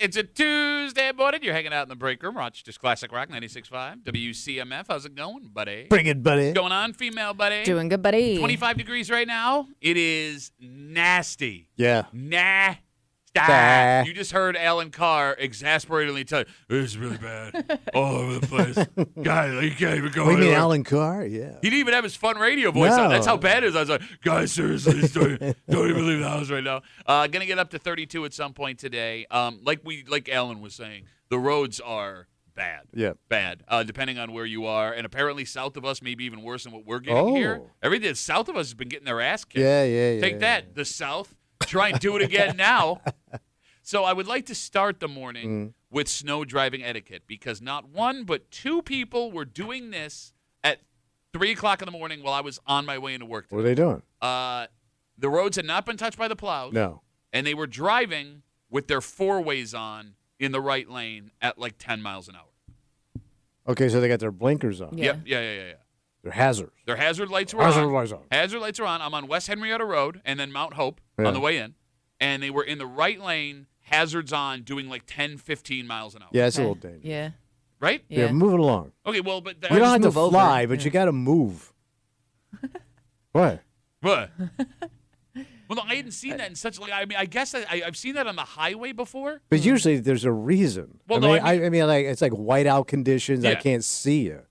It's a Tuesday morning. You're hanging out in the break room. Rochester's Classic Rock 96.5. WCMF. How's it going, buddy? Bring it, buddy. What's going on, female buddy? Doing good, buddy. 25 degrees right now. It is nasty. Yeah. Nasty. You just heard Alan Carr exasperatingly tell you, this is really bad. All over the place. Guys, you can't even go You mean anywhere. Alan Carr? Yeah. He didn't even have his fun radio voice No. on. That's how bad it is. I was like, guys, seriously, don't even leave the house right now. Gonna get up to 32 at some point today. Like Alan was saying, the roads are bad. Yeah. Bad. Depending on where you are. And apparently south of us may be even worse than what we're getting here. Everything south of us has been getting their ass kicked. Yeah. Take that, the South. Try and do it again now. So I would like to start the morning with snow driving etiquette because not one but two people were doing this at 3 o'clock in the morning while I was on my way into work today. What are they doing? The roads had not been touched by the plows. No. And they were driving with their four-ways on in the right lane at like 10 miles an hour. Okay, so they got their blinkers on. Yeah. Yep. Yeah. Their hazards. Their hazard lights were Hazard on. lights on. Hazard lights are on. I'm on West Henrietta Road and then Mount Hope Yeah. on the way in. And they were in the right lane, hazards on, doing like 10, 15 miles an hour. Yeah, it's a little dangerous. Yeah. Right? Yeah, move it along. Okay, well, but You don't have to move over. fly, but Yeah. you got to move. What? What? Well, no, I hadn't seen that in such like. I mean, I guess I've seen that on the highway before. But usually there's a reason. Well, I no, mean, like it's like whiteout conditions. I Yeah. can't see you.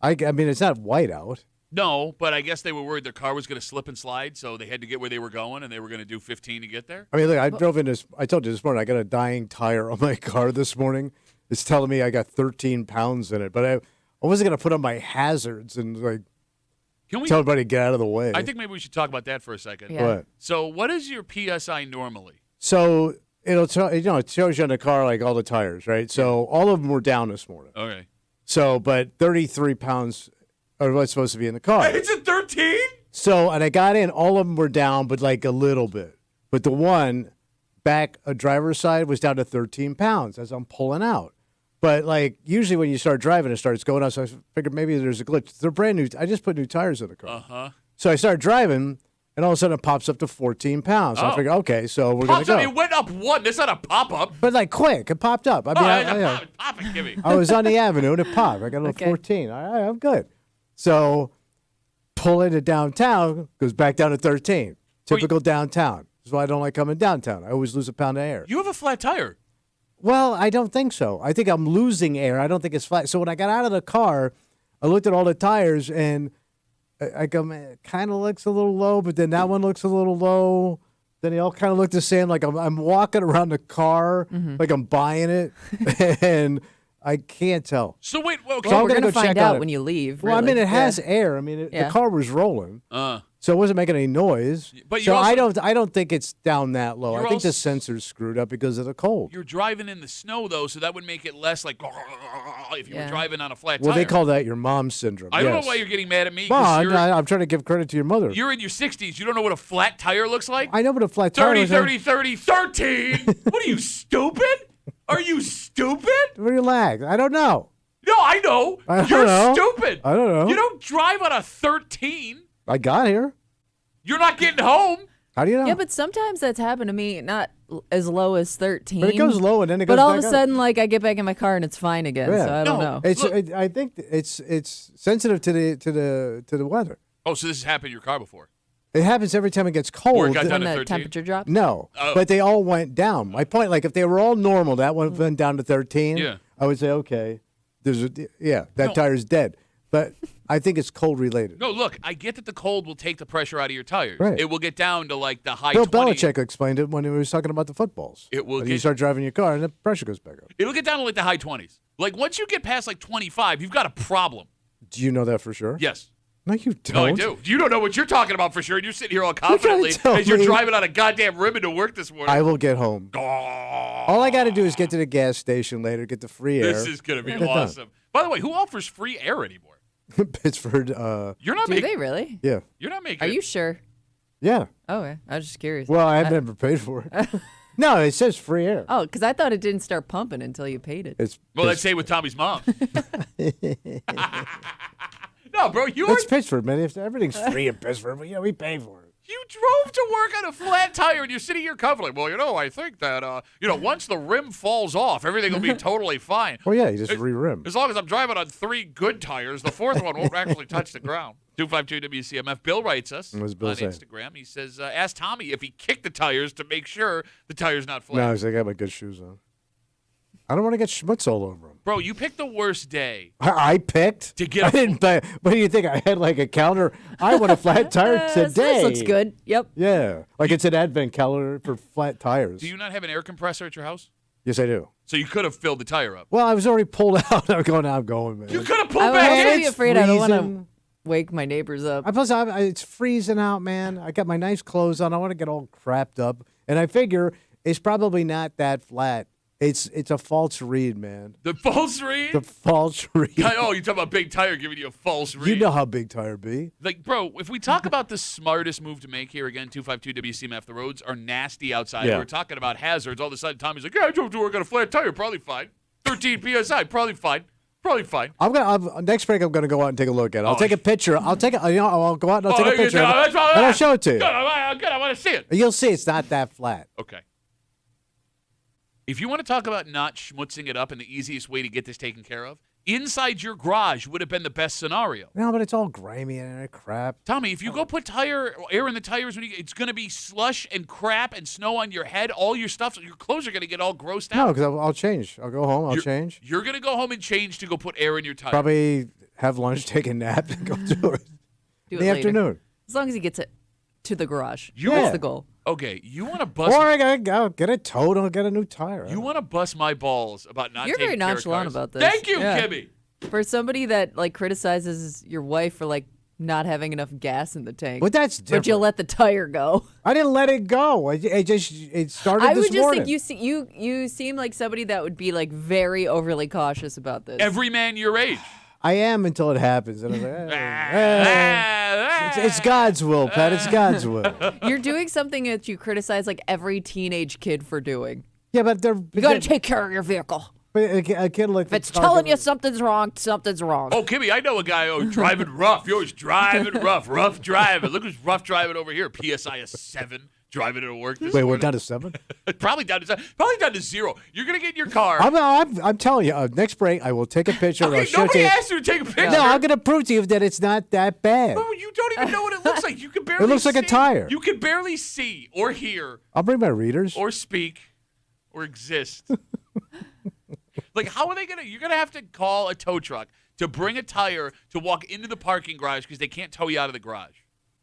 I mean, it's not whiteout. No, but I guess they were worried their car was going to slip and slide, so they had to get where they were going, and they were going to do 15 to get there. I mean, look, I drove in this. I told you this morning, I got a dying tire on my car this morning. It's telling me I got 13 pounds in it, but I wasn't going to put on my hazards and like Can we? tell everybody to get out of the way. I think maybe we should talk about that for a second. Yeah. What? So, what is your PSI normally? So it'll tell it shows you on the car like all the tires, right? So all of them were down this morning. Okay. So, but 33 pounds are what's supposed to be in the car. It's a 13. So, and I got in, all of them were down, but like a little bit. But the one back, a driver's side, was down to 13 pounds as I'm pulling out. But like usually when you start driving, it starts going up. So I figured maybe there's a glitch. They're brand new. I just put new tires in the car. So I started driving, and all of a sudden it pops up to 14 pounds. So I figured, okay, so we're going to go. It went up one. That's not a pop-up. But like quick, it popped up. I mean, Pop it, give me. I was on the avenue and it popped. I got a little Okay. 14. All right, I'm good. So pull into downtown, goes back down to 13. Typical downtown. That's why I don't like coming downtown. I always lose a pound of air. You have a flat tire. Well, I don't think so. I think I'm losing air. I don't think it's flat. So when I got out of the car, I looked at all the tires and I go, man, it kind of looks a little low, but then that one looks a little low. Then they all kind of look the same. Like I'm walking around the car like I'm buying it, and I can't tell. So wait, okay. So I'm We're gonna going to go check find on out it. when you leave. Well, I really. mean, it has Yeah. air. I mean, the Yeah. car was rolling, so it wasn't making any noise. But you so also- I don't think it's down that low. You're I think the also- sensor's screwed up because of the cold. You're driving in the snow, though, so that would make it less like if you were Yeah. driving on a flat Well, tire. they call that your mom syndrome. I don't yes. know why you're getting mad at me. 'Cause Well, you're, I'm trying to give credit to your mother. you're in your 60s. You don't know what a flat tire looks like? I know what a flat tire 30, is. 30, 30, 13. What are you, stupid? Are you stupid? Relax. I don't know. No, I know. I don't You're know. stupid. I don't know. You don't drive on a 13. I got here. You're not getting home. How do you know? Yeah, but sometimes that's happened to me, not as low as 13. But it goes low and then it goes But all back of a up. sudden, like, I get back in my car and it's fine again, Yeah. so I don't No. know. It's. Look. I think it's sensitive to the weather. Oh, so this has happened in your car before. It happens every time it gets cold. Or it got down When to the 13. temperature drops? No, Oh. but they all went down. My point, like if they were all normal, that one went down to 13. Yeah. I would say okay. That No. tire's dead. But I think it's cold related. No, look, I get that the cold will take the pressure out of your tires. Right. It will get down to like the high Bill 20s. Belichick explained it when he was talking about the footballs. It will When you get- start driving your car and the pressure goes back up. It'll get down to like the high 20s. Like once you get past like 25, you've got a problem. Do you know that for sure? Yes. No, you don't. No, I do. You don't know what you're talking about for sure. You're sitting here all confidently tell as you're me. driving on a goddamn ribbon to work this morning. I will get home. Oh, All I got to do is get to the gas station later, get the free air. this is going to be Get it done. awesome. By the way, who offers free air anymore? Pittsford. You're not Do making. they really? Yeah. You're not making. Are it. you sure? Yeah. Oh, okay. I was just curious. Well, I've never paid for it. No, it says free air. Oh, because I thought it didn't start pumping until you paid it. It's Well, let's say with Tommy's mom. No, bro, you are. It's Pittsburgh, man. Everything's free in Pittsburgh, but we pay for it. You drove to work on a flat tire, and you're sitting here comfortably. Well, I think that, once the rim falls off, everything will be totally fine. Well, yeah, you just re-rim. As long as I'm driving on 3 good tires, the 4th one won't actually touch the ground. 252 WCMF. Bill writes us What's Bill on say? Instagram. He says, ask Tommy if he kicked the tires to make sure the tire's not flat. No, because I got my good shoes on. I don't want to get schmutz all over them. Bro, you picked the worst day. I picked? To get I a- didn't buy. What do you think? I had like a calendar. I want a flat tire This today. looks good. Yep. Yeah. Like it's an advent calendar for flat tires. Do you not have an air compressor at your house? Yes, I do. So you could have filled the tire up. Well, I was already pulled out. I'm going, man. You could have pulled I was back gonna in. be It's afraid I don't want to freezing. wake my neighbors up. Plus, it's freezing out, man. I got my nice clothes on. I want to get all crapped up. And I figure it's probably not that flat. It's a false read, man. The false read? The false read. Oh, you talking about big tire giving you a false read? You know how big tire be. Like, bro, if we talk about the smartest move to make here, again, 252 WCMF, the roads are nasty outside. Yeah. We're talking about hazards. All of a sudden, Tommy's like, yeah, I drove to work on a flat tire. Probably fine. 13 PSI. Probably fine. Probably fine. Next break. I'm gonna go out and take a look at it. I'll Oh, take a picture. I'll go out and I'll take a picture, that's all and I'll right. show it to you. Good. I want to see it. You'll see it's not that flat. Okay. If you want to talk about not schmutzing it up and the easiest way to get this taken care of, inside your garage would have been the best scenario. No, but it's all grimy and crap. Tommy, if you go put air in the tires, it's going to be slush and crap and snow on your head. All your stuff, your clothes are going to get all grossed out. No, because I'll change. I'll go home. I'll change. You're going to go home and change to go put air in your tires. Probably have lunch, take a nap, and go do it Do in it the later. afternoon. As long as he gets it to the garage. You- That's Yeah. the goal. Okay, you want to bust. Or I gotta go get it towed. I'll get a new tire. You want to bust my balls about not You're taking very care of nonchalant cars. about this. Thank you, Yeah. Kimmy. For somebody that like criticizes your wife for like not having enough gas in the tank. But that's different. But you'll let the tire go. I didn't let it go. It started I this would just morning. think you seem like somebody that would be like very overly cautious about this. Every man your age. I am until it happens. And I was like, it's God's will, Pat. It's God's will. You're doing something that you criticize like every teenage kid for doing. Yeah, but they're. You got to take care of your vehicle. A kid like If it's telling you something's wrong, something's wrong. Oh, Kimmy, I know a guy driving rough. You're always driving rough driving. Look who's rough driving over here. PSI is 7, driving to work this Wait, we're morning. down to 7. Probably down to 7. Probably down to 0. You're gonna get in your car. I'm telling you. Next break, I will take a picture. and I'll Okay, show it to nobody you. asked you to take a picture. No, I'm gonna prove to you that it's not that bad. Oh, you don't even know what it looks like. You can barely. It looks like a see. tire. You can barely see or hear I'll bring my readers. or speak or exist. Like, how are they gonna? You're gonna have to call a tow truck to bring a tire to walk into the parking garage because they can't tow you out of the garage.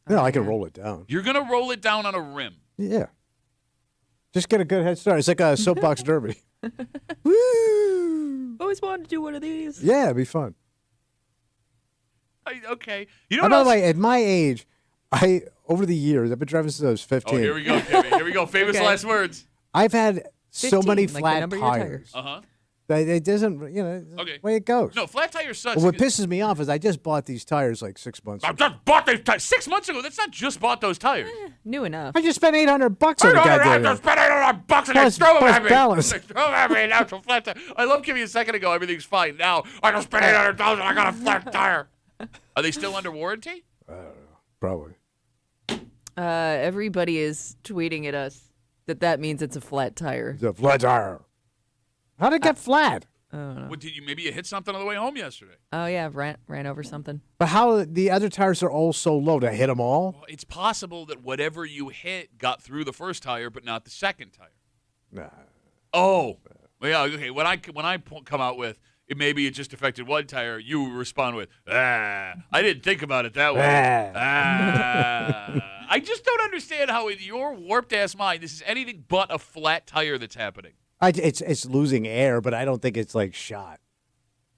No, I can roll it down. You're gonna roll it down on a rim. Yeah. Just get a good head start. It's like a soapbox derby. Woo! Always wanted to do one of these. Yeah, it'd be fun. Okay. You know Oh, what by else? the way, at my age, over the years, I've been driving since I was 15. Oh, here we go, Kimmy. Here we go. Famous Okay. last words. I've had so 15, many like the flat number of your tires. Uh-huh. That it doesn't, it's Okay. the way it goes. No, flat tire sucks. But what pisses me off is I just bought these tires like 6 months I ago. just bought these tires 6 months ago. That's not just bought those tires. New enough. I just spent $800 on the I goddamn just thing. spent $800 and they Plus- threw them plus at me. balance. They threw them at me. Now it's a flat tire. I love Kimmy a second ago. Everything's fine. Now I just spent $800 and I got a flat tire. Are they still under warranty? Probably. Everybody is tweeting at us that means it's a flat tire. It's a flat tire. How'd it get flat? What, did you maybe you hit something on the way home yesterday? Oh yeah, ran over something. But how the other tires are all so low? Did I hit them all? Well, it's possible that whatever you hit got through the first tire, but not the second tire. Nah. Oh, well, yeah. Okay. When I come out with maybe it just affected one tire, you respond with I didn't think about it that way. I just don't understand how in your warped ass mind this is anything but a flat tire that's happening. It's losing air, but I don't think it's like shot.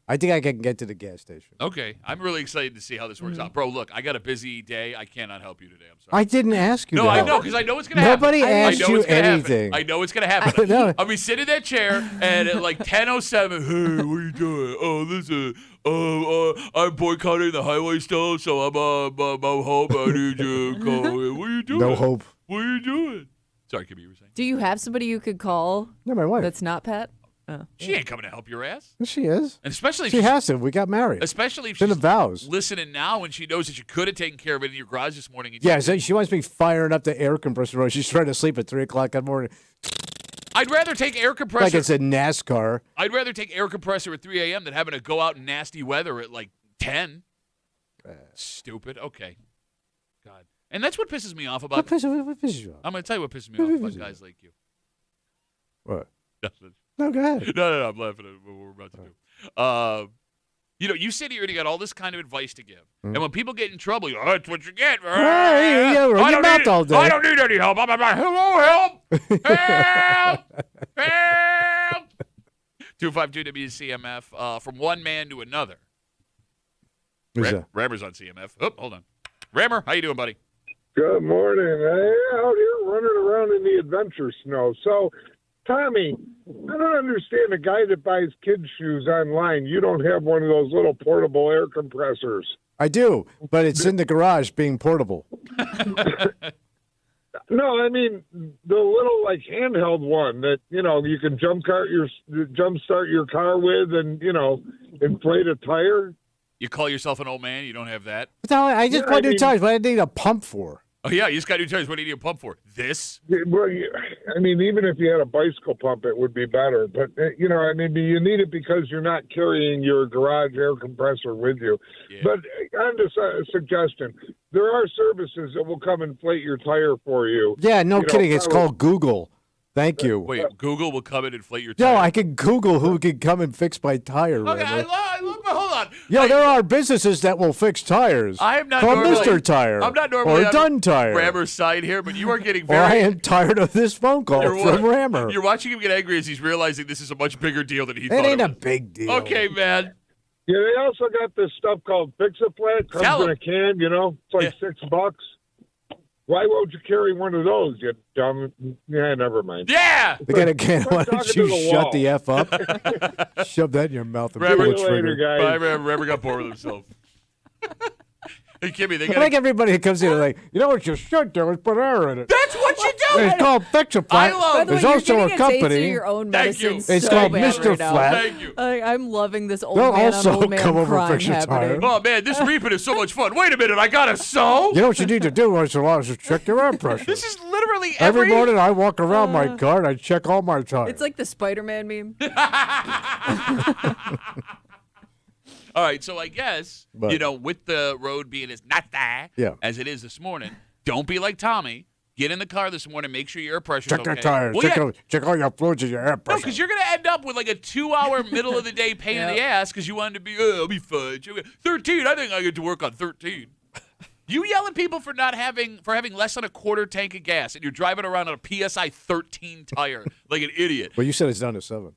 I think I can get to the gas station. Okay, I'm really excited to see how this works out, bro. Look, I got a busy day. I cannot help you today. I'm sorry. I didn't ask you No, that. I know, because I know it's going to happen. Nobody asked I know you it's gonna anything. Happen. I know it's going to happen. No. I'll be sitting in that chair, and at like 10:07, hey, what are you doing? Oh, listen, I'm boycotting the highway stuff, so I'm home. I need you to call in. What are you doing? No hope. What are you doing? Sorry, Kimmy, you were saying? Do you have somebody you could call No, my wife. that's not Pat? She ain't coming to help your ass. She is. And especially if She she's- has to. We got married. Especially if It's in she's the vows. listening now and she knows that you could have taken care of it in your garage this morning. And Yeah, you so didn't. she wants me firing up the air compressor while she's trying to sleep at 3 o'clock in the morning. I'd rather take air compressor. Like it's a NASCAR. I'd rather take air compressor at 3 a.m. than having to go out in nasty weather at like 10. Stupid. Okay. God. And that's what pisses me off about. What pisses you off? I'm going to tell you what pisses me off about guys like you. What? Nothing. No, go ahead. No, I'm laughing at what we're about to do. You sit here and you got all this kind of advice to give. And when people get in trouble, you go, that's what you get. Hey, yeah, run your mouth all day. I don't need any help. I'm like, hello, help. Help. Help. 252 WCMF, from one man to another. Who's that? Rammer's on CMF. Oh, hold on. Rammer, how you doing, buddy? Good morning. Out here running around in the adventure snow. So, Tommy, I don't understand a guy that buys kids' shoes online. You don't have one of those little portable air compressors. I do, but it's in the garage being portable. No, I mean the little like handheld one that you can jumpstart your car with, and inflate a tire. You call yourself an old man? You don't have that? I just bought new tires. What do I need a pump for? Oh, yeah, you just got new tires. What do you need a pump for? This? Well, I mean, even if you had a bicycle pump, it would be better. But, I mean, you need it because you're not carrying your garage air compressor with you. Yeah. But on to a suggestion, there are services that will come inflate your tire for you. Yeah, no kidding. It's called Google. Thank you. Wait, Google will come and inflate your tire? No, I can Google who can come and fix my tire. Okay, Rammer. but hold on. Yeah, there are businesses that will fix tires. I am not called normally- Mr. Tire. I'm not normally or on Done Tire. Rammer's side here, but you are getting Or very... I am tired of this phone call from Rammer. You're watching him get angry as he's realizing this is a much bigger deal than he It thought ain't it a was. big deal. Okay, man. Yeah, they also got this stuff called Fix-A-Flat. Tell Comes in 'em. a can, It's like $6. Why won't you carry one of those, you dumb... Yeah, never mind. Yeah! They got a can. Why don't talking you to the shut wall. the F up? Shove that in your mouth and Rammer, pull the See you later, trigger. guys. Bye, Rammer got bored with himself. Hey, Kimmy, they I got like everybody that comes in and like, what you should do is put air in it. That's what you do! It's called Fix-A-Flat. I love- By the way, There's you're also getting a a taste company. of your own Thank you. medicine It's so called bad Mr. right now. Flat. Thank you. I'm loving this old They'll man also on old man come over and crime fix your happening. tire. Oh, man, this reaping is so much fun. Wait a minute, I got to sew? You know what you need to do once in a while is just check your air pressure. This is literally Every morning I walk around my car and I check all my tires. It's like the Spider-Man meme. All right, so I guess, But- with the road being as not that Yeah. as it is this morning, don't be like Tommy. Get in the car this morning, make sure your air pressure's check okay. your tires. Well, Check all your fluids and your air No, pressure. because you're going to end up with like a 2-hour middle of the day pain in the ass because you wanted to be, I'll be fine. 13, I think I get to work on 13. You yell at people for having less than a quarter tank of gas, and you're driving around on a PSI 13 tire like an idiot. Well, you said it's down to 7.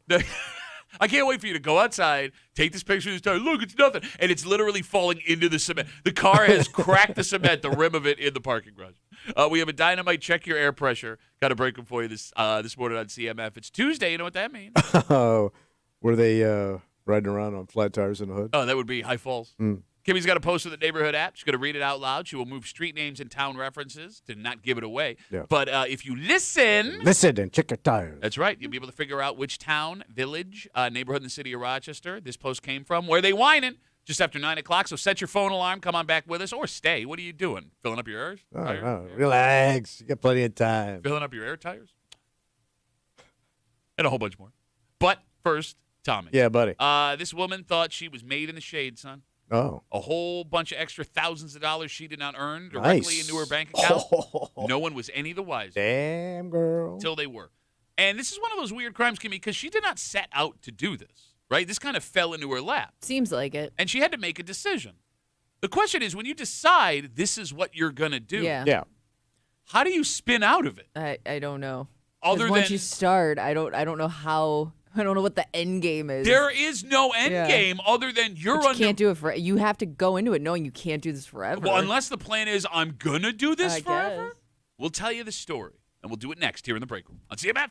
I can't wait for you to go outside, take this picture of this tire. Look, it's nothing. And it's literally falling into the cement. The car has cracked the cement, the rim of it, in the parking garage. We have a dynamite check your air pressure. Got to break them for you this morning on CMF. It's Tuesday. You know what that means? Oh, were they riding around on flat tires in the hood? Oh, that would be High Falls. Kimmy's got a post with the neighborhood app. She's going to read it out loud. She will move street names and town references to not give it away. Yeah. But if you listen, Listen and check your tires. that's right. You'll be able to figure out which town, village, neighborhood in the city of Rochester this post came from. Where they whining just after 9 o'clock. So set your phone alarm. Come on back with us or stay. What are you doing? Filling up your air tires? Oh, relax. You got plenty of time. Filling up your air tires? And a whole bunch more. But first, Tommy. Yeah, buddy. This woman thought she was made in the shade, son. Oh. A whole bunch of extra thousands of dollars she did not earn directly Nice. into her bank account. No one was any the wiser Damn, girl. until they were. And this is one of those weird crimes, Kimmy, because she did not set out to do this, right? This kind of fell into her lap. Seems like it. And she had to make a decision. The question is, when you decide this is what you're going to do, Yeah. how do you spin out of it? I don't know. 'Cause Other once than you start, I don't know how. I don't know what the end game is. there is no end Yeah. game other than you're But you under. can't do it for. You have to go into it knowing you can't do this forever. Well, unless the plan is I'm going to do this I forever. guess. We'll tell you the story, and we'll do it next here in the break room on CMF.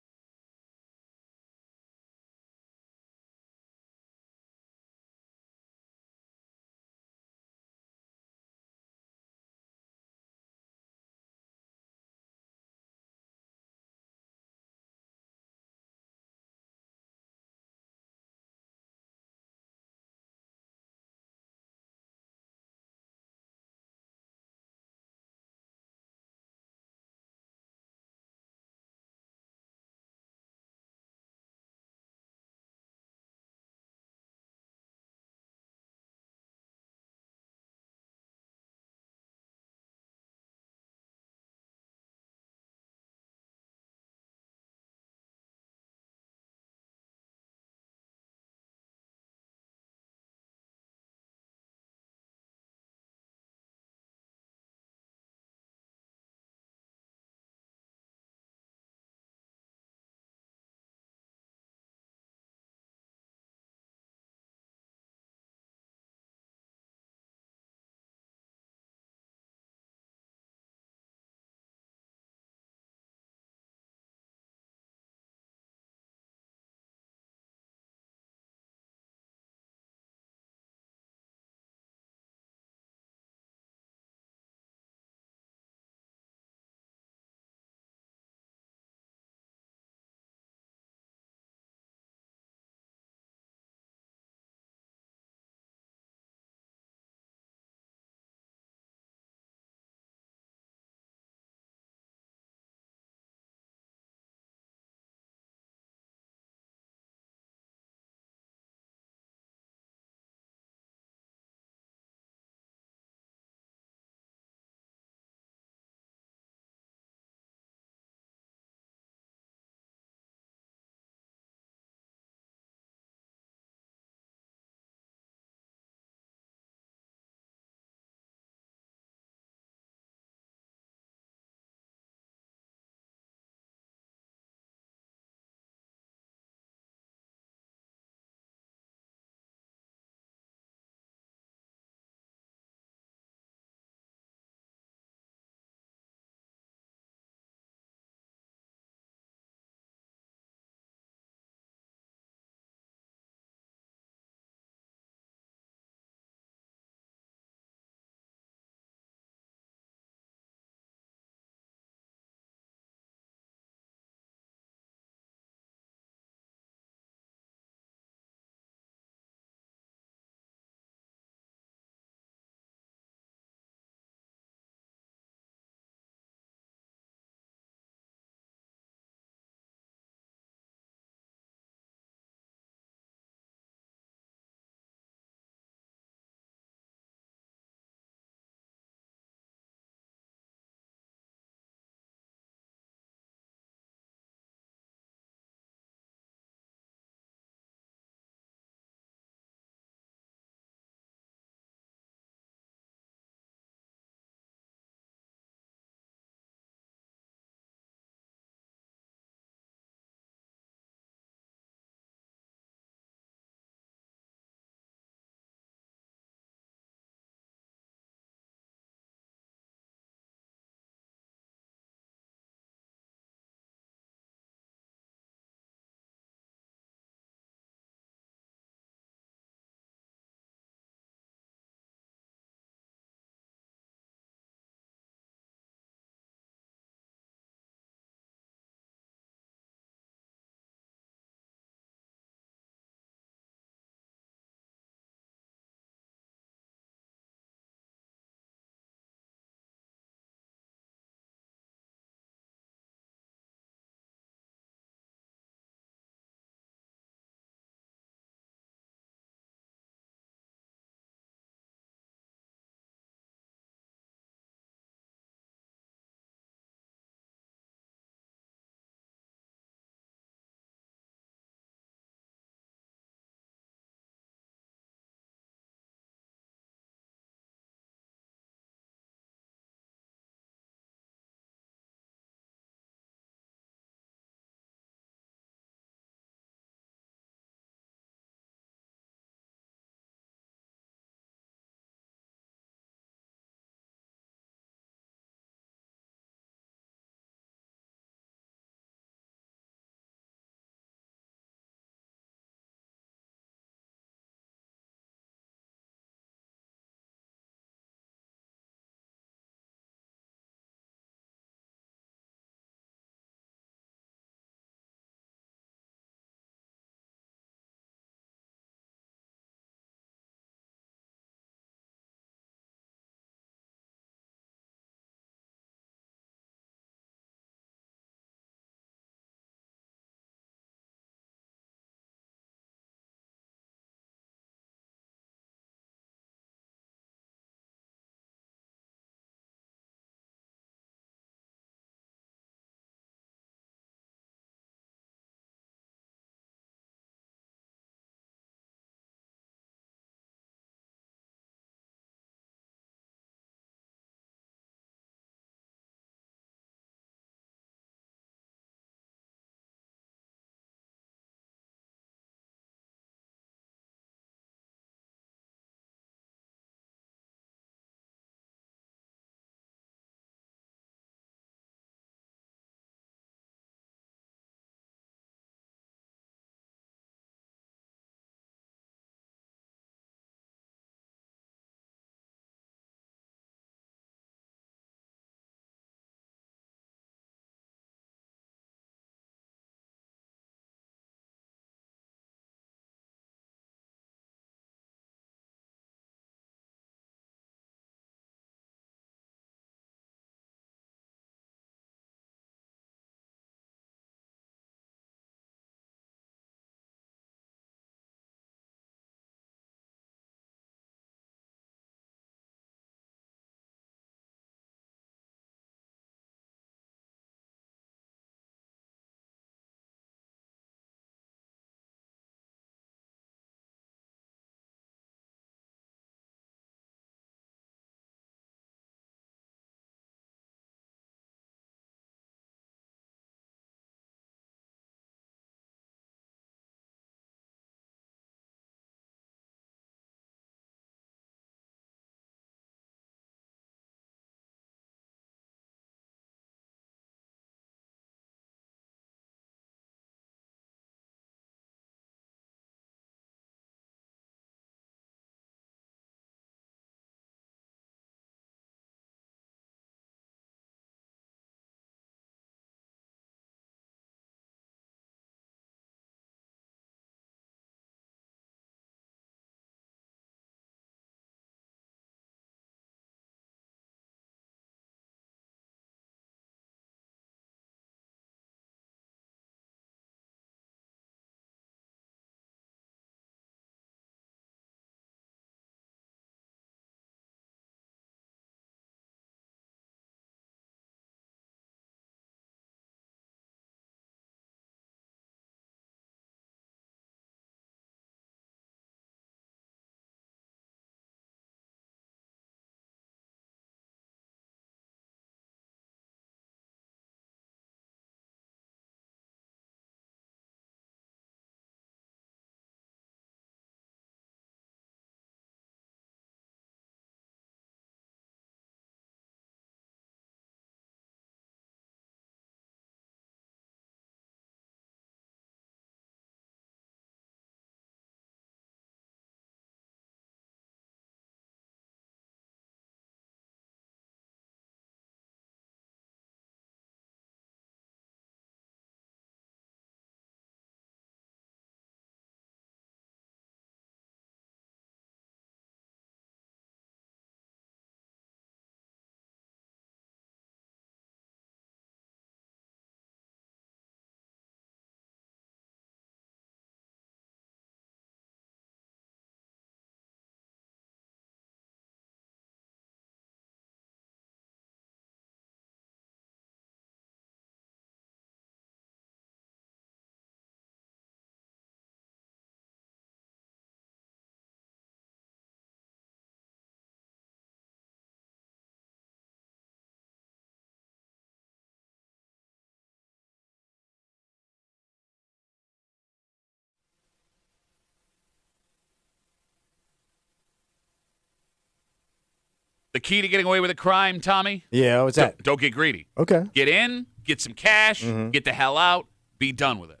The key to getting away with a crime, Tommy? Yeah, what's that? Don't get greedy. Okay. Get in, get some cash, get the hell out, be done with it.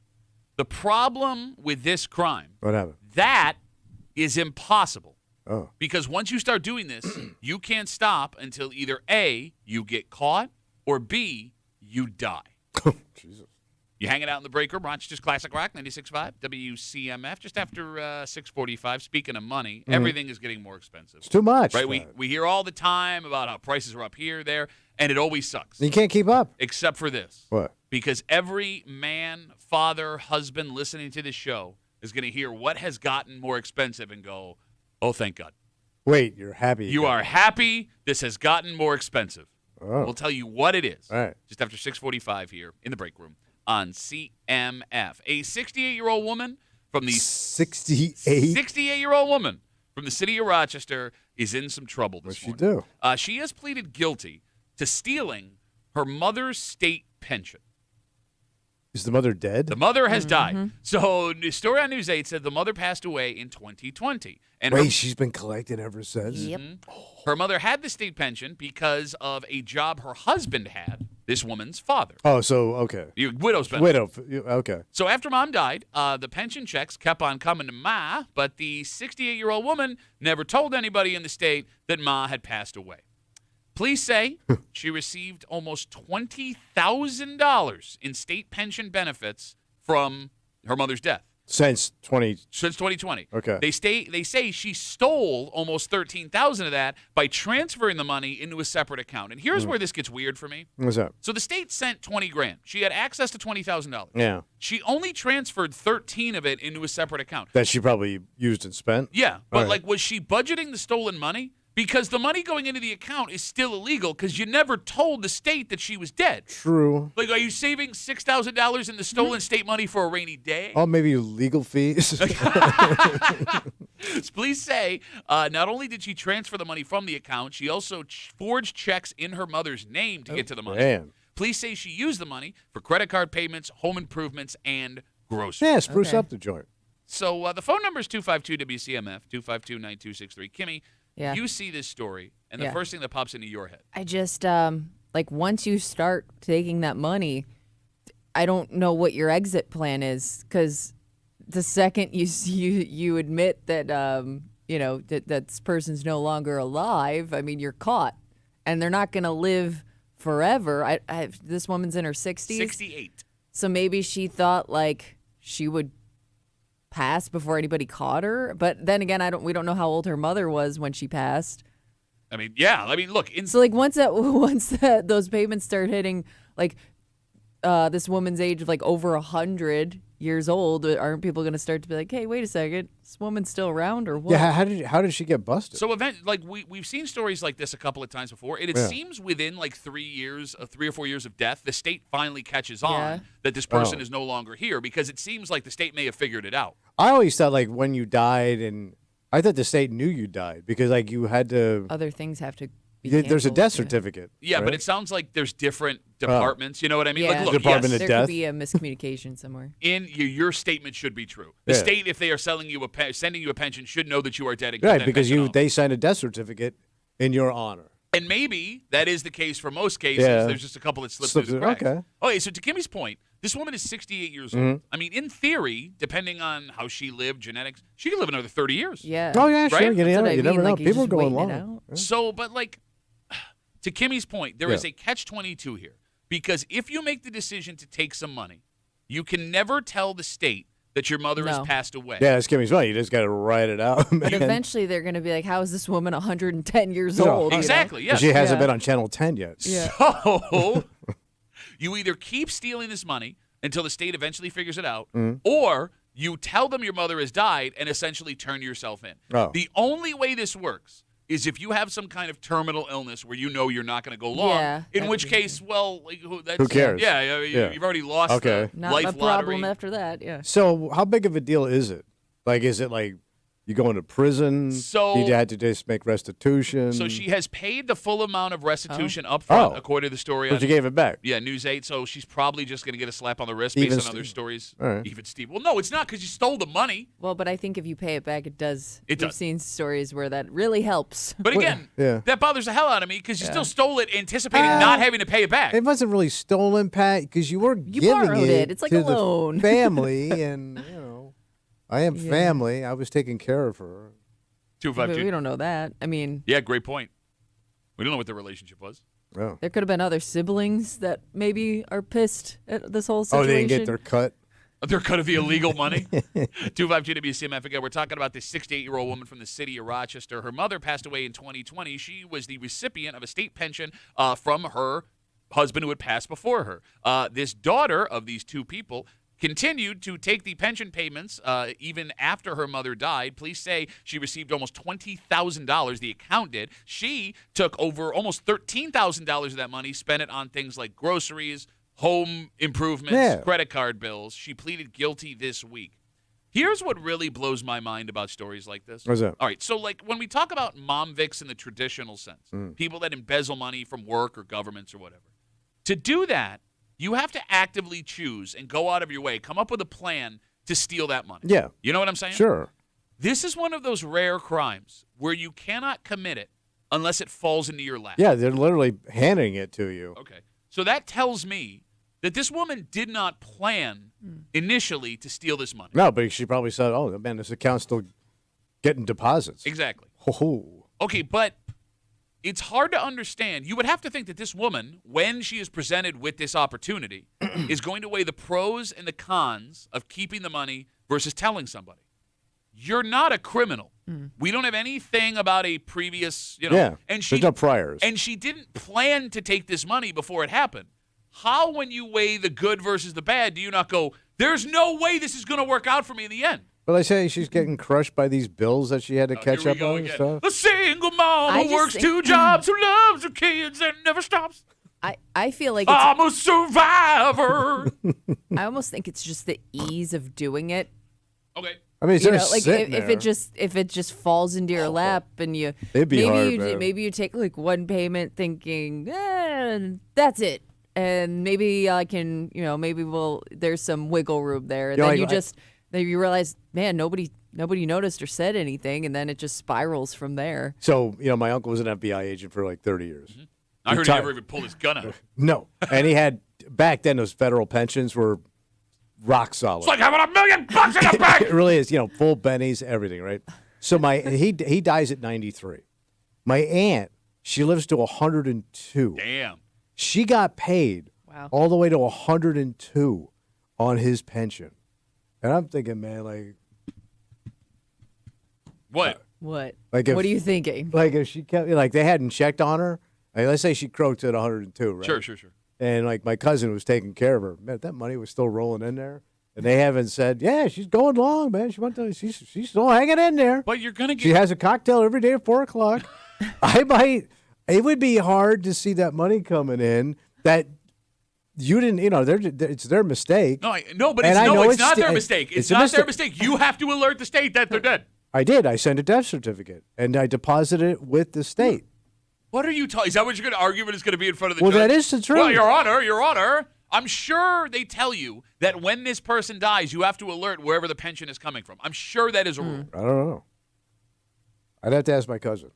The problem with this crime, What happened? that is impossible. Oh. Because once you start doing this, you can't stop until either A, you get caught, or B, you die. Jesus. You hanging out in the break room, Rochester's Classic Rock, 96.5, WCMF, just after 6:45. Speaking of money, everything is getting more expensive. It's too much. Right? We hear all the time about how prices are up here, there, and it always sucks. You can't keep up. Except for this. What? Because every man, father, husband listening to this show is going to hear what has gotten more expensive and go, oh, thank God. Wait, you're happy. You are happy this has gotten more expensive. Oh. We'll tell you what it is. All right. Just after 6:45 here in the break room on CMF. A 68-year-old woman from the 68. 68-year-old woman from the city of Rochester is in some trouble this What'd she morning. do? She has pleaded guilty to stealing her mother's state pension. Is the mother dead? The mother has died. So, the story on News 8 said the mother passed away in 2020. And Wait, she's been collecting ever since? Yep. her mother had the state pension because of a job her husband had, this woman's father. Oh, so, okay. Widow's pension. Widow. Okay. So after mom died, the pension checks kept on coming to Ma, but the 68-year-old woman never told anybody in the state that Ma had passed away. Police say she received almost $20,000 in state pension benefits from her mother's death. Since 2020. Okay. They say she stole almost $13,000 of that by transferring the money into a separate account. And here's where this gets weird for me. What's that? So the state sent $20,000. She had access to $20,000. Yeah. She only transferred 13 of it into a separate account. That she probably used and spent? Yeah, but All right. like, was she budgeting the stolen money? Because the money going into the account is still illegal because you never told the state that she was dead. True. Like, are you saving $6,000 in the stolen state money for a rainy day? Oh, maybe legal fees. Police say not only did she transfer the money from the account, she also forged checks in her mother's name to get to the money. Man. Police say she used the money for credit card payments, home improvements, and groceries. Yeah, spruce Okay. up the joint. So the phone number is 252-WCMF, 252-9263. Kimmy, Yeah. you see this story, and the Yeah. first thing that pops into your head. I just like once you start taking that money, I don't know what your exit plan is because the second you admit that that this person's no longer alive, I mean you're caught, and they're not going to live forever. This woman's in her 60s. 68. So maybe she thought like she would pass before anybody caught her. But then again, we don't know how old her mother was when she passed. I mean, yeah. I mean, look. So like once those payments start hitting like this woman's age of like over 100 years old, aren't people going to start to be like, hey, wait a second, this woman's still around or what? Yeah, how did she get busted? So we've seen stories like this a couple of times before, and it seems within like 3 or 4 years of death, the state finally catches on Yeah. that this person Oh. is no longer here because it seems like the state may have figured it out. I always thought like when you died, and I thought the state knew you died because like you had to. Other things have to be There's a canceled, death yeah. certificate. Yeah, right? but it sounds like there's different departments. You know what I mean? Yeah. Like, look, Department yes, of There Death. could be a miscommunication somewhere. your statement should be true. The Yeah. state, if they are sending you a pension, should know that you are dead. And cut Right, that because pension off. they signed a death certificate in your honor. And maybe that is the case for most cases. Yeah. There's just a couple that slip Slips through the through, cracks. okay. So to Kimmy's point, this woman is 68 years Mm-hmm. old. I mean, in theory, depending on how she lived, genetics, she could live another 30 years. Yeah. Oh yeah, sure. Right? You, That's know, what I you never mean, know. like, you're People are just going waiting it long. out. So, but like, to Kimmy's point, there is Yeah. a catch-22 here. Because if you make the decision to take some money, you can never tell the state that your mother has No. passed away. Yeah, that's Kimmy's right. You just got to write it out. But man. eventually they're going to be like, how is this woman 110 years Yeah. old? you know? Exactly, yes. She hasn't Yeah. been on Channel 10 yet. Yeah. So you either keep stealing this money until the state eventually figures it out, Mm-hmm. or you tell them your mother has died and essentially turn yourself in. Oh. The only way this works is if you have some kind of terminal illness where you know you're not going to go long. Yeah, In that which would be- case, well, like, that's, Who cares? Yeah, Yeah. you've already lost Okay. the Not life a problem lottery. after that. Yeah. So how big of a deal is it? Like, is it like You go into prison. So- you had to just make restitution. So she has paid the full amount of restitution up front, Oh. according to the story. But you gave it back. Yeah, News 8. So she's probably just going to get a slap on the wrist Even based on other Steve. stories. All right. Even Steve. Well, no, it's not because you stole the money. Well, but I think if you pay it back, it does. It We've does. seen stories where that really helps. But again, Yeah. that bothers the hell out of me because you still stole it anticipating not having to pay it back. It wasn't really stolen, Pat, because you were giving borrowed it. It's like to a loan. the family, and I am family. I was taking care of her. But 252. we don't know that. I mean, Yeah, great point. We don't know what their relationship was. Oh, there could have been other siblings that maybe are pissed at this whole oh, situation. they didn't get their cut. They're cut of the illegal money. 252 WCMF again. We're talking about this 68-year-old woman from the city of Rochester. Her mother passed away in 2020. She was the recipient of a state pension from her husband who had passed before her. This daughter of these two people continued to take the pension payments even after her mother died. Police say she received almost $20,000. The account did. She took over almost $13,000 of that money, spent it on things like groceries, home improvements, credit card bills. She pleaded guilty this week. Here's what really blows my mind about stories like this. What's that? All right, so like when we talk about mom vics in the traditional sense, people that embezzle money from work or governments or whatever, to do that, you have to actively choose and go out of your way, come up with a plan to steal that money. Yeah. You know what I'm saying? Sure. This is one of those rare crimes where you cannot commit it unless it falls into your lap. Yeah, they're literally handing it to you. Okay. So that tells me that this woman did not plan initially to steal this money. No, but she probably said, "Oh man, this account's still getting deposits." Exactly. Oh, Okay, but it's hard to understand. You would have to think that this woman, when she is presented with this opportunity, is going to weigh the pros and the cons of keeping the money versus telling somebody. You're not a criminal. We don't have anything about a previous, yeah. And There's no priors. and she didn't plan to take this money before it happened. How, when you weigh the good versus the bad, do you not go, there's no way this is going to work out for me in the end? Well, I say she's getting crushed by these bills that she had to catch Here we up go on and again. stuff. A single mom I who just works think- 2 jobs, who loves her kids and never stops. I feel like it's, I'm a survivor. I almost think it's just the ease of doing it. Okay. I mean, it's You know, just like sitting if it just falls into your lap and you It'd be hard, man. maybe you take like one payment thinking that's it, and maybe I can maybe there's some wiggle room there, and You know, then like, then you realize, man, nobody noticed or said anything, and then it just spirals from there. So, my uncle was an FBI agent for like 30 years. I heard he never even pulled his gun out. No. And he had, back then, those federal pensions were rock solid. It's like having $1 million in the bank. It really is, full bennies, everything, right? So he dies at 93. My aunt, she lives to 102. Damn. She got paid all the way to 102 on his pension. And I'm thinking, man, like What? What? Like if- what are you thinking? like if she kept, like they hadn't checked on her. Like, let's say she croaked at 102, right? Sure. And like my cousin was taking care of her. Man, that money was still rolling in there. And they haven't said, yeah, she's going long, man. She's still hanging in there. But you're going to She get... has a cocktail every day at 4:00. It would be hard to see that money coming in that you didn't, it's their mistake. No, but And I know it's it's not sti- their mistake. it's It's a not their mistake. mistake. You have to alert the state that they're dead. I did. I sent a death certificate and I deposited it with the state. What are you talking? Is that what you're going to argue? It's going to be in front of the Well, judge? that is the truth. Well, Your Honor, I'm sure they tell you that when this person dies, you have to alert wherever the pension is coming from. I'm sure that is a rule. I don't know. I'd have to ask my cousin.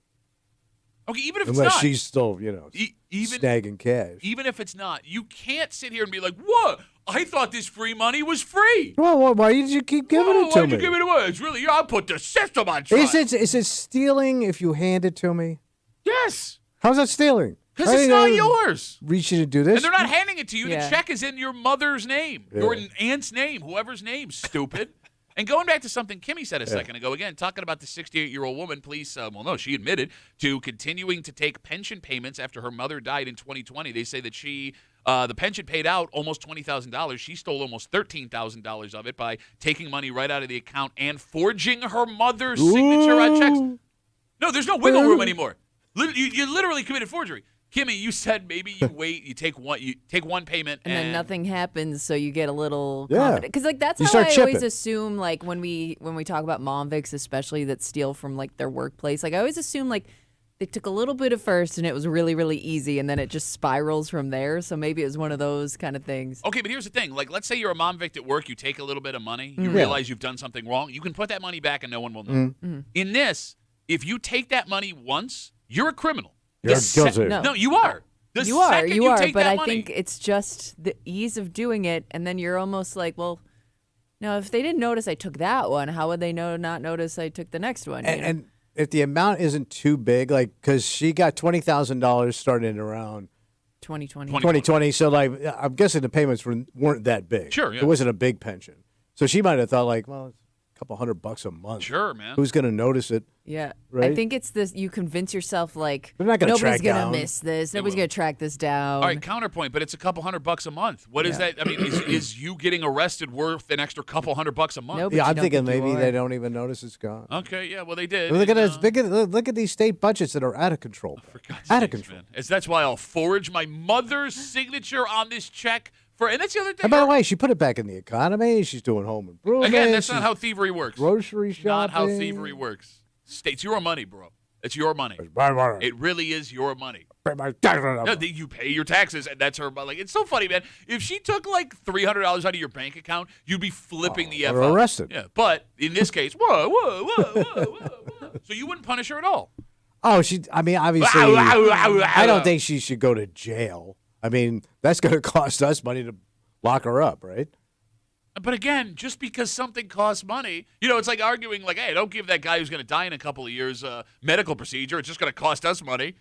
Okay, even if it's Unless not. she's still, even snagging cash. even if it's not, you can't sit here and be like, "What? I thought this free money was free. Well, why did you keep giving it to Why'd me? you give it away? It's really, I put the system on trial." Is it stealing if you hand it to me? Yes, How's that stealing? because I it's ain't not gonna yours. Reach you to do this? And they're not handing it to you. Yeah. The check is in your mother's name, your aunt's name, whoever's name, stupid. And going back to something Kimmy said a second ago, again, talking about the 68-year-old woman, police, she admitted to continuing to take pension payments after her mother died in 2020. They say that the pension paid out almost $20,000. She stole almost $13,000 of it by taking money right out of the account and forging her mother's signature on checks. No, there's no wiggle room anymore. You literally committed forgery. Kimmy, you said maybe you wait, you take one payment, And then nothing happens, so you get a little Yeah. confident. Because like that's You how start I always chipping. assume. Like when we talk about mom vics, especially that steal from like their workplace. Like I always assume like they took a little bit at first, and it was really really easy, and then it just spirals from there. So maybe it was one of those kind of things. Okay, but here's the thing. Like, let's say you're a mom vict at work. You take a little bit of money. You realize you've done something wrong. You can put that money back, and no one will know. In this, if you take that money once, you're a criminal. You're The guilty. No. No, you are. The You are, second you are, take but that I money, think it's just the ease of doing it, and then you're almost like, well, no, if they didn't notice I took that one, how would they not notice I took the next one? you know? And if the amount isn't too big, like because she got $20,000 starting around 2020. 2020, so like I'm guessing the payments weren't that big. Sure, yeah. It wasn't a big pension, so she might have thought like, well, it's a couple $100 a month. sure, man. Who's gonna notice it? Yeah, Right? I think it's this. You convince yourself like They're not gonna nobody's track gonna down. miss this. They Nobody's will. gonna track this down. All right, counterpoint, but it's a couple $100 a month. What is that? I mean, is you getting arrested worth an extra couple $100 a month? Nope. But Yeah, you I'm don't thinking think you maybe are. they don't even notice it's gone. Okay, yeah, well, they did. Look at and, this. Look at these state budgets that are out of control. For God's Out of sakes, control. man. That's why I'll forge my mother's signature on this check for. And that's the other thing. And by the way, she put it back in the economy. She's doing home improvement. Again, that's not she's how thievery works. grocery shopping. Not how thievery works. It's your money, bro. It's your money. It really is your money. No, you pay your taxes, and that's her. Like, it's so funny, man. If she took like $300 out of your bank account, you'd be flipping the F or out. arrested. Yeah, but in this case, whoa. So you wouldn't punish her at all. Oh, I mean, obviously, I don't think she should go to jail. I mean, that's going to cost us money to lock her up, right? But again, just because something costs money, it's like arguing, like, hey, don't give that guy who's going to die in a couple of years a medical procedure. It's just going to cost us money.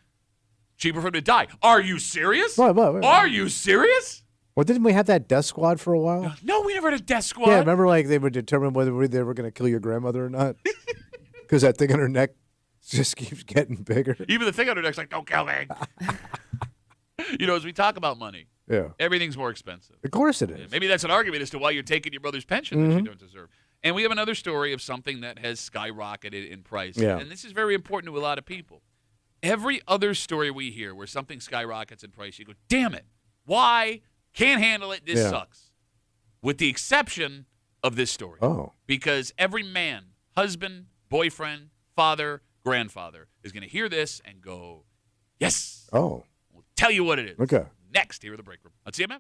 Cheaper for him to die. Are you serious? Wait. Are you serious? Well, didn't we have that death squad for a while? No, we never had a death squad. Yeah, remember, like they would determine whether they were going to kill your grandmother or not, because that thing on her neck just keeps getting bigger. Even the thing on her neck's like, don't kill me. As we talk about money, Yeah, everything's more expensive. of course it is. Maybe that's an argument as to why you're taking your brother's pension that you don't deserve. And we have another story of something that has skyrocketed in price. Yeah. And this is very important to a lot of people. Every other story we hear where something skyrockets in price, you go, damn it. Why? Can't handle it. This Yeah. sucks. With the exception of this story. Oh, Because every man, husband, boyfriend, father, grandfather is going to hear this and go, yes. oh, We'll tell you what it is. okay. Next, here at the break room. Let's see it, man.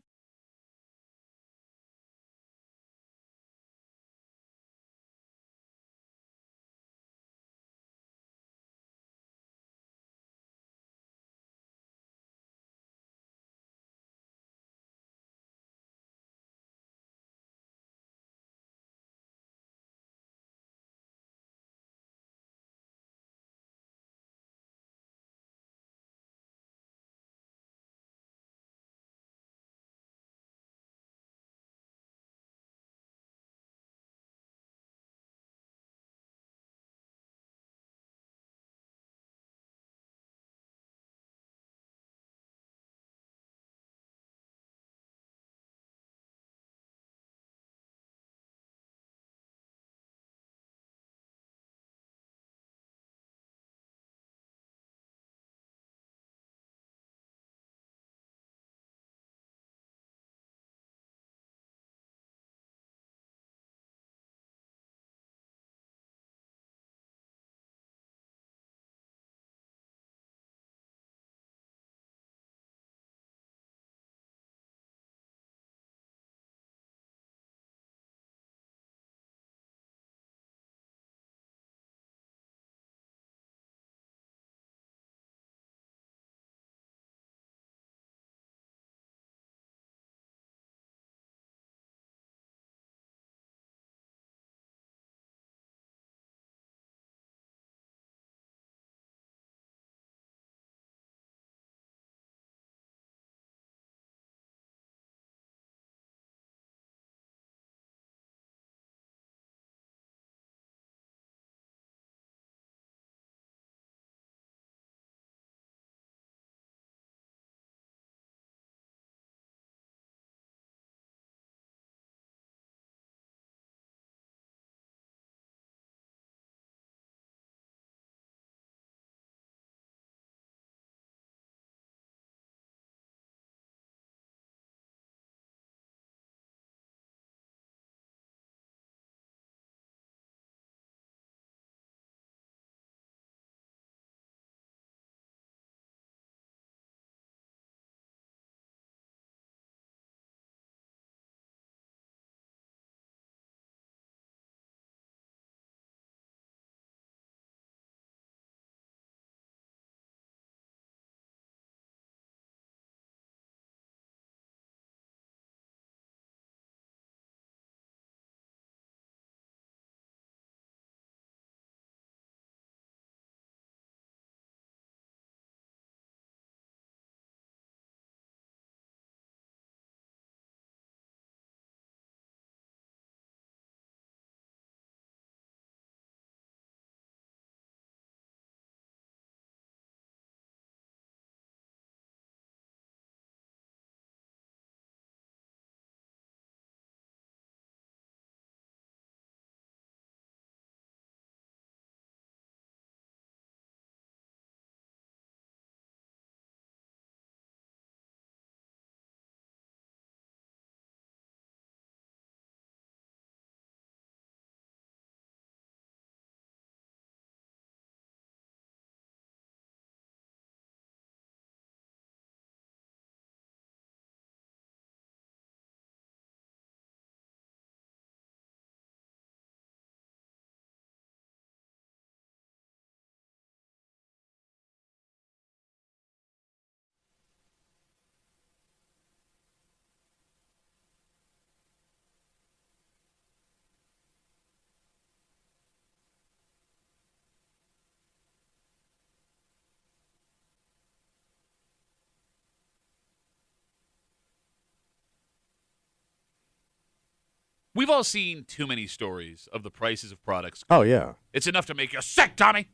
We've all seen too many stories of the prices of products. Oh, yeah. It's enough to make you sick, Tommy.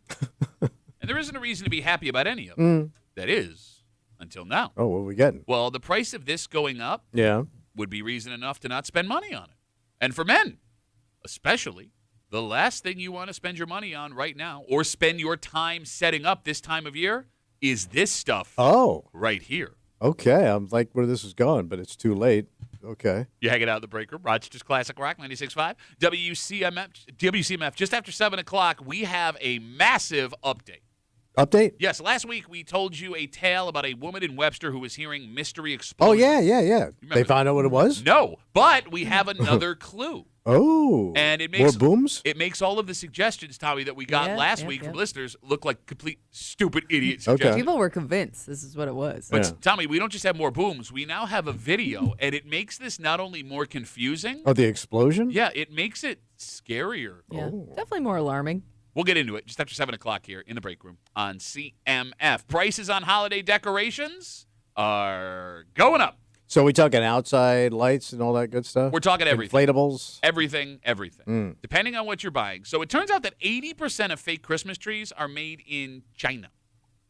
And there isn't a reason to be happy about any of them. That is, until now. Oh, what are we getting? Well, the price of this going up Yeah. would be reason enough to not spend money on it. And for men, especially, the last thing you want to spend your money on right now or spend your time setting up this time of year is this stuff right here. Okay. I'm like where this is going, but it's too late. Okay. You hang it out in the break room. Rochester's Classic Rock 96.5. WCMF. Just after 7 o'clock, we have a massive update. Update? Yes, last week we told you a tale about a woman in Webster who was hearing mystery Oh, explosions. yeah. They found out what it was? No, but we have another clue. Oh. And it makes more booms? It makes all of the suggestions, Tommy, that we got last week from listeners look like complete stupid idiot suggestions. People were convinced this is what it was. But Tommy, we don't just have more booms. We now have a video, and it makes this not only more confusing. Oh, the explosion? Yeah, it makes it scarier. Yeah, definitely more alarming. We'll get into it just after 7 o'clock here in the break room on CMF. Prices on holiday decorations are going up. So we talking outside lights and all that good stuff? We're talking everything. Inflatables? Everything. Depending on what you're buying. So it turns out that 80% of fake Christmas trees are made in China.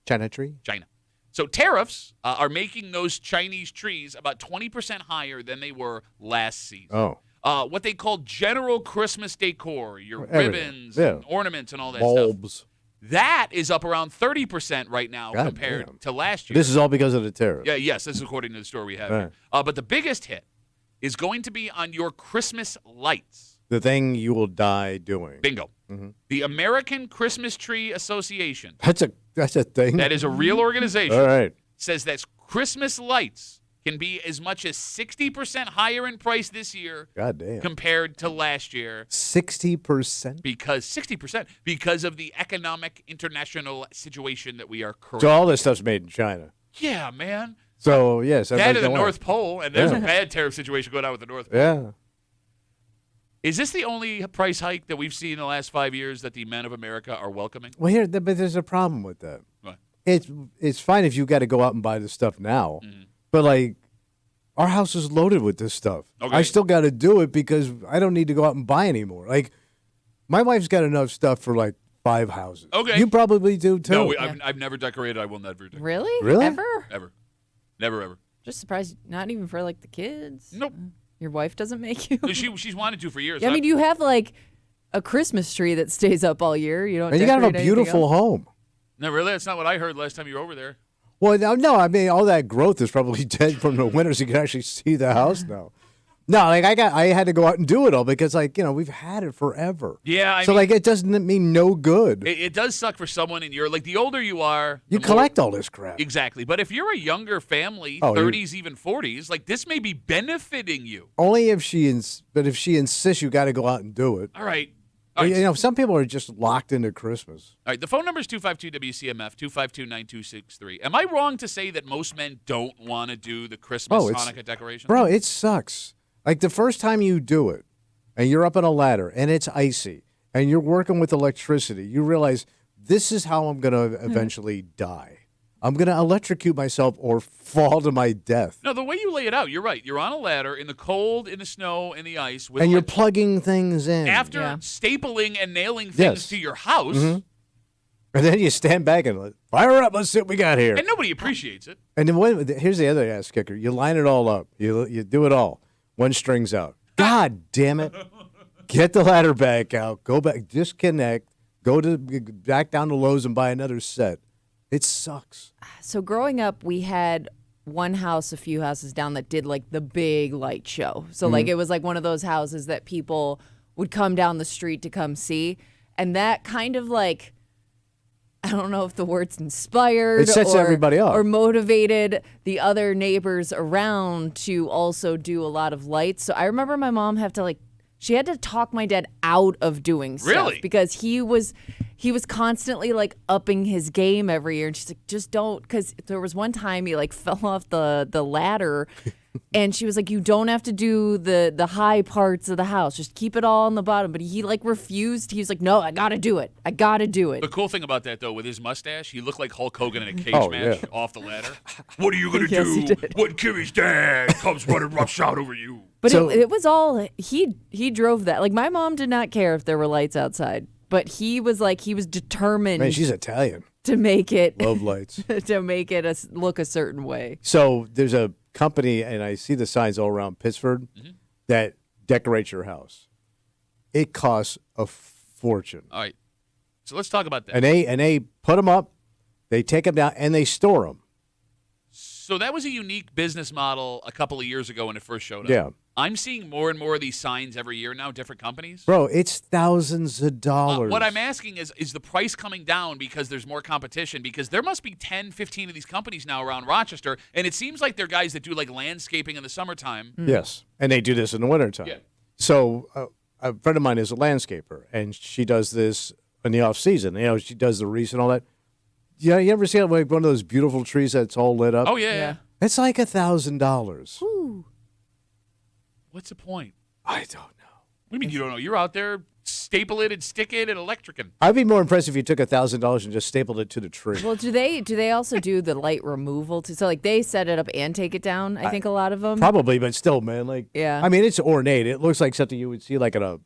China tree? China. So tariffs are making those Chinese trees about 20% higher than they were last season. Oh. What they call general Christmas decor, your Everything. ribbons, Yeah. and ornaments, and all that Bulbs. stuff. That is up around 30% right now God compared damn. to last year. This is all because of the tariff. Yeah, yes, this is according to the story we have Right. here. But the biggest hit is going to be on your Christmas lights. The thing you will die doing. Bingo. The American Christmas Tree Association, That's a thing? that is a real organization, All right. says that Christmas lights can be as much as 60% higher in price this year God damn. compared to last year. 60%? Because 60% because of the economic international situation that we are currently. So all this stuff's made in China. Yeah, man. So, yes. That everybody's to the going. North Pole, and there's Yeah. a bad tariff situation going on with the North Pole. Yeah. Is this the only price hike that we've seen in the last 5 years that the men of America are welcoming? Well, but there's a problem with that. What? It's fine if you got to go out and buy this stuff now, Mm-hmm. but like our house is loaded with this stuff. Okay. I still got to do it because I don't need to go out and buy anymore. Like my wife's got enough stuff for like 5 houses. Okay. You probably do too. No, I've never decorated. I will never decorate. Really? Really? Ever? Ever. Never, ever. Just surprised. Not even for like the kids. Nope. Your wife doesn't make you. She's wanted to for years. I mean, you have like a Christmas tree that stays up all year. You don't. And you got to have a decorate anything beautiful else? home. No, really? That's not what I heard last time you were over there. Well, no, I mean all that growth is probably dead from the winter, so you can actually see the house now. No, like I had to go out and do it all because we've had it forever. Yeah, I so mean, like it doesn't mean no good. it does suck for someone in your, like, the older you are. You the more- collect all this crap. Exactly. But if you're a younger family, Oh, 30s, even 40s, like, this may be benefiting you. Only if but if she insists, you got to go out and do it. All right. All right. Some people are just locked into Christmas. All right, the phone number is 252-WCMF, 252-9263. Am I wrong to say that most men don't want to do the Christmas Hanukkah decoration? Bro, it sucks. Like the first time you do it, and you're up on a ladder, and it's icy, and you're working with electricity, you realize this is how I'm going to eventually die. I'm going to electrocute myself or fall to my death. No, the way you lay it out, you're right. You're on a ladder in the cold, in the snow, in the ice. With And you're plugging things in. after Yeah. stapling and nailing things Yes. to your house, And then you stand back and fire up. Let's see what we got here. and nobody appreciates it. And then here's the other ass kicker. You line it all up. You do it all. One string's out. God damn it. Get the ladder back out. Go back. Disconnect. Go back down to Lowe's and buy another set. It sucks. So growing up, we had one house, a few houses down that did like the big light show. So like it was like one of those houses that people would come down the street to come see. And that kind of like, I don't know if the word's inspired It sets or, everybody up. or motivated the other neighbors around to also do a lot of lights. So I remember my mom she had to talk my dad out of doing stuff Really? because he was constantly like upping his game every year, and she's like, just don't, because there was one time he like fell off the ladder And she was like, you don't have to do the high parts of the house. Just keep it all on the bottom. But he like refused. He was like, no, I got to do it. I got to do it. The cool thing about that, though, with his mustache, he looked like Hulk Hogan in a cage Oh, match yeah. off the ladder. What are you going to Yes, he do did. when Kimmy's dad comes running roughshod over you? But So- it was all, he drove that. Like, my mom did not care if there were lights outside. But he was like, he was determined Man, she's Italian. to make it Love lights. to make it look a certain way. So there's a company, and I see the signs all around Pittsburgh that decorates your house. It costs a fortune, All right. So let's talk about that. and they put them up, they take them down, and they store them. So that was a unique business model a couple of years ago when it first showed up. Yeah. I'm seeing more and more of these signs every year now, different companies. Bro, it's thousands of dollars. What I'm asking is the price coming down because there's more competition? Because there must be 10, 15 of these companies now around Rochester, and it seems like they're guys that do like landscaping in the summertime. Yes, and they do this in the wintertime. Yeah. So a friend of mine is a landscaper, and she does this in the off season. You know, she does the wreaths and all that. Yeah, you ever see like one of those beautiful trees that's all lit up? Oh, yeah. Yeah. It's like $1,000. Ooh. What's the point? I don't know. What do you mean you don't know? You're out there staple it and stick it and electricing. I'd be more impressed if you took $1,000 and just stapled it to the tree. Well, do they also do the light removal too? So like they set it up and take it down. I think a lot of them. Probably, but still, man. Like, Yeah. I mean, it's ornate. It looks like something you would see like at a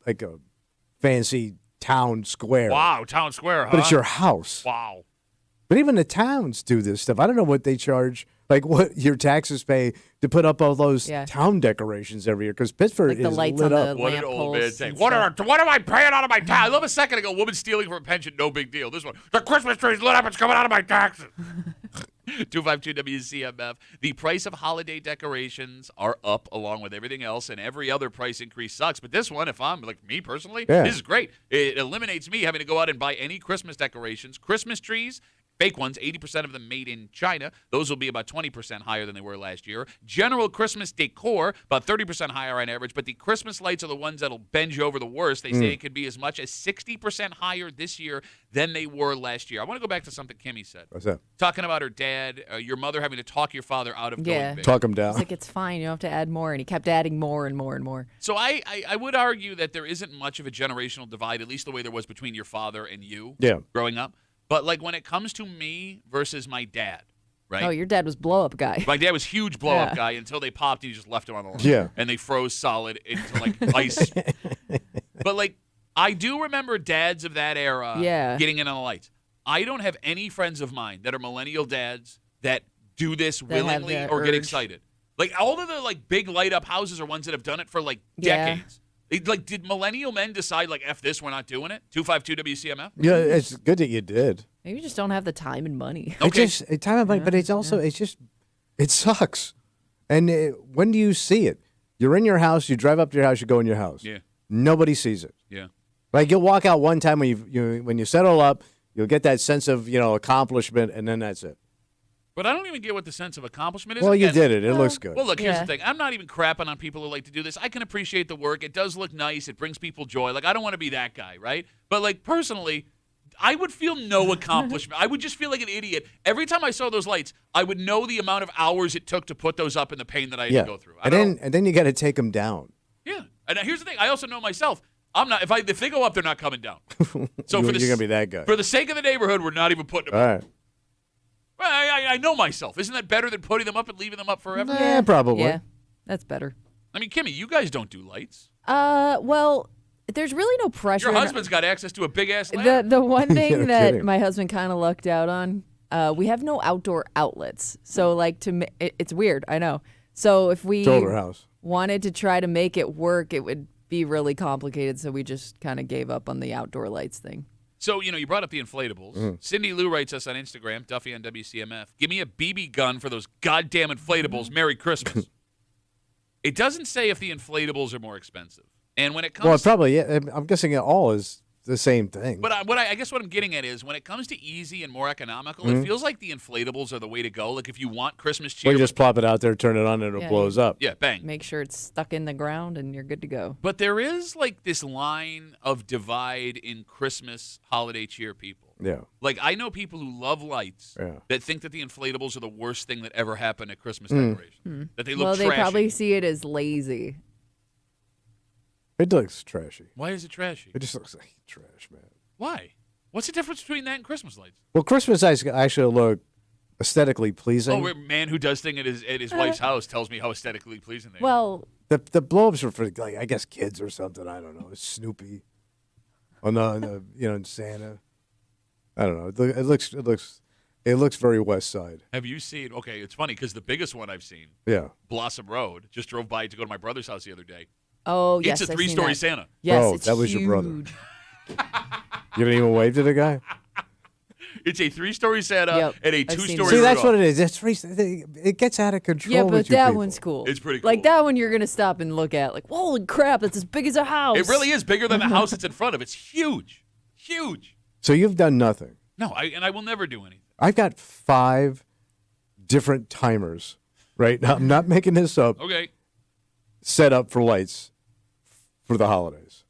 fancy town square. Wow, town square, huh? But it's your house. Wow. But even the towns do this stuff. I don't know what they charge, like what your taxes pay to put up all those Yeah. town decorations every year. Because Pittsburgh Like the is lights lit on up. the What did lamp old man posts say? and What stuff. am I paying out of my tax? I love a second ago, woman stealing from a pension, no big deal. This one, the Christmas tree's lit up, it's coming out of my taxes. 252 WCMF. The price of holiday decorations are up along with everything else, and every other price increase sucks. But this one, if I'm like me personally, Yeah. this is great. It eliminates me having to go out and buy any Christmas decorations. Christmas trees, fake ones, 80% of them made in China. Those will be about 20% higher than they were last year. General Christmas decor, about 30% higher on average. But the Christmas lights are the ones that'll bend you over the worst. They say it could be as much as 60% higher this year than they were last year. I want to go back to something Kimmy said. What's that? Talking about her dad, your mother having to talk your father out of Yeah. going big. Talk them It's down. like it's fine. You don't have to add more, and he kept adding more and more and more. So I would argue that there isn't much of a generational divide, at least the way there was between your father and you Yeah. growing up. But like when it comes to me versus my dad, right? Oh, your dad was blow up guy. My dad was huge blow up Yeah. guy until they popped and he just left him on the line. Yeah. And they froze solid into like ice. But like I do remember dads of that era Yeah. getting in on the lights. I don't have any friends of mine that are millennial dads that do this have willingly the or get urge. excited. Like all of the like big light up houses are ones that have done it for like Yeah. decades. Like did millennial men decide like F this, we're not doing it? 252 WCMF? Yeah, it's good that you did. Maybe you just don't have the time and money. Okay. Time of money, but it's also it sucks. And when do you see it? You're in your house. You drive up to your house. You go in your house. Yeah. Nobody sees it. Yeah. Like you'll walk out one time when you settle up. You'll get that sense of accomplishment, and then that's it. But I don't even get what the sense of accomplishment is. Well, you Again, did it. It looks good. Well, look, here's Yeah. the thing. I'm not even crapping on people who like to do this. I can appreciate the work. It does look nice. It brings people joy. Like, I don't want to be that guy, right? But, like, personally, I would feel no accomplishment. I would just feel like an idiot. Every time I saw those lights, I would know the amount of hours it took to put those up and the pain that I had yeah. to go through. And then you got to take them down. Yeah. And here's the thing. I also know myself. I'm not. If they go up, they're not coming down. So You're for gonna be that guy. For the sake of the neighborhood, we're not even putting them All up. right. Well, I know myself. Isn't that better than putting them up and leaving them up forever? Yeah, probably. Yeah, that's better. I mean, Kimmy, you guys don't do lights. Well, there's really no pressure. Your in- husband's got access to a big ass ladder. The one thing No that kidding. my husband kind of lucked out on, we have no outdoor outlets. So like it's weird, I know. So if we It's older house. wanted to try to make it work, it would be really complicated. So we just kind of gave up on the outdoor lights thing. So, you brought up the inflatables. Cindy Lou writes us on Instagram, Duffy on WCMF. Give me a BB gun for those goddamn inflatables. Merry Christmas. It doesn't say if the inflatables are more expensive. And when it comes Well, probably. Yeah, I'm guessing it all is the same thing. But I guess what I'm getting at is when it comes to easy and more economical, it feels like the inflatables are the way to go. Like if you want Christmas cheer, you just plop it out there, turn it on, and it blows up. Yeah, bang. Make sure it's stuck in the ground and you're good to go. But there is like this line of divide in Christmas holiday cheer people. Yeah. Like I know people who love lights Yeah. that think that the inflatables are the worst thing that ever happened at Christmas decorations. That they look Well, trashy. they probably see it as lazy. It looks trashy. Why is it trashy? It just looks like trash, man. Why? What's the difference between that and Christmas lights? Well, Christmas lights actually look aesthetically pleasing. Oh, a man who does thing at his wife's house tells me how aesthetically pleasing they are. Well, The blow-ups are for, like, I guess kids or something. I don't know. It's Snoopy. Oh, no, and Santa. I don't know. It looks very West Side. Have you seen? Okay, it's funny because the biggest one I've seen, Yeah. Blossom Road, just drove by to go to my brother's house the other day. oh, yes. It's a I've seen 3-story that. Santa. Yes, Oh, it's that was your brother. huge. You didn't even wave to the guy? It's a 3-story Santa Yep, and a I've seen 2-story See, that's Rudolph. what it is. It gets out of control. Yeah, but with you that people. one's cool. It's pretty Like cool. that one, you're gonna stop and look at. Like, holy crap, that's as big as a house. It really is bigger than the house it's in front of. It's huge. Huge. So you've done nothing. No, I will never do anything. I've got 5 different timers, right? Now, I'm not making this up, Okay. set up for lights for the holidays.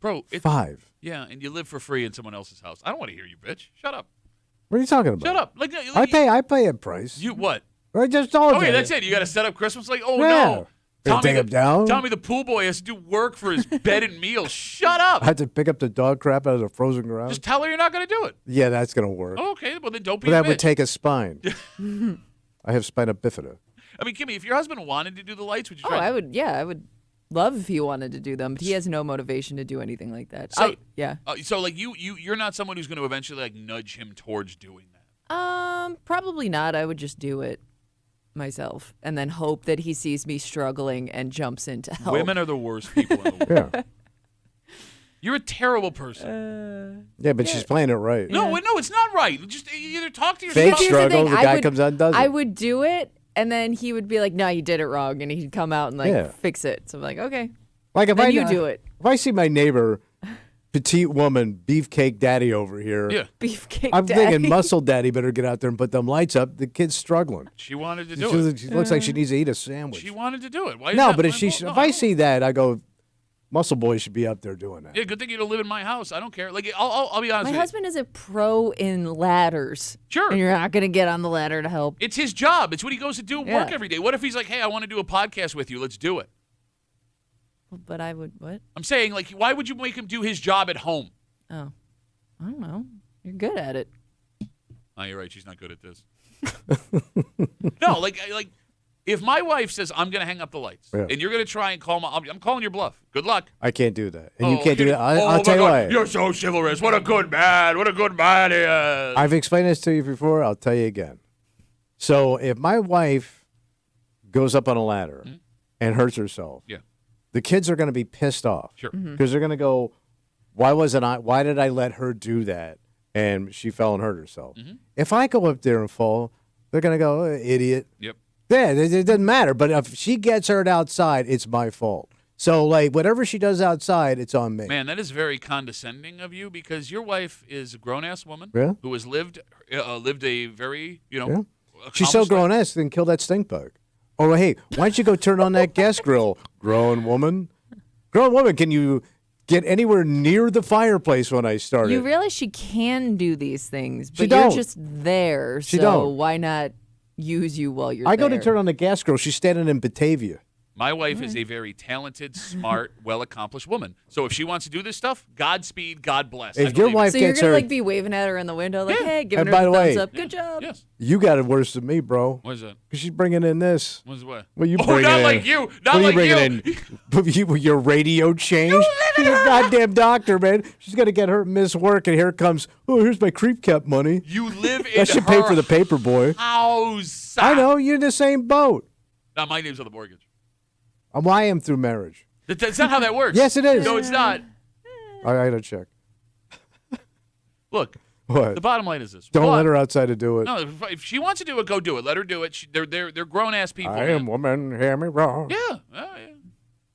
Bro, 5. yeah, and you live for free in someone else's house. I don't want to hear you, bitch. Shut up. What are you talking about? Shut up. Like I pay a price. You what? I just told you. Okay, that's it. You got to set up Christmas like, oh Yeah. no. Gonna take him down? Tommy the pool boy has to do work for his bed and meals. Shut up. I had to pick up the dog crap out of the frozen ground. Just tell her you're not going to do it. Yeah, that's going to work. Oh, okay, well then don't be But a that bitch. would take a spine. I have spina bifida. I mean, Kimmy, if your husband wanted to do the lights, would you Oh, try? I would. Yeah, I would love if he wanted to do them, but he has no motivation to do anything like that. So- Yeah. So like you're not someone who's going to eventually like nudge him towards doing that. Probably not. I would just do it myself and then hope that he sees me struggling and jumps in to help. Women are the worst people in the world. Yeah. You're a terrible person. Yeah, but she's playing it right. No, no, it's not right. Just either talk to your Fake spouse. Here's the struggle, thing, the guy comes out and does it. I would do it, and then he would be like, "No, you did it wrong," and he'd come out and like Yeah. fix it. So I'm like, "Okay." Like if Then I you do it. If I see my neighbor, petite woman, beefcake daddy over here, Yeah, Beefcake I'm daddy. thinking muscle daddy better get out there and put them lights up. The kid's struggling. she wanted to She, do it. she looks like she needs to eat a sandwich. She wanted to do it. Why is No, that but my if she fault? No, if I don't- see that, I go, muscle boy should be up there doing that. Yeah, good thing you don't live in my house. I don't care. Like, I'll be honest My with you. husband is a pro in ladders. Sure. And you're not gonna get on the ladder to help. It's his job. It's what he goes to do at work Yeah. every day. What if he's like, hey, I want to do a podcast with you. Let's do it. But I would what? I'm saying, like, why would you make him do his job at home? Oh, I don't know. You're good at it. Oh, you're right. She's not good at this. No, like if my wife says, I'm going to hang up the lights, Yeah. and you're going to try and call I'm calling your bluff. Good luck. I can't do that, and Oh, you can't do okay. that. Oh, I'll my tell you God. why. You're so chivalrous. What a good man. What a good man he is. I've explained this to you before. I'll tell you again. So if my wife goes up on a ladder and hurts herself, Yeah. the kids are going to be pissed off. Sure. Because they're going to go, why did I let her do that? And she fell and hurt herself. If I go up there and fall, they're going to go, oh, idiot. Yep. Yeah, it doesn't matter. But if she gets hurt outside, it's my fault. So, like, whatever she does outside, it's on me. Man, that is very condescending of you because your wife is a grown-ass woman Yeah. who has lived a very, Yeah. accomplished She's so life. grown-ass, then kill that stink bug. Or, hey, why don't you go turn on that gas grill, grown woman? Grown woman, can you get anywhere near the fireplace when I start You it? realize she can do these things, She but you're don't. just there. She so don't. why not use you while you're I there? go to turn on the gas grill. She's standing in Batavia. My wife is a very talented, smart, well-accomplished woman. So if she wants to do this stuff, Godspeed, God bless. I If your believe it. wife So you're gets gonna her, like be waving at her in the window, like, Yeah. "Hey, giving And her by the the thumbs way- up. Good job." Yes. you got it worse than me, bro. What is that? Because she's bringing in this. What is what? Well, you Oh, bringing not in, like you. Not what are you like bringing you. in? Your radio changed? You're a goddamn doctor, man. She's going to get her miss work, and here comes, oh, here's my creep cap money. You live in That should pay for the paper boy. house. I know. You're in the same boat. Now, my name's on the mortgage. I am through marriage. That's not how that works. Yes, it is. No, it's not. I got to check. Look, What? the bottom line is this. Don't One, let her outside to do it. No, if she wants to do it, go do it. Let her do it. They're grown-ass people. I man. am woman, hear me wrong. Yeah. Yeah.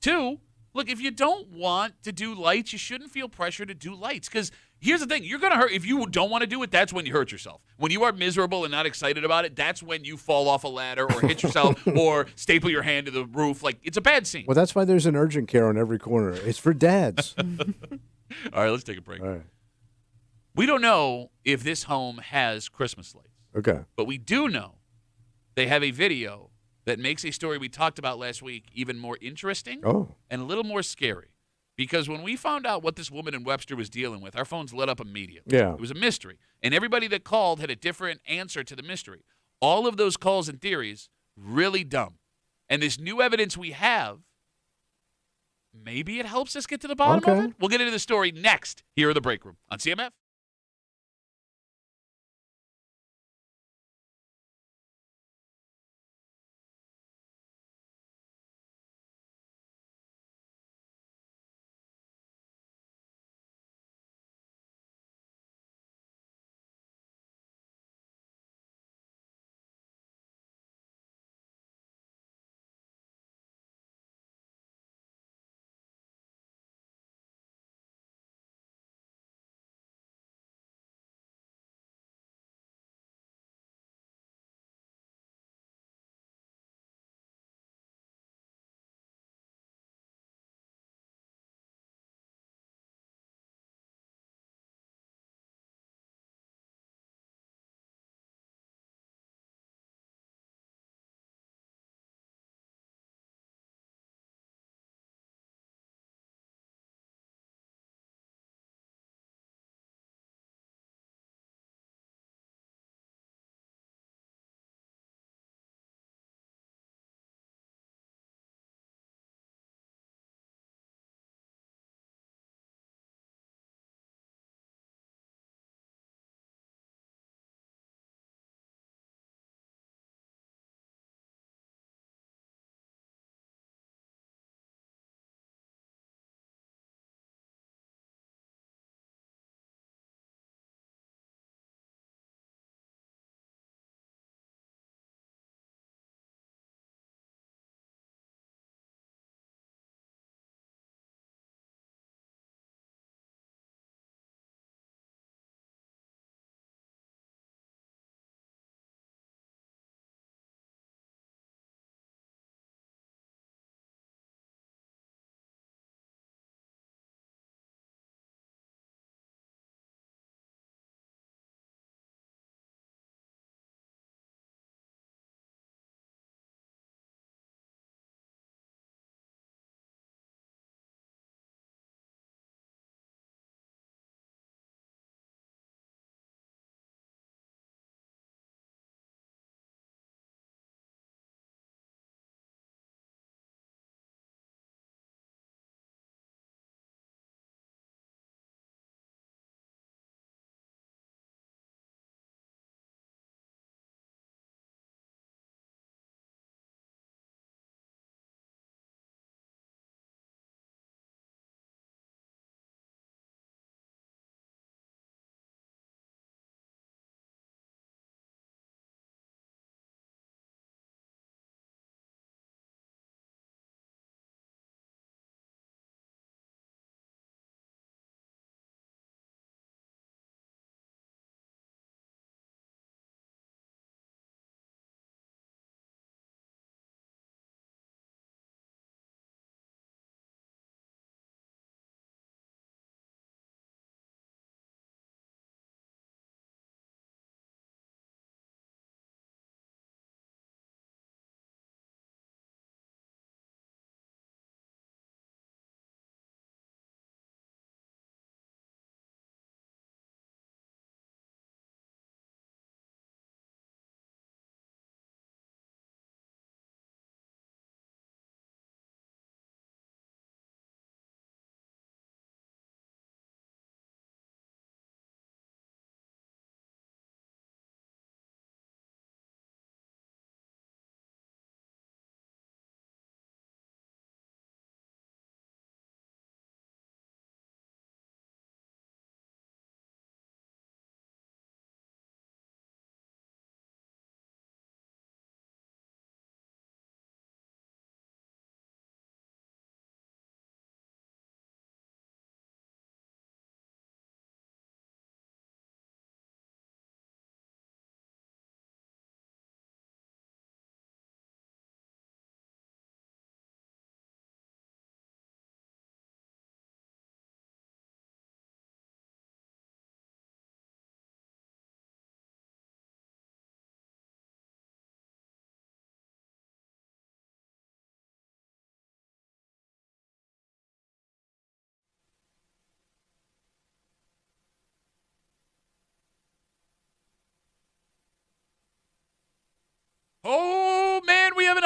Two, Look, if you don't want to do lights, you shouldn't feel pressure to do lights. Because here's the thing. You're going to hurt. If you don't want to do it, that's when you hurt yourself. When you are miserable and not excited about it, that's when you fall off a ladder or hit yourself or staple your hand to the roof. Like, it's a bad scene. Well, that's why there's an urgent care on every corner. It's for dads. All right, let's take a break. All right. We don't know if this home has Christmas lights. Okay. But we do know they have a video that makes a story we talked about last week even more interesting and a little more scary. Because when we found out what this woman in Webster was dealing with, our phones lit up immediately. Yeah. It was a mystery. And everybody that called had a different answer to the mystery. All of those calls and theories, really dumb. And this new evidence we have, maybe it helps us get to the bottom of it. We'll get into the story next here in the break room on CMF.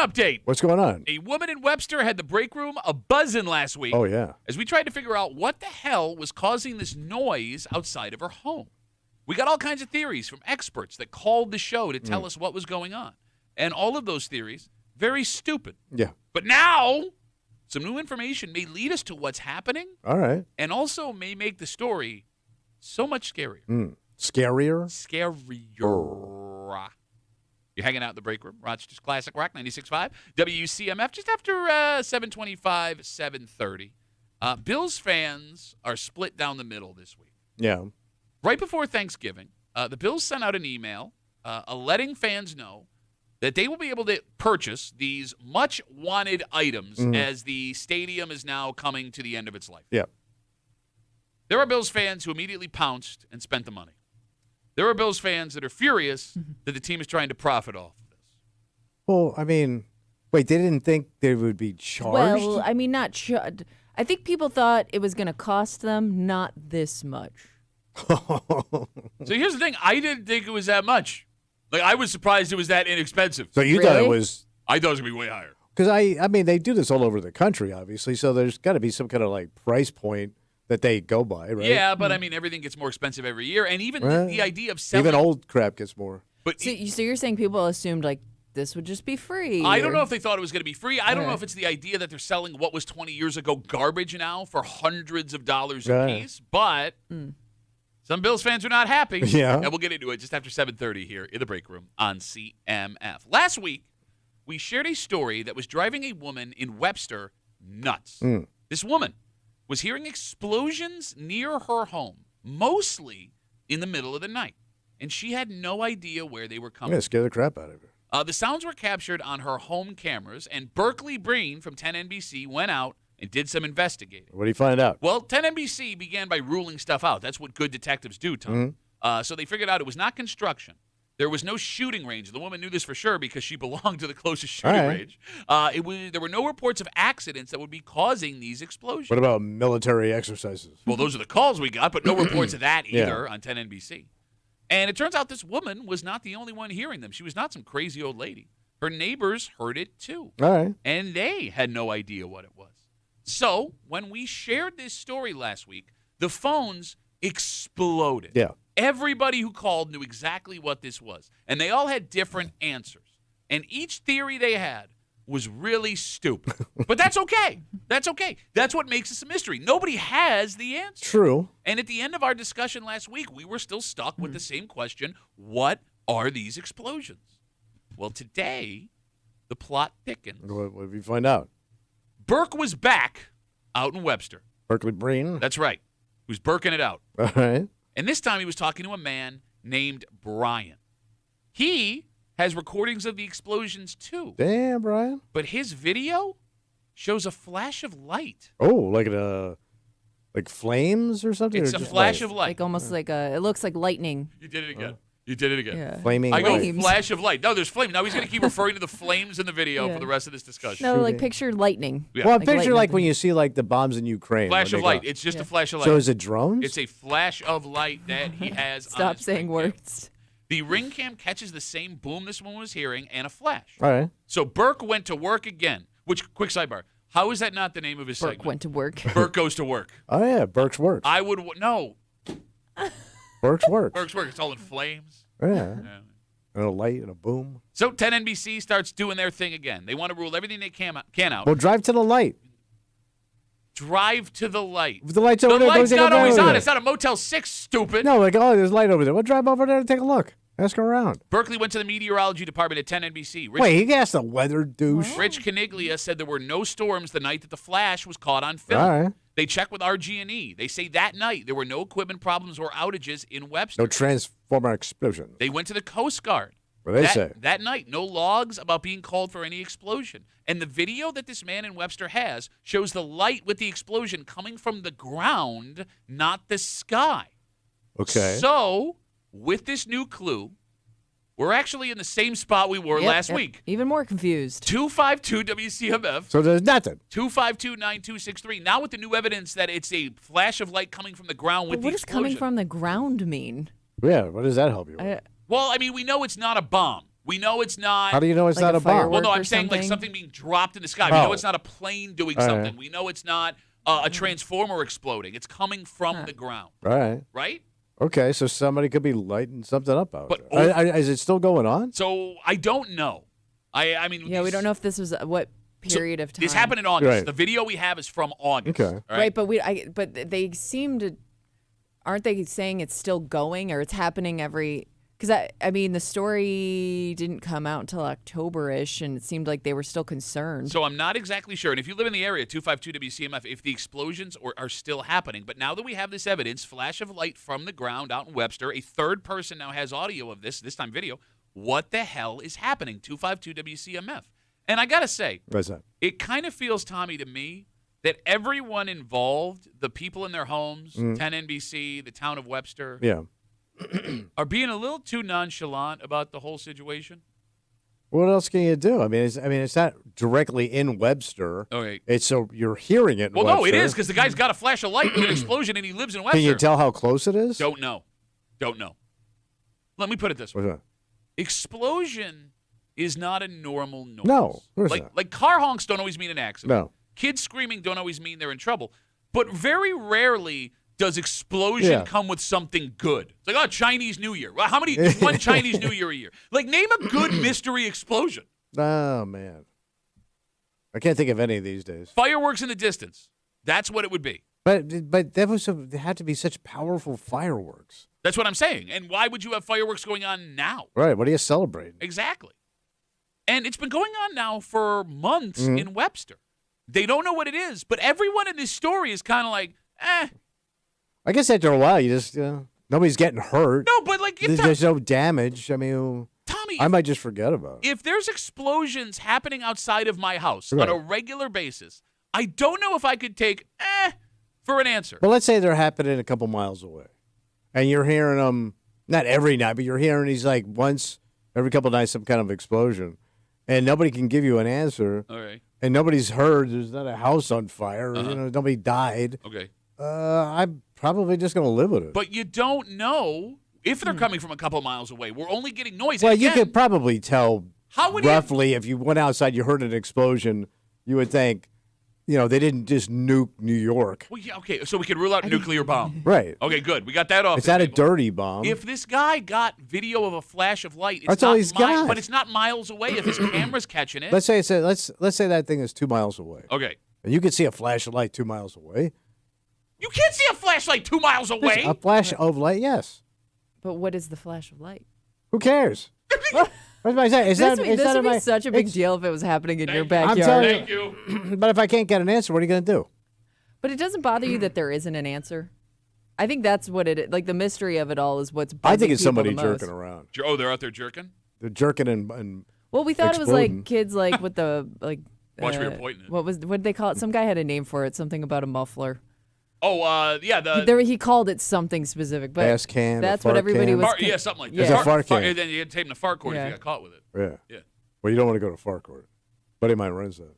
update. What's going on? A woman in Webster had the break room a-buzzing last week. Oh, yeah. As we tried to figure out what the hell was causing this noise outside of her home. We got all kinds of theories from experts that called the show to tell us what was going on. And all of those theories, very stupid. Yeah. But now, some new information may lead us to what's happening All right. and also may make the story so much scarier. Scarier? Scarier. You're hanging out in the break room. Rochester's Classic Rock 96.5. WCMF just after 7:25, 7:30. Bills fans are split down the middle this week. Yeah. Right before Thanksgiving, the Bills sent out an email letting fans know that they will be able to purchase these much-wanted items as the stadium is now coming to the end of its life. Yeah. There are Bills fans who immediately pounced and spent the money. There are Bills fans that are furious that the team is trying to profit off of this. Well, I mean, wait, they didn't think they would be charged? Well, I mean, not I think people thought it was going to cost them not this much. So here's the thing. I didn't think it was that much. Like, I was surprised it was that inexpensive. So you thought it Really? was... I thought it was going to be way higher. Because, I mean, they do this all over the country, obviously, so there's got to be some kind of, like, price point that they go by, right? Yeah, but I mean, everything gets more expensive every year. And even Well, the idea of selling... Even old crap gets more. But So you're saying people assumed, like, this would just be free? I don't or- know if they thought it was going to be free. I don't know Okay. if it's the idea that they're selling what was 20 years ago garbage now for hundreds of dollars Yeah. a piece. But some Bills fans are not happy. Yeah. And we'll get into it just after 7:30 here in the break room on CMF. Last week, we shared a story that was driving a woman in Webster nuts. This woman was hearing explosions near her home, mostly in the middle of the night. And she had no idea where they were I'm coming going to scare the crap out of her. the sounds were captured on her home cameras, and Berkeley Breen from 10NBC went out and did some investigating. What do you find out? Well, 10NBC began by ruling stuff out. That's what good detectives do, Tom. So they figured out it was not construction. There was no shooting range. The woman knew this for sure because she belonged to the closest shooting All right. range. There were no reports of accidents that would be causing these explosions. What about military exercises? Well, those are the calls we got, but no reports of that Yeah. either on 10NBC. And it turns out this woman was not the only one hearing them. She was not some crazy old lady. Her neighbors heard it too. All right. And they had no idea what it was. So when we shared this story last week, the phones exploded. Yeah. Everybody who called knew exactly what this was. And they all had different answers. And each theory they had was really stupid. But that's okay. That's okay. That's what makes this a mystery. Nobody has the answer. True. And at the end of our discussion last week, we were still stuck with the same question. What are these explosions? Well, today, the plot thickens. What did you find out? Burke was back out in Webster. Berkeley Breen? That's right. He was Burking it out. All right. And this time he was talking to a man named Brian. He has recordings of the explosions too. Damn, Brian. But his video shows a flash of light. Oh, like flames or something? It's or a just flash light? of light. Like almost like it looks like lightning. You did it again. You did it again. Yeah. Flaming I go light. flash of light. No, there's flame. Now he's going to keep referring to the flames in the video Yeah. for the rest of this discussion. No, like Shooting. picture lightning. Yeah. Well, Like picture lightning. like when you see like the bombs in Ukraine. Flash when of they light. go- It's just Yeah. a flash of light. So is it drones? It's a flash of light that he has on Stop his saying ring cam. words. The ring cam catches the same boom this one was hearing and a flash. All right. So Burke went to work again. Which, quick sidebar, how is that not the name of his Burke segment? went to work. Burke goes to work. Oh, yeah. Burke's works. I would, no, Burke's works. Burke's work. It's all in flames. Yeah. Yeah. And a light and a boom. So 10NBC starts doing their thing again. They want to rule everything they can out. Well, drive to the light. Drive to the light. If the light's The over there, light's don't take not a always drive over on. there. It's not a Motel 6, stupid. No, like, oh, there's light over there. Well, drive over there and take a look. Ask around. Berkeley went to the meteorology department at 10NBC. Wait, he asked the weather douche. Rich Caniglia said there were no storms the night that the flash was caught on film. All right. They checked with RG&E. They say that night there were no equipment problems or outages in Webster. No transformer explosion. They went to the Coast Guard. What do they say? That night, no logs about being called for any explosion. And the video that this man in Webster has shows the light with the explosion coming from the ground, not the sky. Okay. So, with this new clue, we're actually in the same spot we were Yep, last yep. week. Even more confused. 252 WCMF. So there's nothing. 252-9263. Now with the new evidence that it's a flash of light coming from the ground with But the what does explosion. coming from the ground mean? Yeah, what does that help you with? Well, I mean, we know it's not a bomb. We know it's not. How do you know it's Like not a a bomb? firework? Well, no, or I'm saying like something? something being dropped in the sky. We know Oh. it's not a plane doing All right. something. We know it's not a transformer exploding. It's coming from the ground, All right. right? Okay, so somebody could be lighting something up out But- there. Is it still going on? So I don't know. I mean, Yeah, we don't know if this was what So period of time. This happened in August. Right. The video we have is from August. Okay. all right, but they seem to, aren't they saying it's still going or it's happening every? Because I mean, the story didn't come out until October-ish, and it seemed like they were still concerned. So I'm not exactly sure. And if you live in the area, 252 WCMF, if the explosions are still happening. But now that we have this evidence, flash of light from the ground out in Webster, a third person now has audio of this time video. What the hell is happening? 252 WCMF. And I got to say, What's that? it kind of feels, Tommy, to me, that everyone involved, the people in their homes, 10 NBC, the town of Webster, Yeah. are being a little too nonchalant about the whole situation. What else can you do? I mean, it's not directly in Webster. Okay. It's so you're hearing it. In Well, no, it Webster. is because the guy's got a flash of light with an explosion and he lives in Webster. Can you tell how close it is? Don't know. Let me put it this way. What's that? Explosion is not a normal noise. No, of course not. Like car honks don't always mean an accident. No. Kids screaming don't always mean they're in trouble. But very rarely does explosion come with something good. It's like, oh, Chinese New Year. Well, how many? There's one Chinese New Year a year. Like, name a good mystery explosion. Oh man, I can't think of any of these days. Fireworks in the distance. That's what it would be. But there had to be such powerful fireworks. That's what I'm saying. And why would you have fireworks going on now? Right. What are you celebrating? Exactly. And it's been going on now for months in Webster. They don't know what it is, but everyone in this story is kind of like, I guess after a while, you just nobody's getting hurt. No, but like, There's no damage. I mean, Tommy, I might just forget about it. if there's explosions happening outside of my house Right. on a regular basis, I don't know if I could take for an answer. Well, let's say they're happening a couple miles away, and you're hearing them not every night, but you're hearing these like once every couple nights some kind of explosion, and nobody can give you an answer, All right. and nobody's heard. There's not a house on fire. Nobody died. Okay. I'm probably just going to live with it. But you don't know if they're coming from a couple miles away. We're only getting noise. Well, And you again, could probably tell how would you? roughly if you went outside, you heard an explosion, you would think, they didn't just nuke New York. Well, yeah, okay, so we could rule out nuclear bomb. Right. Okay, good. We got that off. It's the not a table. dirty bomb. If this guy got video of a flash of light, it's That's not all he's got. But it's not miles away if his camera's catching it. let's say let's say that thing is 2 miles away, Okay. and you can see a flash of light 2 miles away. You can't see a flashlight 2 miles away. A flash of light, yes. But what is the flash of light? Who cares? What's my saying? This would be such a big deal if it was happening in your Thank you. backyard. Thank you. But if I can't get an answer, what are you going to do? But it doesn't bother you that there isn't an answer. I think that's what it is. Like the mystery of it all is what's. I think bugging it's people somebody the most. jerking around. Oh, they're out there jerking? They're jerking and Well, we thought it was Exploding. like kids like with the like. Watch where you're pointing it. What did they call it? Some guy had a name for it. Something about a muffler. Oh, yeah. He called it something specific, but gas can. that's a what fart everybody can. was. yeah, something like that. Yeah. It's a fart can. And then you had to tape in the fart cord if Yeah. you got caught with it. Yeah. Yeah. Well, you don't want to go to fart court. Buddy of mine runs that.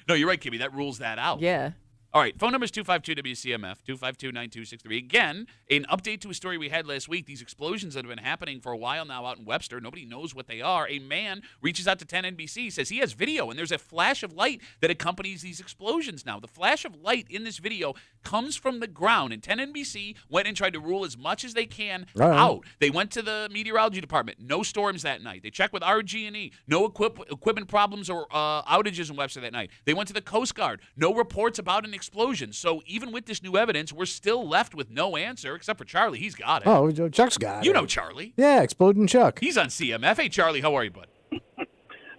No, you're right, Kimmy. That rules that out. Yeah. All right, phone number is 252-WCMF, 252-9263. Again, an update to a story we had last week. These explosions that have been happening for a while now out in Webster. Nobody knows what they are. A man reaches out to 10 NBC, says he has video, and there's a flash of light that accompanies these explosions now. The flash of light in this video comes from the ground, and 10 NBC went and tried to rule as much as they can All right. out. They went to the meteorology department. No storms that night. They checked with RG&E. No equipment problems or outages in Webster that night. They went to the Coast Guard. No reports about an explosion. So even with this new evidence, we're still left with no answer, except for Charlie. He's got it. Oh, Chuck's got it. You know Charlie. Yeah, exploding Chuck. He's on CMF. Hey, Charlie, how are you, bud?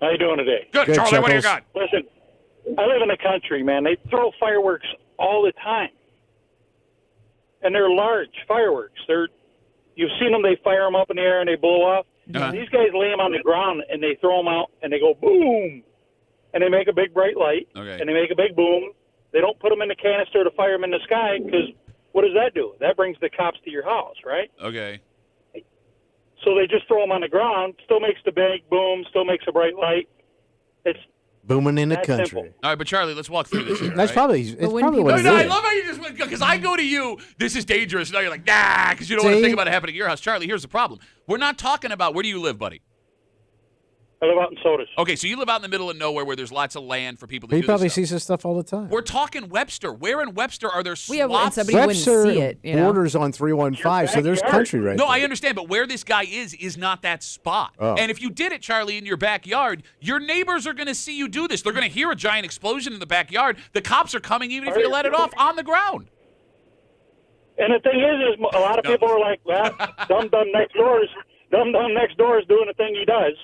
How you doing today? Good. Good, Charlie, what do you Chuckles. got? Listen, I live in the country, man. They throw fireworks all the time, and they're large fireworks. You've seen them. They fire them up in the air and they blow off. Uh-huh. These guys lay them on the ground and they throw them out and they go boom, and they make a big bright light. Okay. And they make a big boom. They don't put them in the canister to fire them in the sky because what does that do? That brings the cops to your house, right? Okay. So they just throw them on the ground. Still makes the big boom. Still makes a bright light. It's Booming in the That's country. simple. All right, but Charlie, let's walk through this here. That's all right? probably it's when probably people- what it No, I is. love how you just went, because I go to you, this is dangerous. Now you're like, nah, because you don't want to See? think about it happening at your house. Charlie, here's the problem. We're not talking about, where do you live, buddy? I live out in Sodas. Okay, so you live out in the middle of nowhere where there's lots of land for people to He do probably this stuff. sees this stuff all the time. We're talking Webster. Where in Webster are there We have- and swaths? somebody wouldn't Webster see it, you know? borders on 315, so there's backyard. country right No, there. I understand, but where this guy is not that spot. Oh. And if you did it, Charlie, in your backyard, your neighbors are going to see you do this. They're going to hear a giant explosion in the backyard. The cops are coming even if you let it off on the ground. And the thing is a lot of people are like, well, dumb next door is doing the thing he does,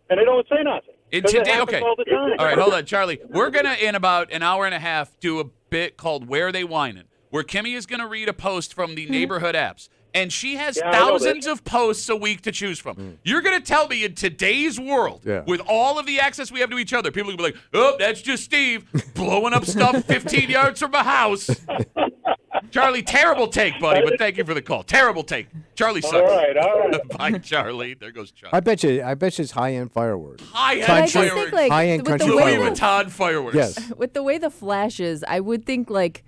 and they don't say nothing. And 'Cause it today, happens okay. all the time. All right, hold on, Charlie. We're going to, in about an hour and a half, do a bit called Where They Whinin', where Kimmy is going to read a post from the neighborhood apps. And she has Yeah, I know thousands this. of posts a week to choose from. You're going to tell me in today's world, Yeah. with all of the access we have to each other, people will be like, oh, that's just Steve blowing up stuff 15 yards from a house. Charlie, terrible take, buddy, but thank you for the call. Terrible take. Charlie sucks. All right. Bye, Charlie. There goes Charlie. I bet you it's high-end fireworks. High-end But I just fireworks. think, like, High-end with country the Louis way fireworks. Vuitton fireworks. Yes. with the way the flash is, I would think like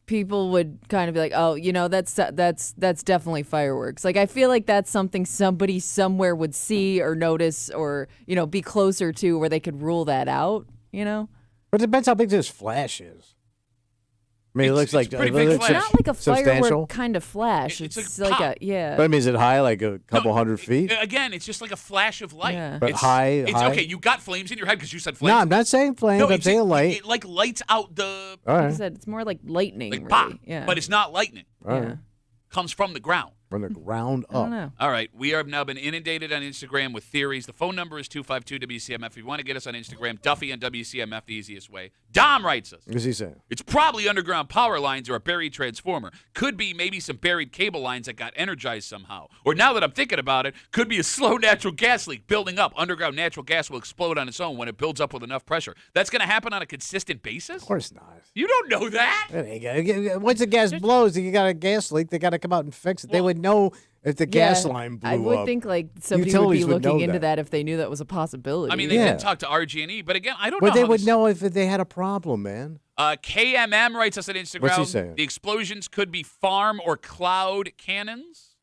people would kind of be like, oh, you know, that's definitely fireworks. Like I feel like that's something somebody somewhere would see or notice or, you know, be closer to where they could rule that out, you know? But it depends how big this flash is. I mean, it It's- looks like it's pretty it big looks flash. Not like a substantial. firework kind of flash. It's It's like like pop. a, yeah. But I mean, is it high, like a couple hundred feet? Again, it's just like a flash of light. Yeah. But It's- high. It's okay. You got flames in your head because you said flames. No, I'm not saying flames. I'm it's- saying light. It like lights out the All Like I right. said, it's more like lightning, like really. pop, Yeah. but it's not lightning. All yeah. right. Comes from the ground. From the ground I don't up. know. All right, we have now been inundated on Instagram with theories. The phone number is 252-WCMF. If you want to get us on Instagram, Duffy on WCMF, the easiest way. Dom writes us. What's he saying? It's probably underground power lines or a buried transformer. Could be maybe some buried cable lines that got energized somehow. Or now that I'm thinking about it, could be a slow natural gas leak building up. Underground natural gas will explode on its own when it builds up with enough pressure. That's going to happen on a consistent basis? Of course not. You don't know that? It ain't gonna- Once the gas blows, you got a gas leak. They got to come out and fix it. They would know if the gas Yeah, line blew I would up. think like somebody Utilities would would be looking know into that. that if they knew that was a possibility. I mean, they Yeah. did talk to RG&E, but again, I don't know. But they how would this- know if they had a problem, man. KMM writes us on Instagram. What's he saying? The explosions could be farm or cloud cannons.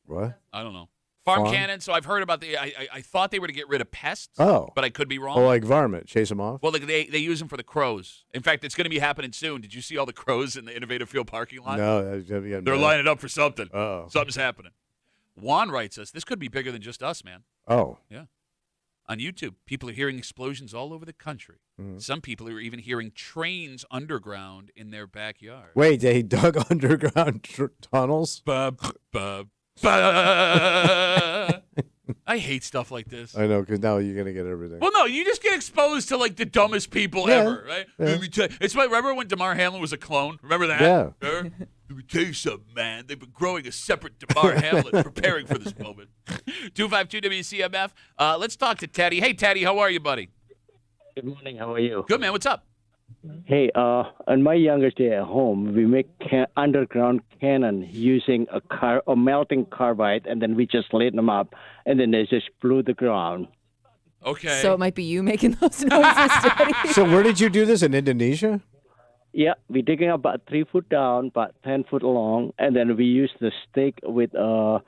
What? I don't know. Farm Farm? cannons. So I've heard about the. I thought they were to get rid of pests. Oh. But I could be wrong. Oh, like varmint. Chase them off? Well, they use them for the crows. In fact, it's going to be happening soon. Did you see all the crows in the Innovative Field parking lot? No. They're lining up for something. Uh-oh. Something's happening. Juan writes us. This could be bigger than just us, man. Oh. Yeah. On YouTube, people are hearing explosions all over the country. Mm-hmm. Some people are even hearing trains underground in their backyard. Wait, they dug underground tunnels? Bub, bub, bub. I hate stuff like this. I know, because now you're going to get everything. Well, no, you just get exposed to like the dumbest people Yeah, ever, right? yeah. Let me tell you, it's like, remember when Damar Hamlin was a clone? Remember that? Yeah. Let me tell you something, man. They've been growing a separate Damar Hamlin, preparing for this moment. 252 WCMF. Let's talk to Teddy. Hey, Teddy, how are you, buddy? Good morning. How are you? Good, man. What's up? Hey, on my youngest day at home, we make underground cannon using a melting carbide, and then we just lit them up, and then they just blew the ground. Okay. So it might be you making those noises, Daddy. So where did you do this? In Indonesia? Yeah, we're digging about 3 foot down, about 10 foot long, and then we use the stick with a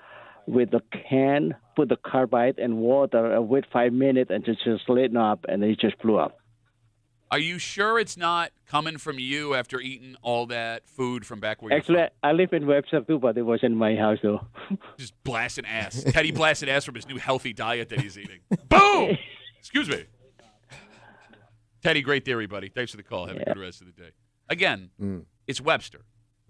can, put the carbide and water, wait 5 minutes, and just lit them up, and it just blew up. Are you sure it's not coming from you after eating all that food from back where you're Actually, from? I live in Webster too, but it was in my house though. Just blasting ass. Teddy blasting ass from his new healthy diet that he's eating. Boom! Excuse me. Teddy, great theory, buddy. Thanks for the call. Have a good rest of the day. Again, it's Webster.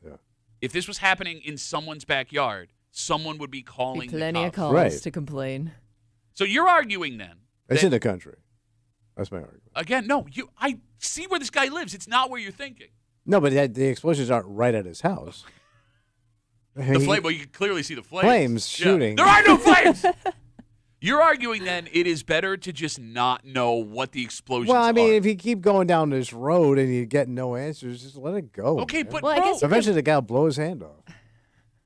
Yeah. If this was happening in someone's backyard, someone would be Be calling plenty the of cops. calls Right. to complain. So you're arguing then. It's that- in the country. That's my argument. Again, no, I see where this guy lives. It's not where you're thinking. No, but the explosions aren't right at his house. The flame, well, you can clearly see the flames. Flames Yeah. shooting. There are no flames! You're arguing then it is better to just not know what the explosions Well, I mean, are. if you keep going down this road and you get no answers, just let it go. Okay, man. but Well, I bro, guess you Eventually the guy will blow his hand off.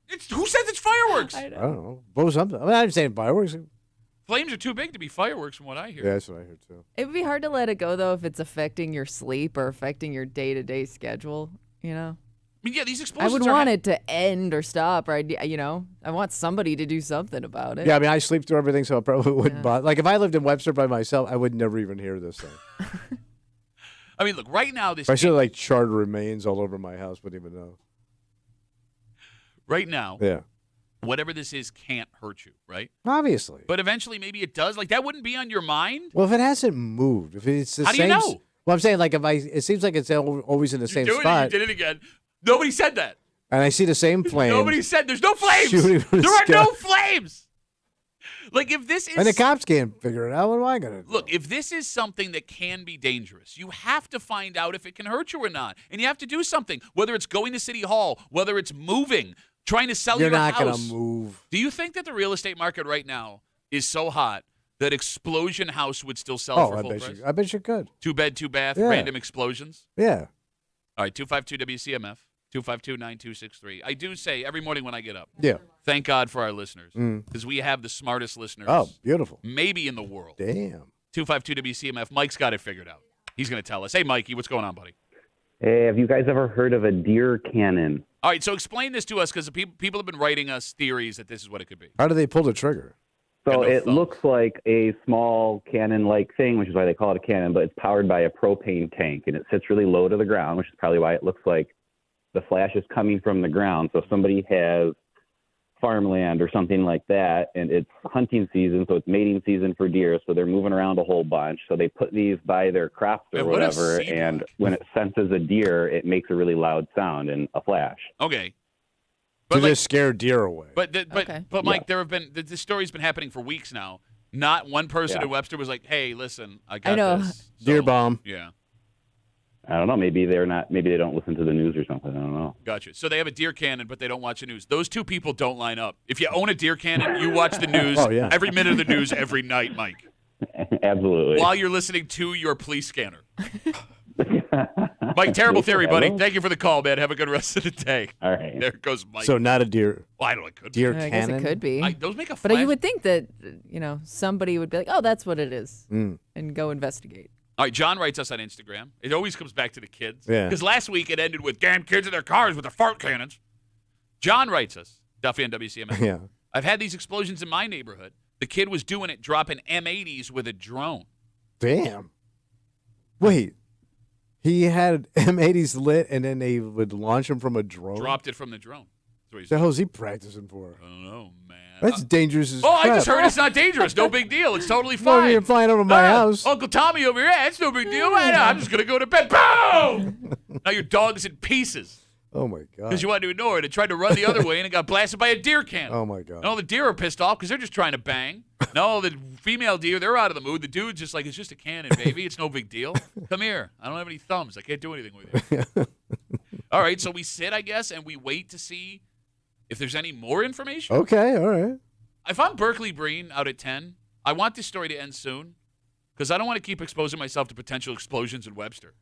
who says it's fireworks? I don't know. Blow something. I mean, I'm saying fireworks. Flames are too big to be fireworks, from what I hear. Yeah, that's what I heard too. It would be hard to let it go, though, if it's affecting your sleep or affecting your day-to-day schedule, you know? I mean, yeah, these I explosions would are want it to end or stop, or, I want somebody to do something about it. Yeah, I mean, I sleep through everything, so I probably wouldn't bother. Like, if I lived in Webster by myself, I would never even hear this thing. I mean, look, right now, I should have, like, charred remains all over my house, wouldn't even know. right now, Yeah. whatever this is can't hurt you, right? Obviously. But eventually, maybe it does. Like, that wouldn't be on your mind. Well, if it hasn't moved, if it's the How do same. you know? Well, I'm saying, like, it seems like it's always in the same You're doing spot, it. You did it again. Nobody said that. and I see the same flame. Nobody said there's no flames. shooting from the There are sky. no flames. Like, if this is And the cops can't figure it out. What am I going to do? Look, if this is something that can be dangerous, you have to find out if it can hurt you or not. And you have to do something, whether it's going to City Hall, whether it's moving, trying to sell You're your not going house. to move. Do you think that the real estate market right now is so hot that Explosion House would still sell Oh, for I full bet price? you. I bet you could. 2 bed, 2 bath, Yeah. random explosions? Yeah. All right, 252 WCMF, 252-9263. I do say every morning when I get up, Yeah. thank God for our listeners, because we have the smartest listeners Oh, beautiful. maybe in the world. Damn. 252 WCMF. Mike's got it figured out. He's going to tell us. Hey, Mikey, what's going on, buddy? Hey, have you guys ever heard of a deer cannon? All right, so explain this to us because people have been writing us theories that this is what it could be. How do they pull the trigger? So Got no it thumbs. looks like a small cannon-like thing, which is why they call it a cannon, but it's powered by a propane tank, and it sits really low to the ground, which is probably why it looks like the flash is coming from the ground. So if somebody has farmland or something like that, and it's hunting season, so it's mating season for deer, so they're moving around a whole bunch. So they put these by their crops or Man, what does whatever, seed and like? when it senses a deer, it makes a really loud sound and a flash. Okay. To But, like, just scare deer away. Okay. but Mike, there have been this story's been happening for weeks now. Not one person Yeah. in Webster was like, "Hey, listen, I got know. this." Deer bomb. Yeah, I don't know. Maybe they're not. Maybe they don't listen to the news or something. I don't know. gotcha. So they have a deer cannon, but they don't watch the news. Those two people don't line up. If you own a deer cannon, you watch the news Oh, yeah. every minute of the news every night, Mike, Absolutely. while you're listening to your police scanner. Mike, terrible theory, buddy. Hello? Thank you for the call, man. Have a good rest of the day. All right. There goes Mike. So not a deer. Well, I don't know. It could be. Deer I guess cannon. it could be. Those make a But flash. you would think that, somebody would be like, oh, that's what it is, Mm. and go investigate. All right, John writes us on Instagram. It always comes back to the kids. Yeah. Because last week it ended with damn kids in their cars with their fart cannons. John writes us, Duffy and WCMF. Yeah. I've had these explosions in my neighborhood. The kid was doing it, dropping M80s with a drone. Damn. Wait. He had M80s lit, and then they would launch them from a drone. Dropped it from the drone. That's what he The said. hell's he practicing for? I don't know, man. That's dangerous as Oh, crap. I just heard it's not dangerous. No big deal. It's totally Well, fine. you're flying over my house. Uncle Tommy over here. It's no big deal. I'm just going to go to bed. Boom! Now your dog's in pieces Oh my god. because you wanted to ignore it. It tried to run the other way and it got blasted by a deer cannon. Oh my god. And all the deer are pissed off because they're just trying to bang. No, the female deer, they're out of the mood. The dude's just like, it's just a cannon, baby. It's no big deal. Come here. I don't have any thumbs. I can't do anything with you. All right, so we sit, I guess, and we wait to see if there's any more information. Okay. All right. If I'm Berkeley Breen out at 10, I want this story to end soon because I don't want to keep exposing myself to potential explosions in Webster.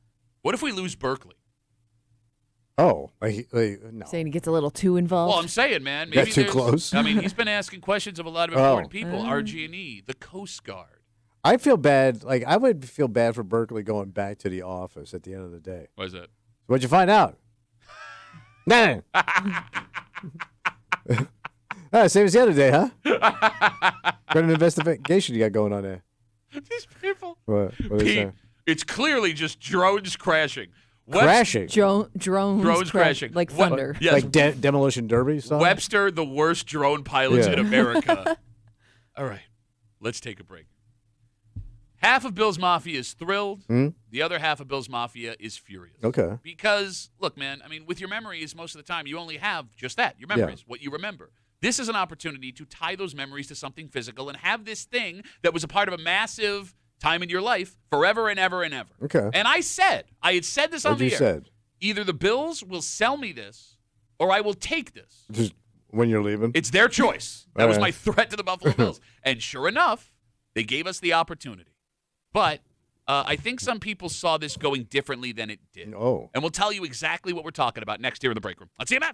What if we lose Berkeley? Oh, no. Saying he gets a little too involved. Well, I'm saying, man. Got Maybe too there's- close? I mean, he's been asking questions of a lot of Oh. important people. RG&E, the Coast Guard. I feel bad. Like I would feel bad for Berkeley going back to the office at the end of the day. What is that? What'd you find out? Nah. Same as the other day, huh? Got an investigation you got going on there. These people. What is Pete, that? it's clearly just drones crashing. Crashing. Drones crashing. like What- thunder. Yes, Like demolition derby stuff? Webster, the worst drone pilots Yeah. in America. All right, let's take a break. Half of Bill's Mafia is thrilled. Hmm? The other half of Bill's Mafia is furious. Okay. Because, look, man, I mean, with your memories, most of the time, you only have just that, your memories, what you remember. This is an opportunity to tie those memories to something physical and have this thing that was a part of a massive time in your life forever and ever and ever. Okay. And I had said this on What the you air. said? Either the Bills will sell me this or I will take this. Just when you're leaving? It's their choice. That All was right. my threat to the Buffalo Bills. And sure enough, they gave us the opportunity. But I think some people saw this going differently than it did. Oh. And we'll tell you exactly what we're talking about next here in the break room. Let's see CMF.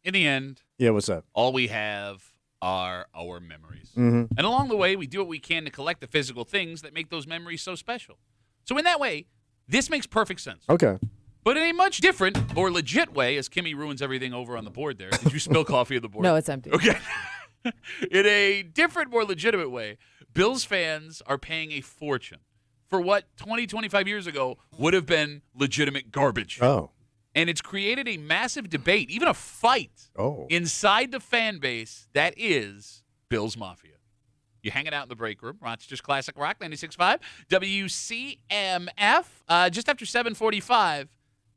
in the end, Yeah, what's up? all we have are our memories. Mm-hmm. And along the way, we do what we can to collect the physical things that make those memories so special. So in that way, this makes perfect sense. Okay. But in a much different, more legit way, as Kimmy ruins everything over on the board there. Did you spill coffee on the board? No, it's empty. Okay. In a different, more legitimate way, Bills fans are paying a fortune for what 20, 25 years ago would have been legitimate garbage. Oh. And it's created a massive debate, even a fight inside the fan base that is Bills Mafia. You're hanging out in the break room. Rochester's Classic Rock, 96.5. WCMF. Just after 7:45,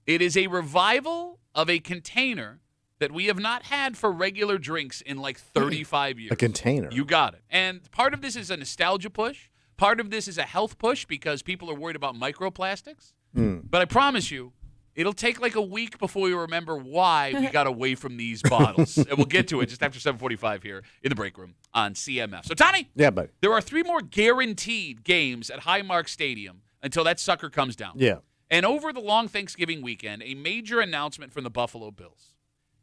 it is a revival of a container that we have not had for regular drinks in like 35 years. A container. You got it. And part of this is a nostalgia push. Part of this is a health push because people are worried about microplastics. But I promise you, it'll take like a week before we remember why we got away from these bottles. And we'll get to it just after 7:45 here in the break room on CMF. So, Tommy. Yeah, buddy. There are 3 more guaranteed games at Highmark Stadium until that sucker comes down. Yeah. And over the long Thanksgiving weekend, a major announcement from the Buffalo Bills.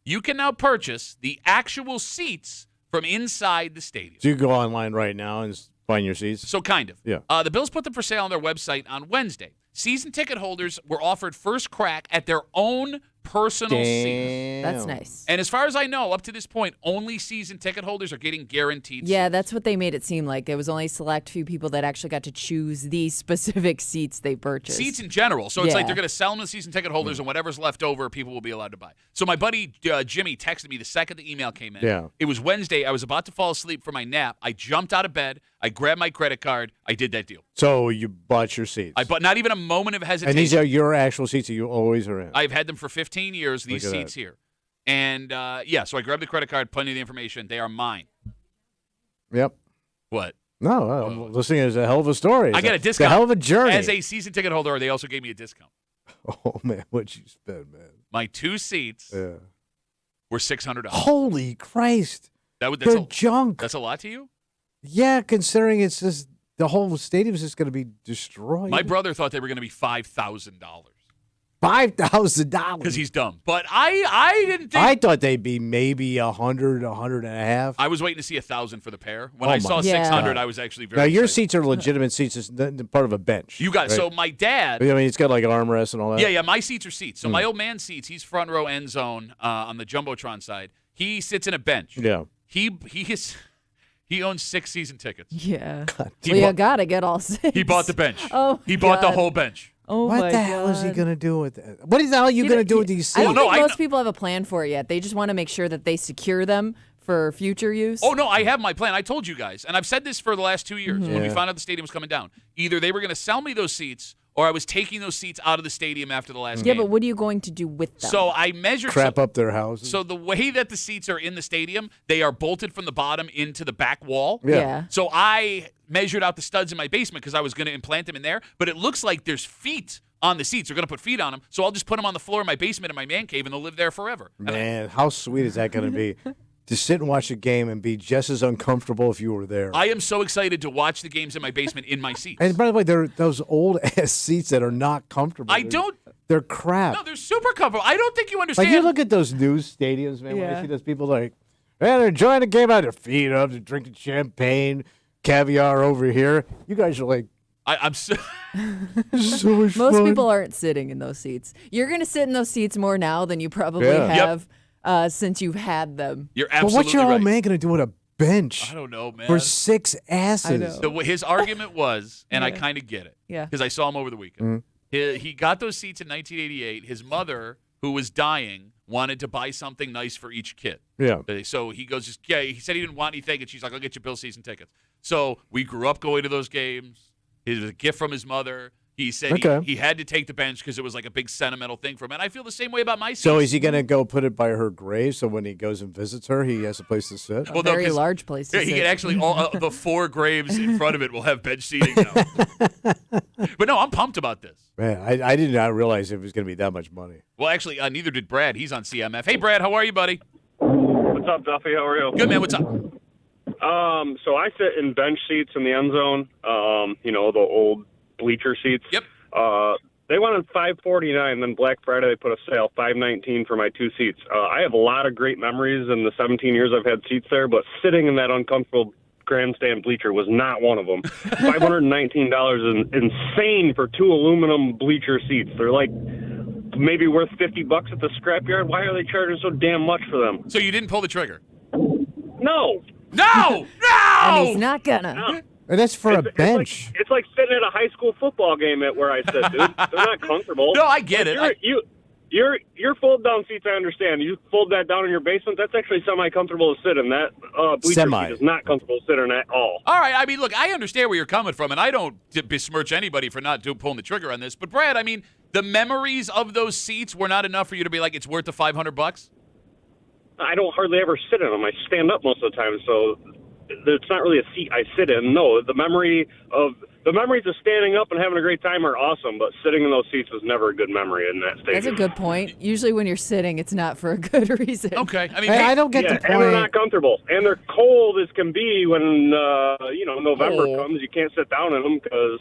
You can now purchase the actual seats from inside the stadium. So you can go online right now and find your seats? So kind of. Yeah. The Bills put them for sale on their website on Wednesday. Season ticket holders were offered first crack at their own personal seats. That's nice. And as far as I know, up to this point, only season ticket holders are getting guaranteed Yeah, seats. that's what they made it seem like. It was only a select few people that actually got to choose these specific seats they purchased. Seats in general. So it's like Yeah. they're going to sell them to season ticket holders, and whatever's left over, people will be allowed to buy. So my buddy Jimmy texted me the second the email came in. Yeah. It was Wednesday. I was about to fall asleep for my nap. I jumped out of bed. I grabbed my credit card. I did that deal. So you bought your seats. I bought not even a moment of hesitation. And these are your actual seats that you always are in. I've had them for 15 years, these Look at seats that. here. And, so I grabbed the credit card, plenty of the information. They are mine. Yep. What? No, I'm listening is a hell of a story. I got a discount. It's a hell of a journey. As a season ticket holder, they also gave me a discount. Oh, man, what'd you spend, man? My 2 seats Yeah. were $600. Holy Christ. That's They're junk. That's a lot to you? Yeah, considering it's just the whole stadium is just going to be destroyed. My brother thought they were going to be $5,000 $5,000 because he's dumb. But I didn't think. I thought they'd be maybe 100, 150. I was waiting to see 1,000 for the pair. When Oh I my saw God. 600, I was actually very Now your excited. seats are legitimate seats. It's part of a bench. You got it. right? So my dad. I mean, it's got like armrests and all that. Yeah, my seats are seats. So my old man seats, he's front row end zone on the Jumbotron side. He sits in a bench. Yeah. He owns 6 season tickets. Yeah. He Well, you bought- gotta get all 6. He bought the bench. Oh, He bought the God. whole bench. Oh What my the hell is he God. going to do with that? What the hell are you going to do with these seats? I don't Well, no, think I most kn- people have a plan for it yet. They just want to make sure that they secure them for future use. Oh, no, I have my plan. I told you guys. And I've said this for the last 2 years when we Yeah. found out the stadium was coming down. Either they were going to sell me those seats or I was taking those seats out of the stadium after the last Yeah, game. but what are you going to do with them? So I measured. Crap up their houses. So the way that the seats are in the stadium, they are bolted from the bottom into the back wall. Yeah. So I measured out the studs in my basement because I was going to implant them in there. But it looks like there's feet on the seats. They're going to put feet on them. So I'll just put them on the floor in my basement in my man cave, and they'll live there forever. And Man, how sweet is that going to be? To sit and watch a game and be just as uncomfortable if you were there. I am so excited to watch the games in my basement in my seats. And by the way, they're those old ass seats that are not comfortable. They're crap. No, they're super comfortable. I don't think you understand. Like you look at those news stadiums, man. When I Yeah. see those people like, man, they're enjoying the game out their feet up, they're drinking champagne, caviar over here. You guys are like, I'm so. this is so much Most fun. people aren't sitting in those seats. You're going to sit in those seats more now than you probably Yeah. have since you've had them. You're But absolutely what's your right. old man going to do with a bench I don't know, man. for 6 asses? know. His argument was, and I Yeah. kind of get it, Yeah. because I saw him over the weekend. He got those seats in 1988. His mother, who was dying, wanted to buy something nice for each kid. Yeah. So he goes, he said he didn't want anything, and she's like, I'll get you Bill season tickets. So we grew up going to those games. It was a gift from his mother. He said Okay. he had to take the bench because it was like a big sentimental thing for him. And I feel the same way about my seats. So is he going to go put it by her grave so when he goes and visits her, he has a place to sit? Well, A no, very 'cause- large place to Yeah, he sit. can actually all the 4 graves in front of it will have bench seating now. But no, I'm pumped about this. Man, I did not realize it was going to be that much money. Well, actually, neither did Brad. He's on CMF. Hey, Brad, how are you, buddy? What's up, Duffy? How are you? Good, man. What's up? So I sit in bench seats in the end zone. The old bleacher seats. Yep. They wanted $549. Then Black Friday they put a sale $519 for my 2 seats. I have a lot of great memories in the 17 years I've had seats there, but sitting in that uncomfortable grandstand bleacher was not one of them. $519 is insane for 2 aluminum bleacher seats. They're like maybe worth $50 at the scrapyard. Why are they charging so damn much for them? So you didn't pull the trigger? No. No! And he's not gonna. No. And that's for a bench. It's like sitting at a high school football game at where I sit, dude. They're not comfortable. No, I get it. Your fold down seats, I understand. You fold that down in your basement. That's actually semi-comfortable to sit in. That bleacher seat is not comfortable to sit in at all. All right. I mean, look, I understand where you're coming from, and I don't besmirch anybody for not pulling the trigger on this. But Brad, I mean, the memories of those seats were not enough for you to be like, it's worth the $500. I don't hardly ever sit in them. I stand up most of the time, so it's not really a seat I sit in. No, the memories of standing up and having a great time are awesome, but sitting in those seats was never a good memory in that stadium. That's a good point. Usually when you're sitting, it's not for a good reason. Okay. I mean, Hey, I don't get the and they're point. not comfortable, and they're cold as can be when November comes. You can't sit down in them because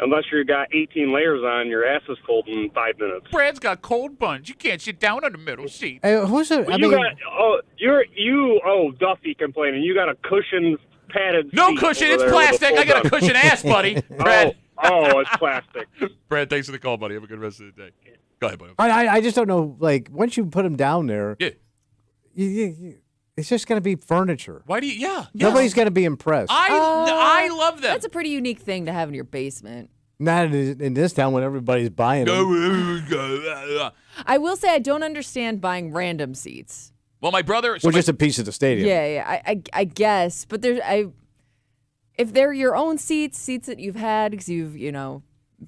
unless you got 18 layers on, your ass is cold in 5 minutes. Brad's got cold buns. You can't sit down on the middle seat. Hey, who's it? Duffy complaining. You got a cushion padded. No seat cushion. over It's there with plastic. I got a fold-down. cushion ass, buddy. Brad. It's plastic. Brad, thanks for the call, buddy. Have a good rest of the day. Go ahead, buddy. I just don't know. Like, once you put them down there, Yeah. it's just going to be furniture. Why do you? Yeah. Nobody's going to be impressed. I love them. That's a pretty unique thing to have in your basement. Not in this town when everybody's buying them. I will say I don't understand buying random seats. Well, my brother. We're just a piece of the stadium. Yeah. I guess, but if they're your own seats that you've had because you've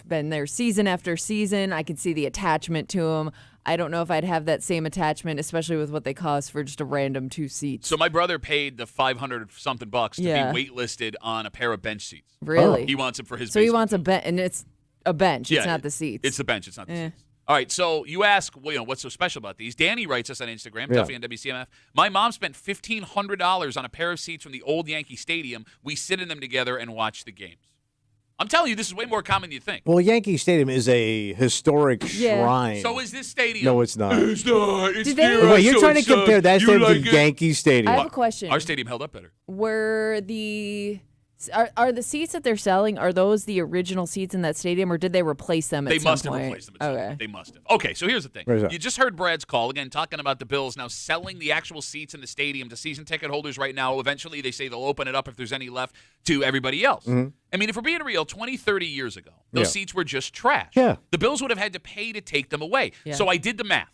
been there season after season, I can see the attachment to them. I don't know if I'd have that same attachment, especially with what they cost for just a random 2 seats. So my brother paid the $500-something bucks to Yeah. be waitlisted on a pair of bench seats. Really? He wants it for his. So he basement. wants a bench, and it's a bench. Yeah, it's not the seats. It's the bench. It's not the seats. All right, so you ask, what's so special about these? Danny writes us on Instagram, Yeah. Duffy on WCMF. My mom spent $1,500 on a pair of seats from the old Yankee Stadium. We sit in them together and watch the games. I'm telling you, this is way more common than you think. Well, Yankee Stadium is a historic Yeah. shrine. So is this stadium? No, it's not. It's not. It's Did they- here. Wait, you're So trying to it's, compare that you stadium like to it? Yankee Stadium. I have a question. Our stadium held up better. Are the seats that they're selling, are those the original seats in that stadium, or did they replace them at They some must have point? replaced them. At some Okay. point. They must have. Okay, so here's the thing. Where's that? You just heard Brad's call, again, talking about the Bills now selling the actual seats in the stadium to season ticket holders right now. Eventually, they say they'll open it up if there's any left to everybody else. I mean, if we're being real, 20, 30 years ago, those Yeah. seats were just trash. Yeah. The Bills would have had to pay to take them away. Yeah. So I did the math.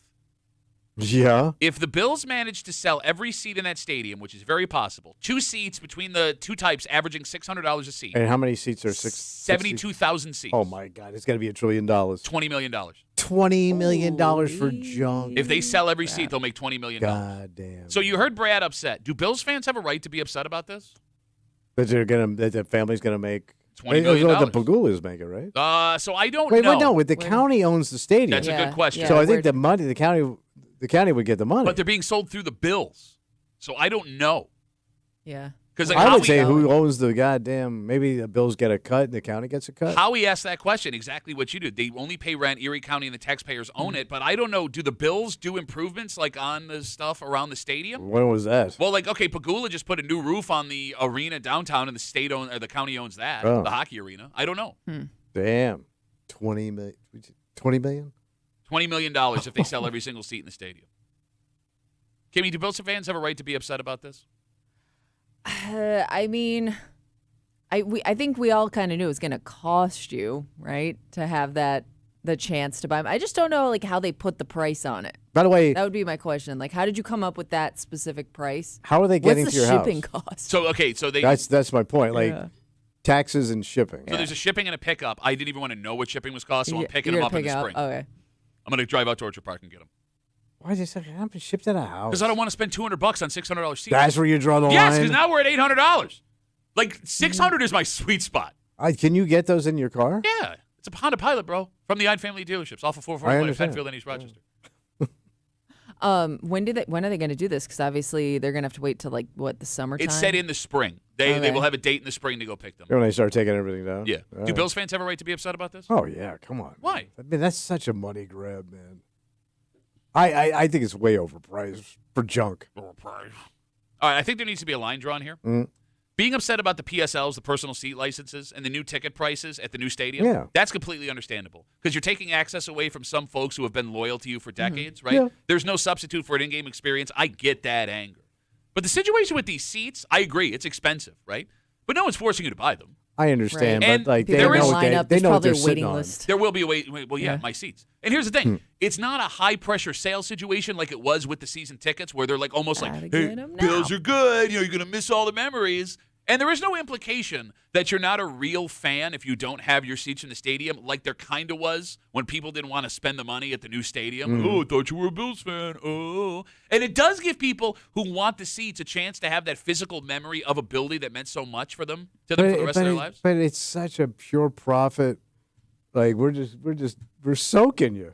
Yeah. If the Bills managed to sell every seat in that stadium, which is very possible, 2 seats between the 2 types averaging $600 a seat, And how many seats are 72,000 seats. Oh, my God. It's got to be $1 trillion. $20 million. $20 million for junk. If they sell every seat, they'll make $20 million. God damn. So you heard Brad upset. Do Bills fans have a right to be upset about this? That the family's going to make $20 million. That's what the Pagulas make it, right? So I don't Wait, know. no. The county owns the stadium. That's a good question. So I think where- the money, the county would get the money. But they're being sold through the Bills. So I don't know. Yeah. Because I would say who owns the goddamn, maybe the Bills get a cut and the county gets a cut. Howie asked that question, exactly what you did. They only pay rent. Erie County and the taxpayers own it. But I don't know. Do the Bills do improvements like on the stuff around the stadium? When was that? Well, like, okay, Pagula just put a new roof on the arena downtown, and the county owns that, Oh. the hockey arena. I don't know. Damn. 20 million? 20 million? $20 million if they sell every single seat in the stadium. Kimmy, do Bills fans have a right to be upset about this? I mean, I think we all kind of knew it was going to cost you, right, to have the chance to buy them. I just don't know, like, how they put the price on it. By the way, That would be my question. Like, how did you come up with that specific price? how are they getting What's to the your shipping house? cost? So, okay, so they That's my point. Like Yeah. taxes and shipping. so there's a shipping and a pickup. I didn't even want to know what shipping was cost, so I'm You- picking you're them up gonna in the pick spring. Okay. I'm going to drive out to Orchard Park and get them. Why is it I'm shipped at a house? Because I don't want to spend $200 on $600 seats. That's where you draw the Yes, line. because now we're at $800. Like, $600 is my sweet spot. Can you get those in your car? Yeah. It's a Honda Pilot, bro, from the Ide Family Dealerships off of 441 in understand. Penfield and East Rochester. When are they going to do this? Because obviously they're going to have to wait till the summertime. It's set in the spring. They will have a date in the spring to go pick them. When they start taking everything down? Yeah. All Do right. Bills fans have a right to be upset about this? Oh, yeah. Come on. Why? I mean, that's such a money grab, man. I think it's way overpriced for junk. All right, I think there needs to be a line drawn here. Mm. Being upset about the PSLs, the personal seat licenses, and the new ticket prices at the new stadium, that's completely understandable because you're taking access away from some folks who have been loyal to you for decades, right? Yeah. There's no substitute for an in-game experience. I get that anger. But the situation with these seats, I agree, it's expensive, right? But no one's forcing you to buy them. I understand, Right. And but People they there know is- what line they, up. they There's know what probably they're a sitting waiting on. list. There will be a wait. Well, yeah, Yeah. my seats. And here's the thing: it's not a high-pressure sales situation like it was with the season tickets, where they're like almost like, Gotta "Hey, get 'em Bills now." are good. You're gonna miss all the memories." And there is no implication that you're not a real fan if you don't have your seats in the stadium, like there kind of was when people didn't want to spend the money at the new stadium. Oh, I thought you were a Bills fan. Oh, and it does give people who want the seats a chance to have that physical memory of a building that meant so much for them for the rest of their lives. But it's such a pure profit. Like we're soaking you.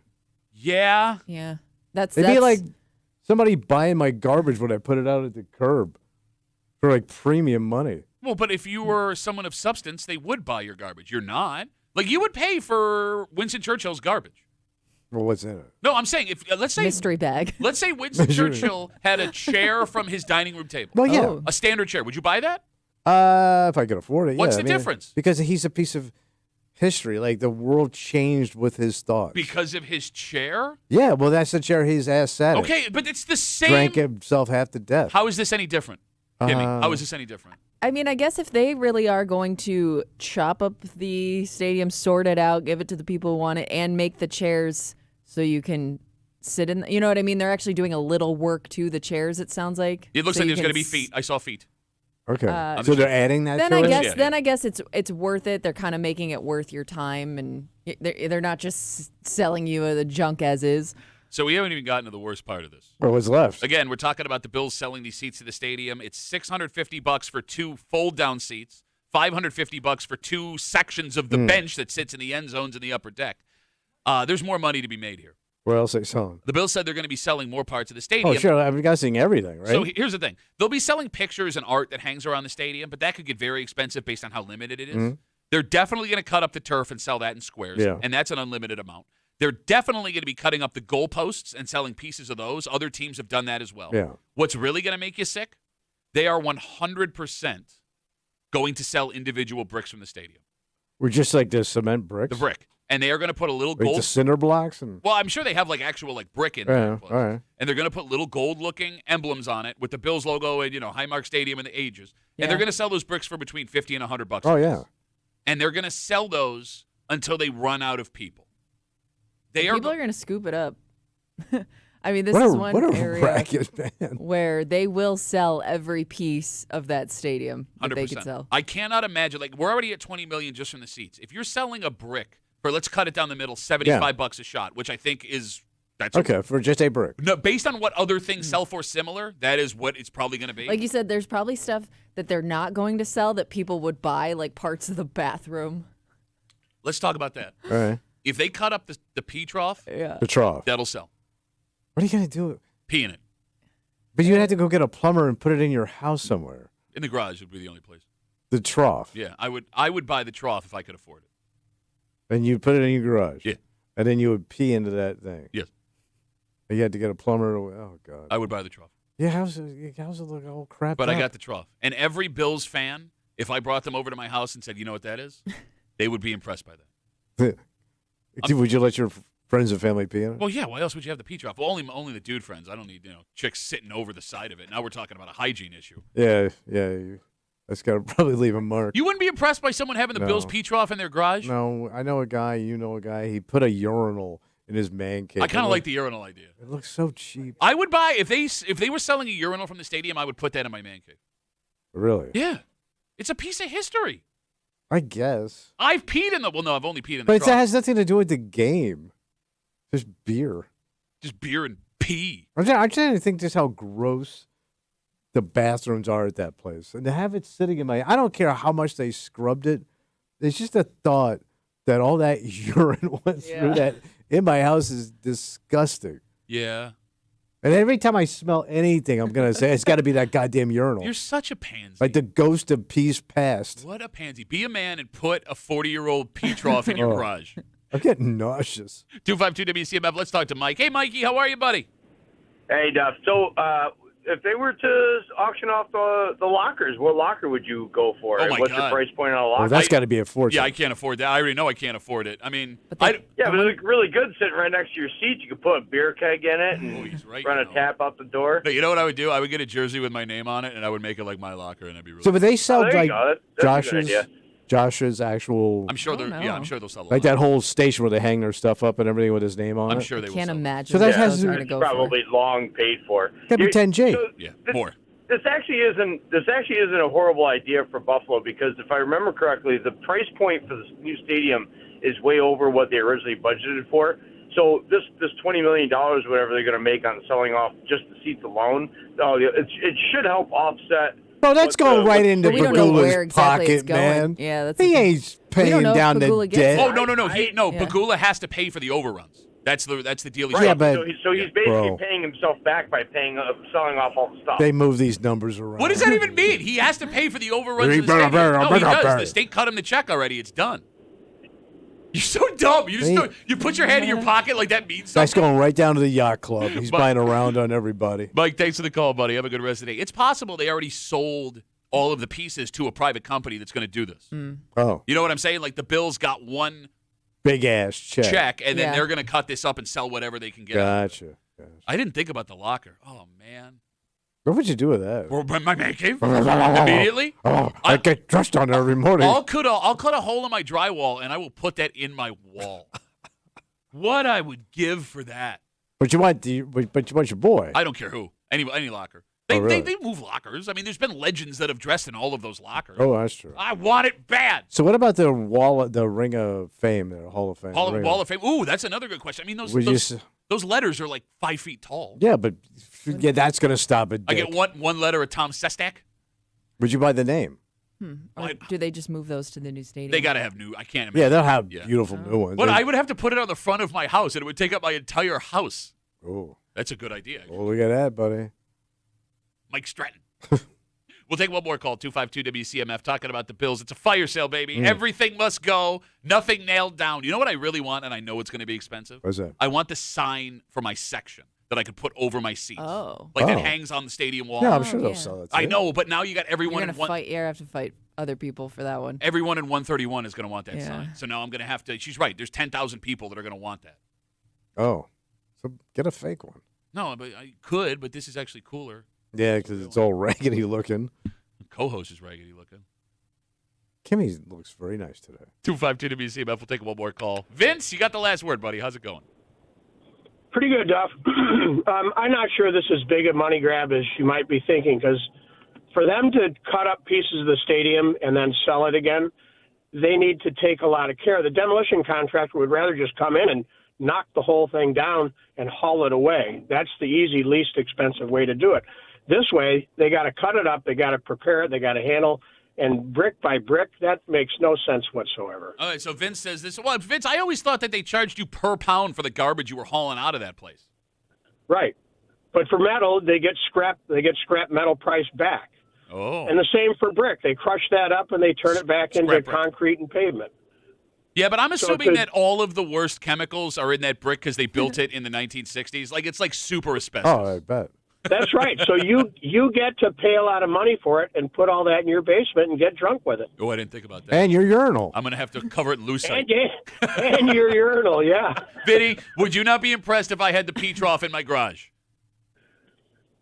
Yeah. Yeah, that's It'd be like somebody buying my garbage when I put it out at the curb for like premium money. Well, but if you were someone of substance, they would buy your garbage. You're not. Like, you would pay for Winston Churchill's garbage. Well, what's in it? No, I'm saying, if let's say mystery bag. let's say Winston Churchill had a chair from his dining room table. Well, yeah. Oh. A standard chair. Would you buy that? If I could afford it. What's yeah. the difference? Because he's a piece of history. Like the world changed with his thoughts. Because of his chair? Yeah, well, that's the chair his ass sat in. Okay, but it's the same. Drank himself half to death. How is this any different, Kimmy? How is this any different? I mean, I guess if they really are going to chop up the stadium, sort it out, give it to the people who want it, and make the chairs so you can sit in, you know what I mean? They're actually doing a little work to the chairs, it sounds like. It looks So like you there's going to can be feet. I saw feet. Okay. Uh, So they're adding that Then to I it? guess, Yeah, then I guess it's worth it. They're kind of making it worth your time, and they're not just selling you the junk as is. So we haven't even gotten to the worst part of this. Or what's left? Again, we're talking about the Bills selling these seats to the stadium. It's $650 for 2 fold-down seats, $550 for 2 sections of the bench that sits in the end zones in the upper deck. There's more money to be made here. What else are they selling? The Bills said they're going to be selling more parts of the stadium. Oh, sure. I'm guessing everything, right? So here's the thing. They'll be selling pictures and art that hangs around the stadium, but that could get very expensive based on how limited it is. They're definitely going to cut up the turf and sell that in squares, Yeah. and that's an unlimited amount. They're definitely going to be cutting up the goalposts and selling pieces of those. Other teams have done that as well. Yeah. What's really going to make you sick? They are 100% going to sell individual bricks from the stadium. We're just like the cement bricks. The brick. And they are going to put a little Like gold. the cinder blocks and. Well, I'm sure they have like actual like brick in Yeah, there. all right. And they're going to put little gold-looking emblems on it with the Bills logo and Highmark Stadium and the ages. And they're Yeah. going to sell those bricks for between $50 and $100. Oh yeah. And they're going to sell those until they run out of people. People are going to scoop it up. I mean, this What is a one area racket, man. where they will sell every piece of that stadium that 100%. they could sell. I cannot imagine. Like, we're already at $20 million just from the seats. If you're selling a brick for, let's cut it down the middle, $75 a shot, which I think is that's Okay, for just a brick. No, based on what other things sell for similar, that is what it's probably going to be. Like you said, there's probably stuff that they're not going to sell that people would buy, like parts of the bathroom. Let's talk about that. All right. If they cut up the pee trough, Yeah. The trough. that'll sell. What are you gonna do? Pee in it. But you'd have to go get a plumber and put it in your house somewhere. In the garage would be the only place. The trough. Yeah, I would buy the trough if I could afford it. And you put it in your garage. Yeah. And then you would pee into that thing. Yes. And you had to get a plumber. Oh God. I would buy the trough. Your house will look all crap. But I got the trough. And every Bills fan, if I brought them over to my house and said, you know what that is? They would be impressed by that. Would you let your friends and family pee in it? Well, yeah, why else would you have the pee trough? Well, only the dude friends. I don't need, chicks sitting over the side of it. Now we're talking about a hygiene issue. Yeah. That's got to probably leave a mark. You wouldn't be impressed by someone having the No. Bills pee trough in their garage? No, I know a guy. You know a guy. He put a urinal in his man cave. I kind of like the urinal idea. It looks so cheap. I would buy, if they were selling a urinal from the stadium, I would put that in my man cave. Really? Yeah. It's a piece of history. I guess. I've peed in the, well, no, I've only peed in the But that trough. has nothing to do with the game. Just beer. Just beer and pee. I'm trying to think just how gross the bathrooms are at that place. And to have it sitting in my, I don't care how much they scrubbed it. It's just a thought that all that urine went through that in my house is disgusting. Yeah. And every time I smell anything, I'm going to say, it's got to be that goddamn urinal. You're such a pansy. Like the ghost of peace past. What a pansy. Be a man and put a 40-year-old pee trough in your garage. I'm getting nauseous. 252 WCMF. Let's talk to Mike. Hey, Mikey, how are you, buddy? Hey, Duff. So, if they were to auction off the lockers, what locker would you go for? Oh, my What's God. your price point on a locker? Well, that's got to be a fortune. Yeah, I can't afford that. I already know I can't afford it. I mean, Yeah, but it look really good sitting right next to your seat. You could put a beer keg in it and he's right, run you a know. tap out the door. No, you know what I would do? I would get a jersey with my name on it, and I would make it like my locker, and that'd be really So, but they sell there you like go. That's a good idea. Josh's actual, I'm sure I they're don't yeah, know. I'm sure they'll sell a like lot. that whole station where they hang their stuff up and everything with his name on I'm it. sure they will Can't sell imagine. So that what has those to- are It's to go for. probably long paid for. Could be You- 10G. so Yeah, this- more. This actually isn't a horrible idea for Buffalo because if I remember correctly, the price point for the new stadium is way over what they originally budgeted for. So this $20 million, whatever they're going to make on selling off just the seats alone, it should help offset. Bro, that's going right into But we don't know where Pagula's exactly it's pocket, going. man. Yeah, that's He the thing. ain't paying know if down the Pagula gets debt. it. Oh no. Yeah. Pagula has to pay for the overruns. That's the deal. He's Right. Yeah, but so he's basically bro. paying himself back by selling off all the stuff. They move these numbers around. What does that even mean? He has to pay for the overruns of the Better, stadium. better, No, he better, does. better. The state cut him the check already. It's done. You're so dumb. You just Hey. you put your hand in your pocket like that means Guy's something. going right down to the yacht club. He's But- buying around on everybody. Mike, thanks for the call, buddy. Have a good rest of the day. It's possible they already sold all of the pieces to a private company that's going to do this. Oh, You know what I'm saying? Like the Bills got one big ass check. check, and then Yeah. they're going to cut this up and sell whatever they can get. out of it. Gotcha. I didn't think about the locker. Oh man, What would you do with that? or my man cave immediately. Oh, I get dressed on every morning. I'll cut a hole in my drywall, and I will put that in my wall. What I would give for that. But you want your boy. I don't care who. Any locker. Oh, really? They move lockers. I mean, there's been legends that have dressed in all of those lockers. Oh, that's true. I want it bad. So what about the Ring of Fame, the Hall of Fame? Ring Wall of Fame. Ooh, that's another good question. I mean, Would you those letters are like 5 feet tall. Yeah, but that's going to stop it. I get one letter of Tom Sestak. Would you buy the name? Or do they just move those to the new stadium? They got to have new. I can't imagine. Yeah, they'll have Yeah. beautiful new ones. But I would have to put it on the front of my house, and it would take up my entire house. Oh, That's a good idea. look at that, buddy. Mike Stratton. We'll take one more call, 252 WCMF, talking about the Bills. It's a fire sale, baby. Everything must go. Nothing nailed down. You know what I really want, and I know it's going to be expensive? What's that? I want the sign for my section that I could put over my seats. Oh. Like that Oh. hangs on the stadium wall. Yeah, I'm sure yeah. they'll sell it. I know, but now you got You're everyone gonna in one. fight. You have to fight other people for that one. Everyone in 131 is going to want that Yeah. sign. So now I'm going to have to. She's right. There's 10,000 people that are going to want that. Oh, so get a fake one. No, but I could. But this is actually cooler. Yeah, because it's all raggedy looking. Co-host is raggedy looking. Kimmy looks very nice today. 252 WCMF. We'll take one more call. Vince, you got the last word, buddy. How's it going? Pretty good, Duff. I'm not sure this is big a money grab as you might be thinking, because for them to cut up pieces of the stadium and then sell it again, they need to take a lot of care. The demolition contractor would rather just come in and knock the whole thing down and haul it away. That's the easy, least expensive way to do it. This way, they got to cut it up, they got to prepare it, they got to handle, and brick by brick, that makes no sense whatsoever. All right, so Vince says this. Well, Vince, I always thought that they charged you per pound for the garbage you were hauling out of that place. Right. But for metal, they get scrap metal price back. Oh. And the same for brick. They crush that up and they turn it back into Scrap brick. concrete and pavement. Yeah, but I'm So assuming could- that all of the worst chemicals are in that brick because they built it in the 1960s. Like, it's like super asbestos. Oh, I bet. That's right. So you get to pay a lot of money for it and put all that in your basement and get drunk with it. Oh, I didn't think about that. And your urinal. I'm going to have to cover it in lucite. And your urinal, yeah. Vinny, would you not be impressed if I had the pee trough in my garage?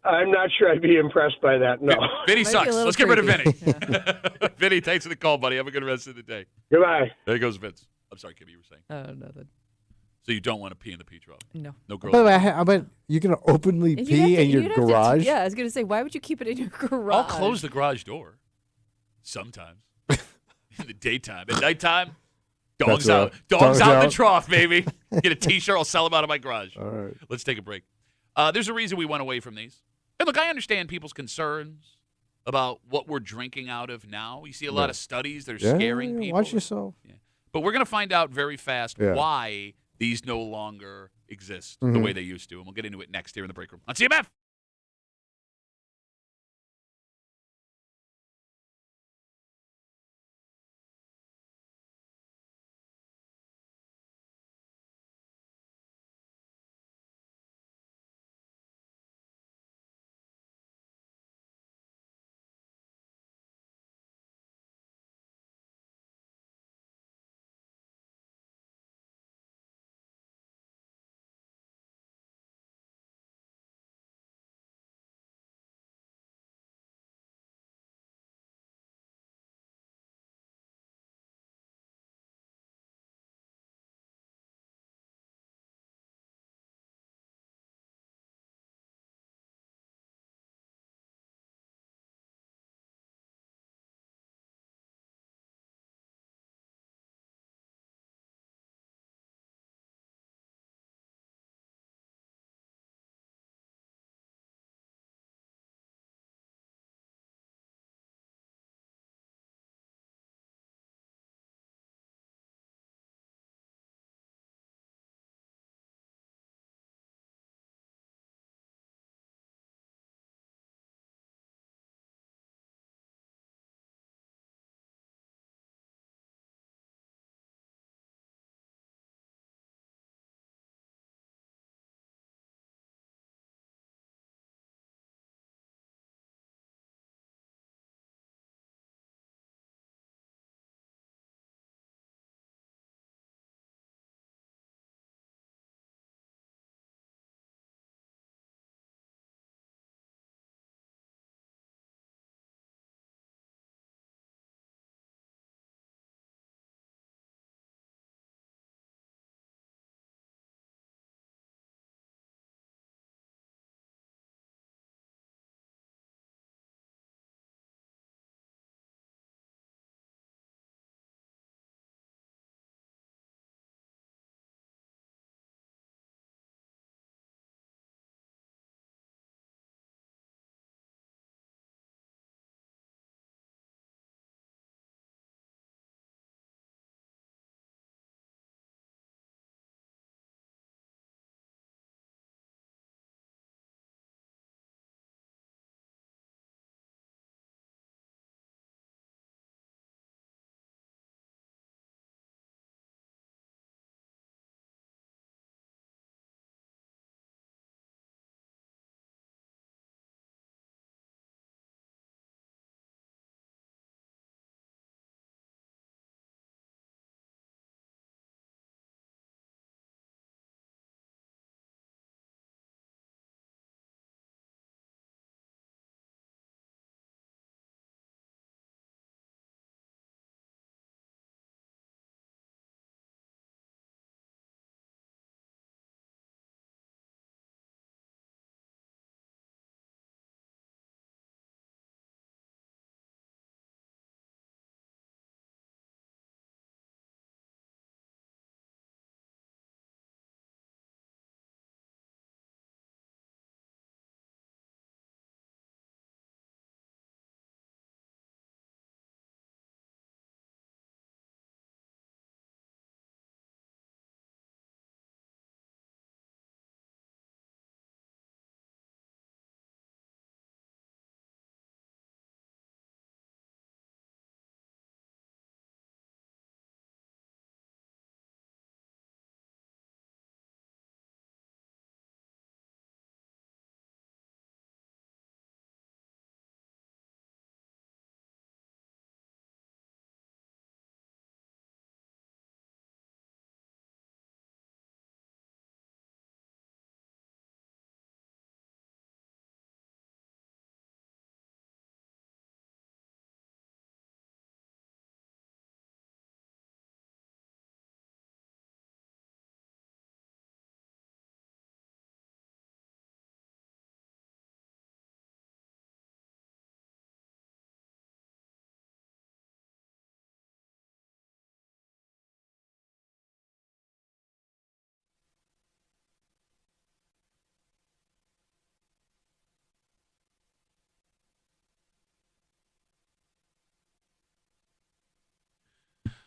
I'm not sure I'd be impressed by that, no. Vinny Might be a sucks. little Let's get rid of creepy. Vinny. Vinny, thanks for the call, buddy. Have a good rest of the day. Goodbye. There goes Vince. I'm sorry, Kim, you were saying. Oh, nothing. So you don't want to pee in the pee trough? No. No girls. By the way, I bet you're going to openly You'd have pee to- in your you'd have to- garage? yeah, I was going to say, why would you keep it in your garage? I'll close the garage door. Sometimes. In the daytime. At nighttime, dogs That's out. right. Dogs Dogs out in out. the trough, baby. Get a T-shirt. I'll sell them out of my garage. All right. Let's take a break. There's a reason we went away from these. And look, I understand people's concerns about what we're drinking out of now. You see a lot of studies that are scaring people. Watch yourself. But we're going to find out very fast Yeah. why these no longer exist the way they used to. And we'll get into it next here in the break room on CMF.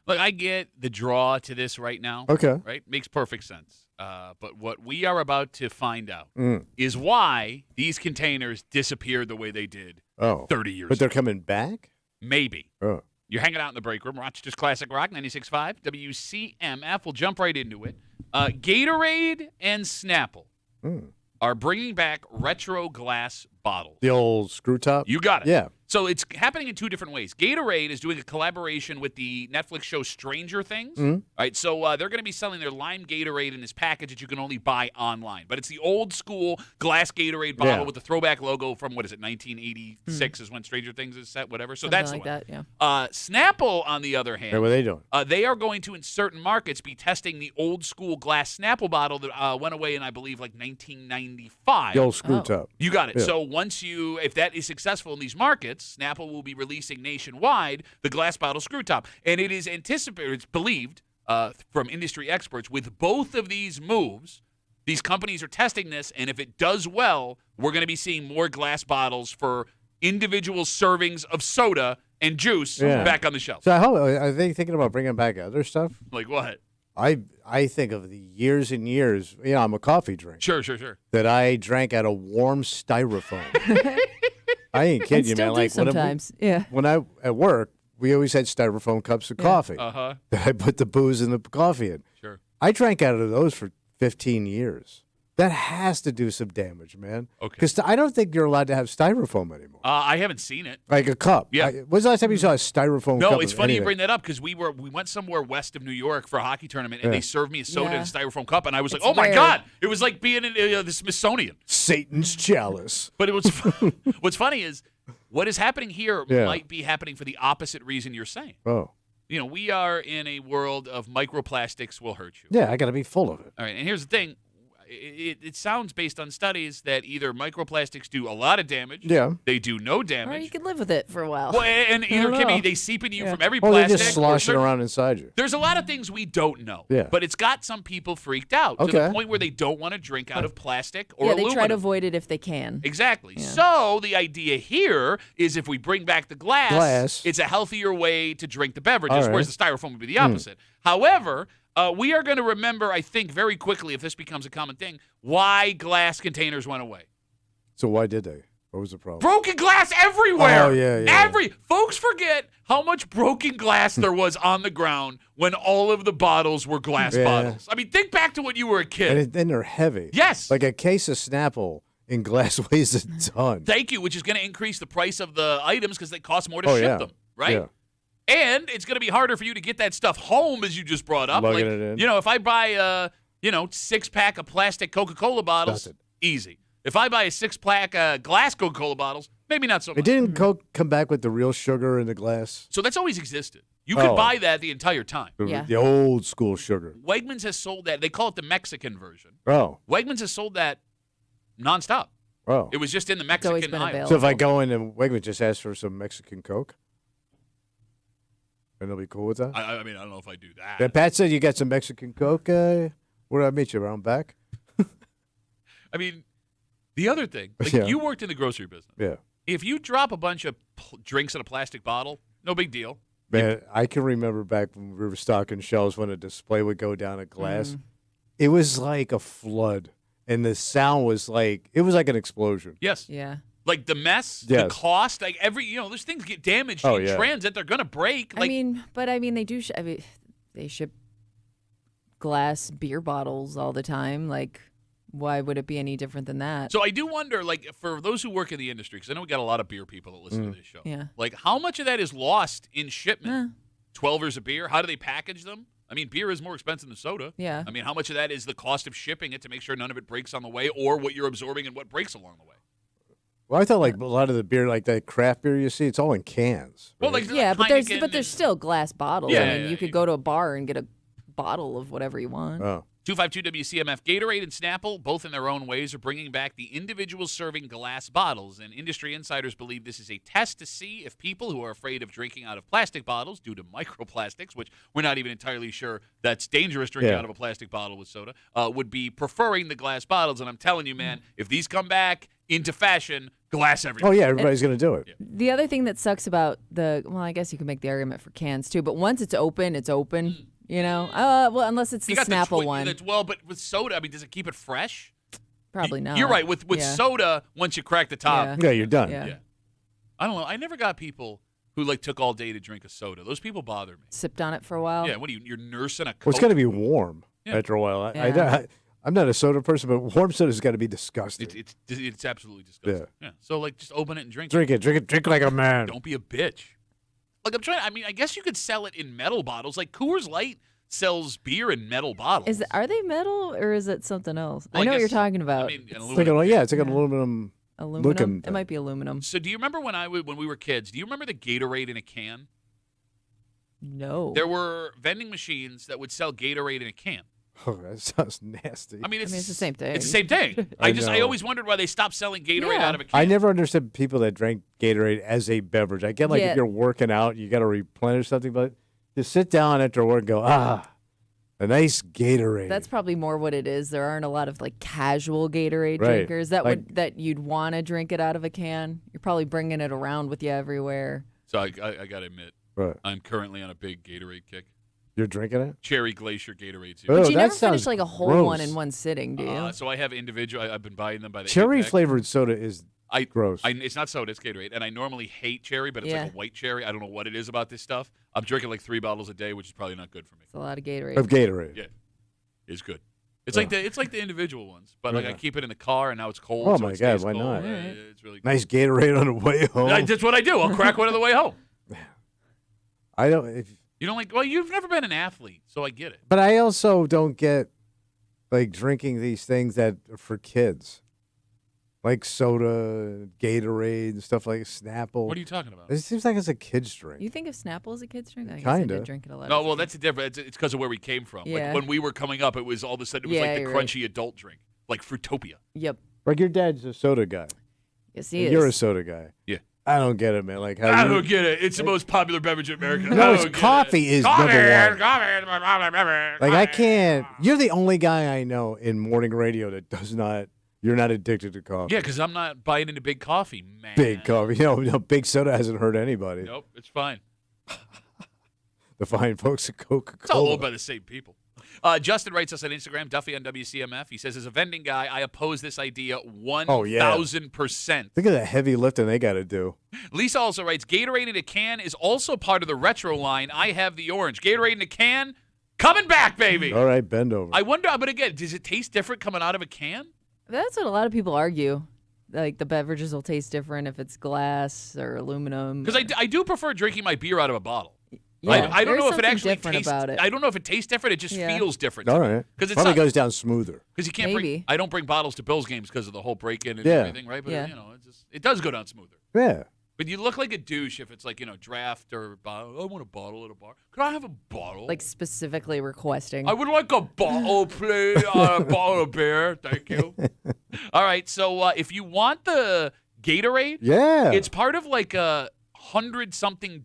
Look, I get the draw to this right now. Okay. Right? Makes perfect sense. But what we are about to find out Mm. is why these containers disappeared the way they did 30 years But they're ago. coming back? Maybe. Oh. You're hanging out in the break room. Rochester's Classic Rock, 96.5, WCMF. We'll jump right into it. Gatorade and Snapple are bringing back retro glass bottles. The old screw top? You got it. Yeah. So it's happening in two different ways. Gatorade is doing a collaboration with the Netflix show Stranger Things. Mhm. All right, so they're going to be selling their lime Gatorade in this package that you can only buy online. But it's the old school glass Gatorade bottle Yeah. with the throwback logo from, 1986 is when Stranger Things is set, whatever. So Something that's like the one. that, yeah. Snapple, on the other Hey, hand, what are they doing? they are going to, in certain markets, be testing the old school glass Snapple bottle that went away in, I believe, like 1995. The old screw Oh. top. You got it. Yeah. So if that is successful in these markets, Snapple will be releasing nationwide the glass bottle screw top. And it is anticipated, it's believed from industry experts, with both of these moves, these companies are testing this, and if it does well, we're going to be seeing more glass bottles for individual servings of soda and juice Yeah. back on the shelf. So I hope, are they thinking about bringing back other stuff? Like what? I think of the years and years. I'm a coffee drinker. Sure. That I drank out of warm styrofoam. I ain't And kidding you, still man. do Like sometimes. Yeah. when I at work, we always had styrofoam cups of coffee Uh-huh. that I put the booze and the coffee in. Sure. I drank out of those for 15 years. That has to do some damage, man. Okay. Because I don't think you're allowed to have styrofoam anymore. I haven't seen it. Like a cup. Yeah. When's the last time you saw a styrofoam cup? No, it's of funny you anything? bring that up because we went somewhere west of New York for a hockey tournament, and Yeah. they served me a soda in Yeah. a styrofoam cup, and I was like, It's "Oh my rare. god!" It was like being in the Smithsonian. Satan's chalice. But it was what's funny is what is happening here Yeah. might be happening for the opposite reason you're saying. Oh. We are in a world of microplastics will hurt you. Yeah, I got to be full of it. All right, and here's the thing. It sounds based on studies that either microplastics do a lot of damage, Yeah. they do no Or you damage, could live with it for a while. well, and either don't can be know. they seep into you Yeah. from every Oh, they're plastic. just or sloshing certain- around inside you. There's a lot of things we don't know. Yeah. But it's got some people freaked out to the Okay. point where they don't want to drink out of plastic or Yeah, they aluminum. try to avoid it if they can. Exactly. Yeah. So the idea here is if we bring back the glass, it's a healthier way to drink the beverages, All right. whereas the styrofoam would be the opposite. However, we are going to remember, I think, very quickly, if this becomes a common thing, why glass containers went away. So why did they? What was the problem? Broken glass everywhere. Oh, yeah. Folks forget how much broken glass there was on the ground when all of the bottles were glass Yeah. bottles. I mean, think back to when you were a kid. And then they're heavy. Yes. Like a case of Snapple in glass weighs a ton. Thank you, which is going to increase the price of the items because they cost more to Oh, ship yeah. them, right? Yeah. And it's going to be harder for you to get that stuff home, as you just brought up. Lugging Like, it in. if I buy a 6-pack of plastic Coca-Cola bottles, That's it. easy. If I buy a 6-pack glass Coca-Cola bottles, maybe not so much. It didn't Coke come back with the real sugar in the glass? So that's always existed. You could Oh. buy that the entire time. Yeah. The old school sugar. Wegmans has sold that. They call it the Mexican version. Oh. Wegmans has sold that nonstop. Oh. It was just in the It's always Mexican been aisle. available. So if I go in and Wegman just ask for some Mexican Coke, and they'll be cool with that? I mean, I don't know if I do that. Yeah, Pat said you got some Mexican Coke. Where do I meet you? Around back? I mean, the other thing, like Yeah. you worked in the grocery business. Yeah. If you drop a bunch of drinks in a plastic bottle, no big deal. Man, I can remember back when we were stocking shelves when a display would go down a glass. It was like a flood. And the sound was like, it was like an explosion. Yes. Yeah. Like the mess, the Yes. cost, like those things get damaged Oh, in yeah. transit. They're going to break. Like, they do. They ship glass beer bottles all the time. Like, why would it be any different than that? so I do wonder, like, for those who work in the industry, because I know we got a lot of beer people that listen to this show. Yeah. Like, how much of that is lost in shipment? Eh. 12ers of beer? How do they package them? I mean, beer is more expensive than soda. Yeah. I mean, how much of that is the cost of shipping it to make sure none of it breaks on the way, or what you're absorbing and what breaks along the way? Well, I thought like a lot of the beer, like that craft beer you see, it's all in cans. Well, right? like Yeah, but Heineken there's still glass bottles. Yeah, I mean, yeah, you could go to a bar and get a bottle of whatever you want. Oh. 252 WCMF. Gatorade and Snapple, both in their own ways, are bringing back the individual serving glass bottles. And industry insiders believe this is a test to see if people who are afraid of drinking out of plastic bottles due to microplastics, which we're not even entirely sure that's dangerous drinking out of a plastic bottle with soda, would be preferring the glass bottles. And I'm telling you, man, if these come back into fashion, glass everywhere. Oh, yeah, everybody's going to do it. The other thing that sucks about well, I guess you can make the argument for cans too, but once it's open, it's open. You know, well, unless it's the Snapple one. Well, but with soda, I mean, does it keep it fresh? Probably not. You're right. With soda, once you crack the top, Yeah, you're done. Yeah. I don't know. I never got people who like took all day to drink a soda. Those people bother me. Sipped on it for a while. Yeah. What are you? You're nursing a Coke? Well, it's got to be warm after a while. I'm not a soda person, but warm soda's got to be disgusting. It's absolutely disgusting. Yeah. So like, just open it and drink it. Drink like a man. Don't be a bitch. Like I mean, I guess you could sell it in metal bottles. Like Coors Light sells beer in metal bottles. Are they metal or is it something else? Well, I know what you're talking about. I mean, it's like an aluminum. Aluminum. It might be aluminum. So do you remember when we were kids? Do you remember the Gatorade in a can? No. There were vending machines that would sell Gatorade in a can. Oh, that sounds nasty. I mean, it's the same thing. It's the same thing. I always wondered why they stopped selling Gatorade out of a can. I never understood people that drank Gatorade as a beverage. I get if you're working out, you got to replenish something, but to sit down after work and go, a nice Gatorade. That's probably more what it is. There aren't a lot of like casual Gatorade drinkers that you'd want to drink it out of a can. You're probably bringing it around with you everywhere. So I got to admit, I'm currently on a big Gatorade kick. You're drinking it? Cherry Glacier Gatorade. But you never finish like a whole one in one sitting, do you? So I have individual. I've been buying them by the cherry flavored soda is gross. It's not soda, it's Gatorade. And I normally hate cherry, but it's like a white cherry. I don't know what it is about this stuff. I'm drinking like 3 bottles a day, which is probably not good for me. It's a lot of Gatorade. Of Gatorade. Yeah, it's good. It's like the individual ones, but like I keep it in the car, and now it's cold. Oh so my it God, stays why cold. not? It's really good. Nice Gatorade on the way home. That's what I do. I'll crack one on the way home. I don't. You don't like? Well, you've never been an athlete, so I get it. But I also don't get like drinking these things that are for kids, like soda, Gatorade, and stuff like Snapple. What are you talking about? It seems like it's a kid's drink. You think of Snapple as a kid's drink? I guess Kinda. I did drink it a lot. No, well, that's the difference. It's because of where we came from. Yeah. Like when we were coming up, it was all of a sudden it was like the crunchy adult drink, like Fruitopia. Yep. Like your dad's a soda guy. Yes, he is. You're a soda guy. Yeah. I don't get it, man. Like how I don't get it. It's the most popular beverage in America. No, it's coffee is number one. Like I can't. You're the only guy I know in morning radio that does not. You're not addicted to coffee. Yeah, because I'm not buying into big coffee, man. Big coffee. No, big soda hasn't hurt anybody. Nope, it's fine. The fine folks at Coca-Cola. It's all owned by the same people. Justin writes us on Instagram, Duffy on WCMF. He says, as a vending guy, I oppose this idea 1,000%. Think of the heavy lifting they got to do. Lisa also writes, Gatorade in a can is also part of the retro line. I have the orange. Gatorade in a can, coming back, baby. All right, bend over. I wonder, but again, does it taste different coming out of a can? That's what a lot of people argue. Like the beverages will taste different if it's glass or aluminum. Because I do prefer drinking my beer out of a bottle. Yeah, I don't know if it actually tastes about it. I don't know if it tastes different. It just feels different. All right. Because it probably goes down smoother. Because you can't bring. I don't bring bottles to Bills games because of the whole break-in and everything, right? But you know, it does go down smoother. Yeah. But you look like a douche if it's like, draft or bottle. I want a bottle at a bar. Could I have a bottle? Like specifically requesting. I would like a bottle, please. A bottle of beer. Thank you. All right. So if you want the Gatorade, it's part of like a $100-something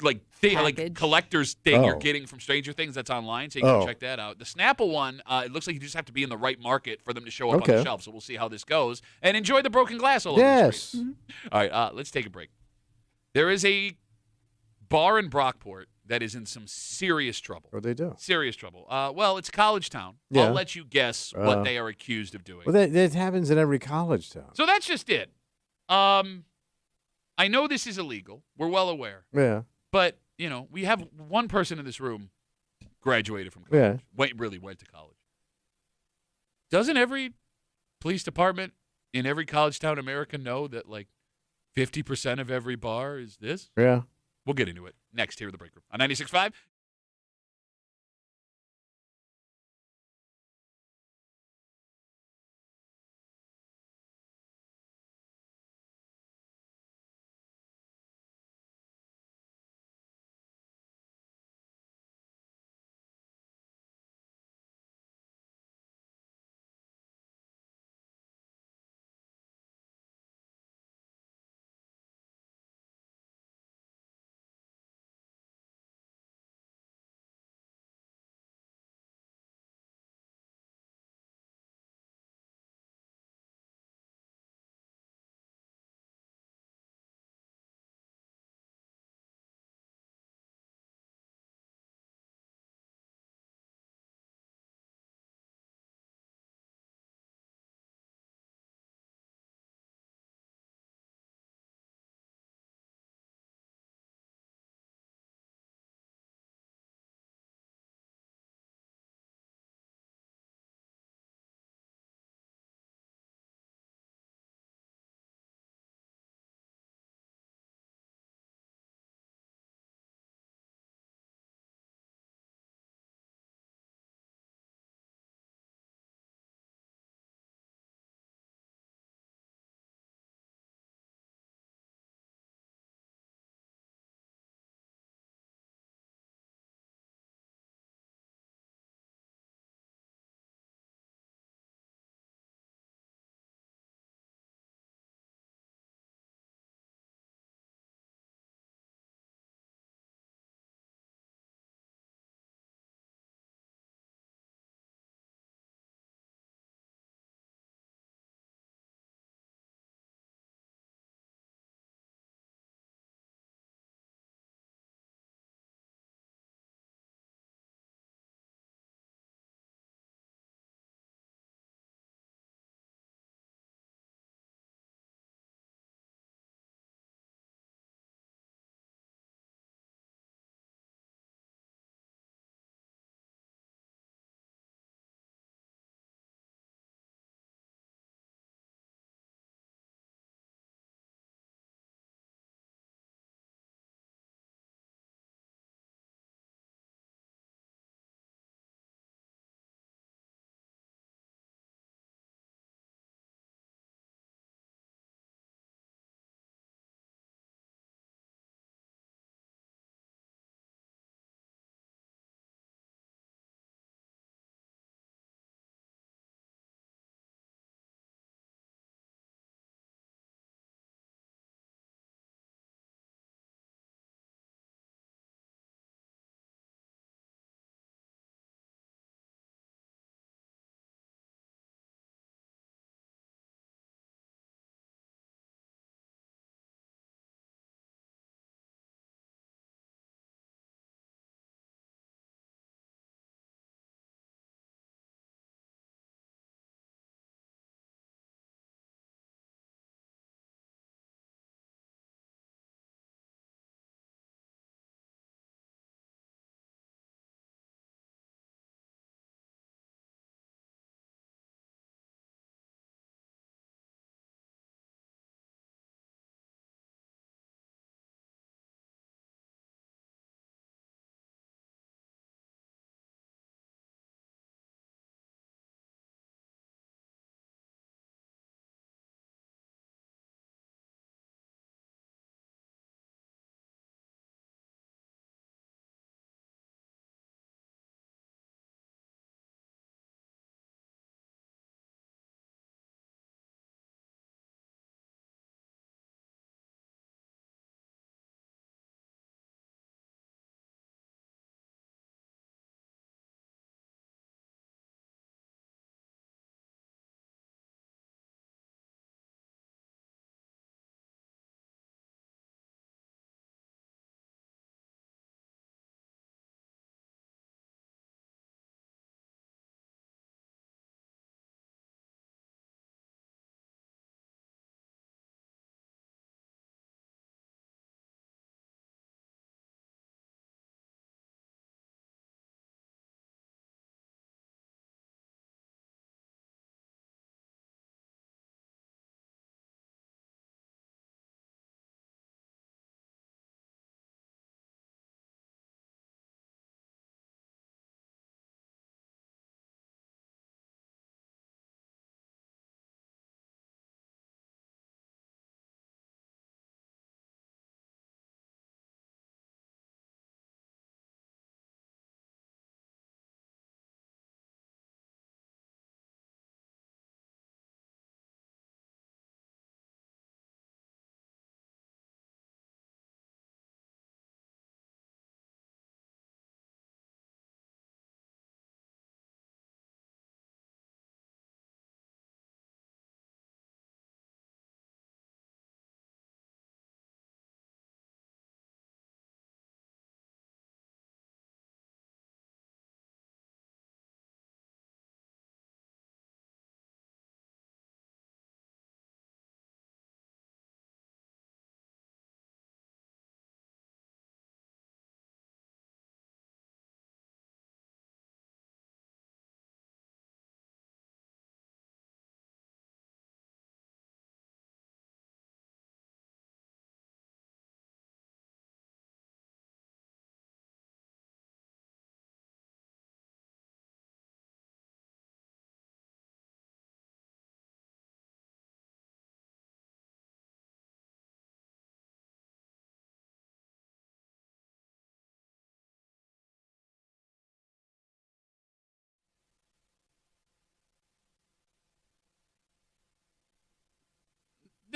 like thing, like collector's thing you're getting from Stranger Things that's online, so you can check that out. The Snapple one, it looks like you just have to be in the right market for them to show up on the shelf. So we'll see how this goes and enjoy the broken glass all over the street. Mm-hmm. All right, let's take a break. There is a bar in Brockport that is in some serious trouble. What they do? Serious trouble. Well, it's college town. I'll let you guess what they are accused of doing. Well, that happens in every college town. So that's just it. I know this is illegal. We're well aware. Yeah. But, we have one person in this room graduated from college. Really went to college. Doesn't every police department in every college town in America know that, like, 50% of every bar is this? Yeah. We'll get into it next here at the Break Room on 96.5.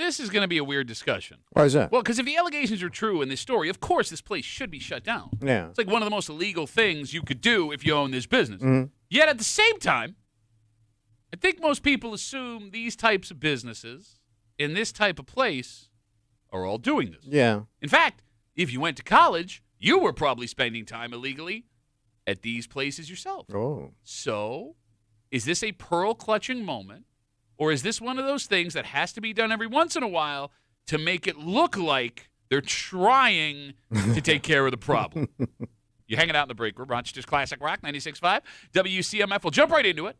this is going to be a weird discussion. Why is that? Well, because if the allegations are true in this story, of course this place should be shut down. Yeah. It's like one of the most illegal things you could do if you own this business. Mm-hmm. Yet at the same time, I think most people assume these types of businesses in this type of place are all doing this. Yeah. In fact, if you went to college, you were probably spending time illegally at these places yourself. Oh. So, is this a pearl-clutching moment, or is this one of those things that has to be done every once in a while to make it look like they're trying to take care of the problem? You're hanging out in the break room, Rochester's Classic Rock, 96.5. WCMF will jump right into it.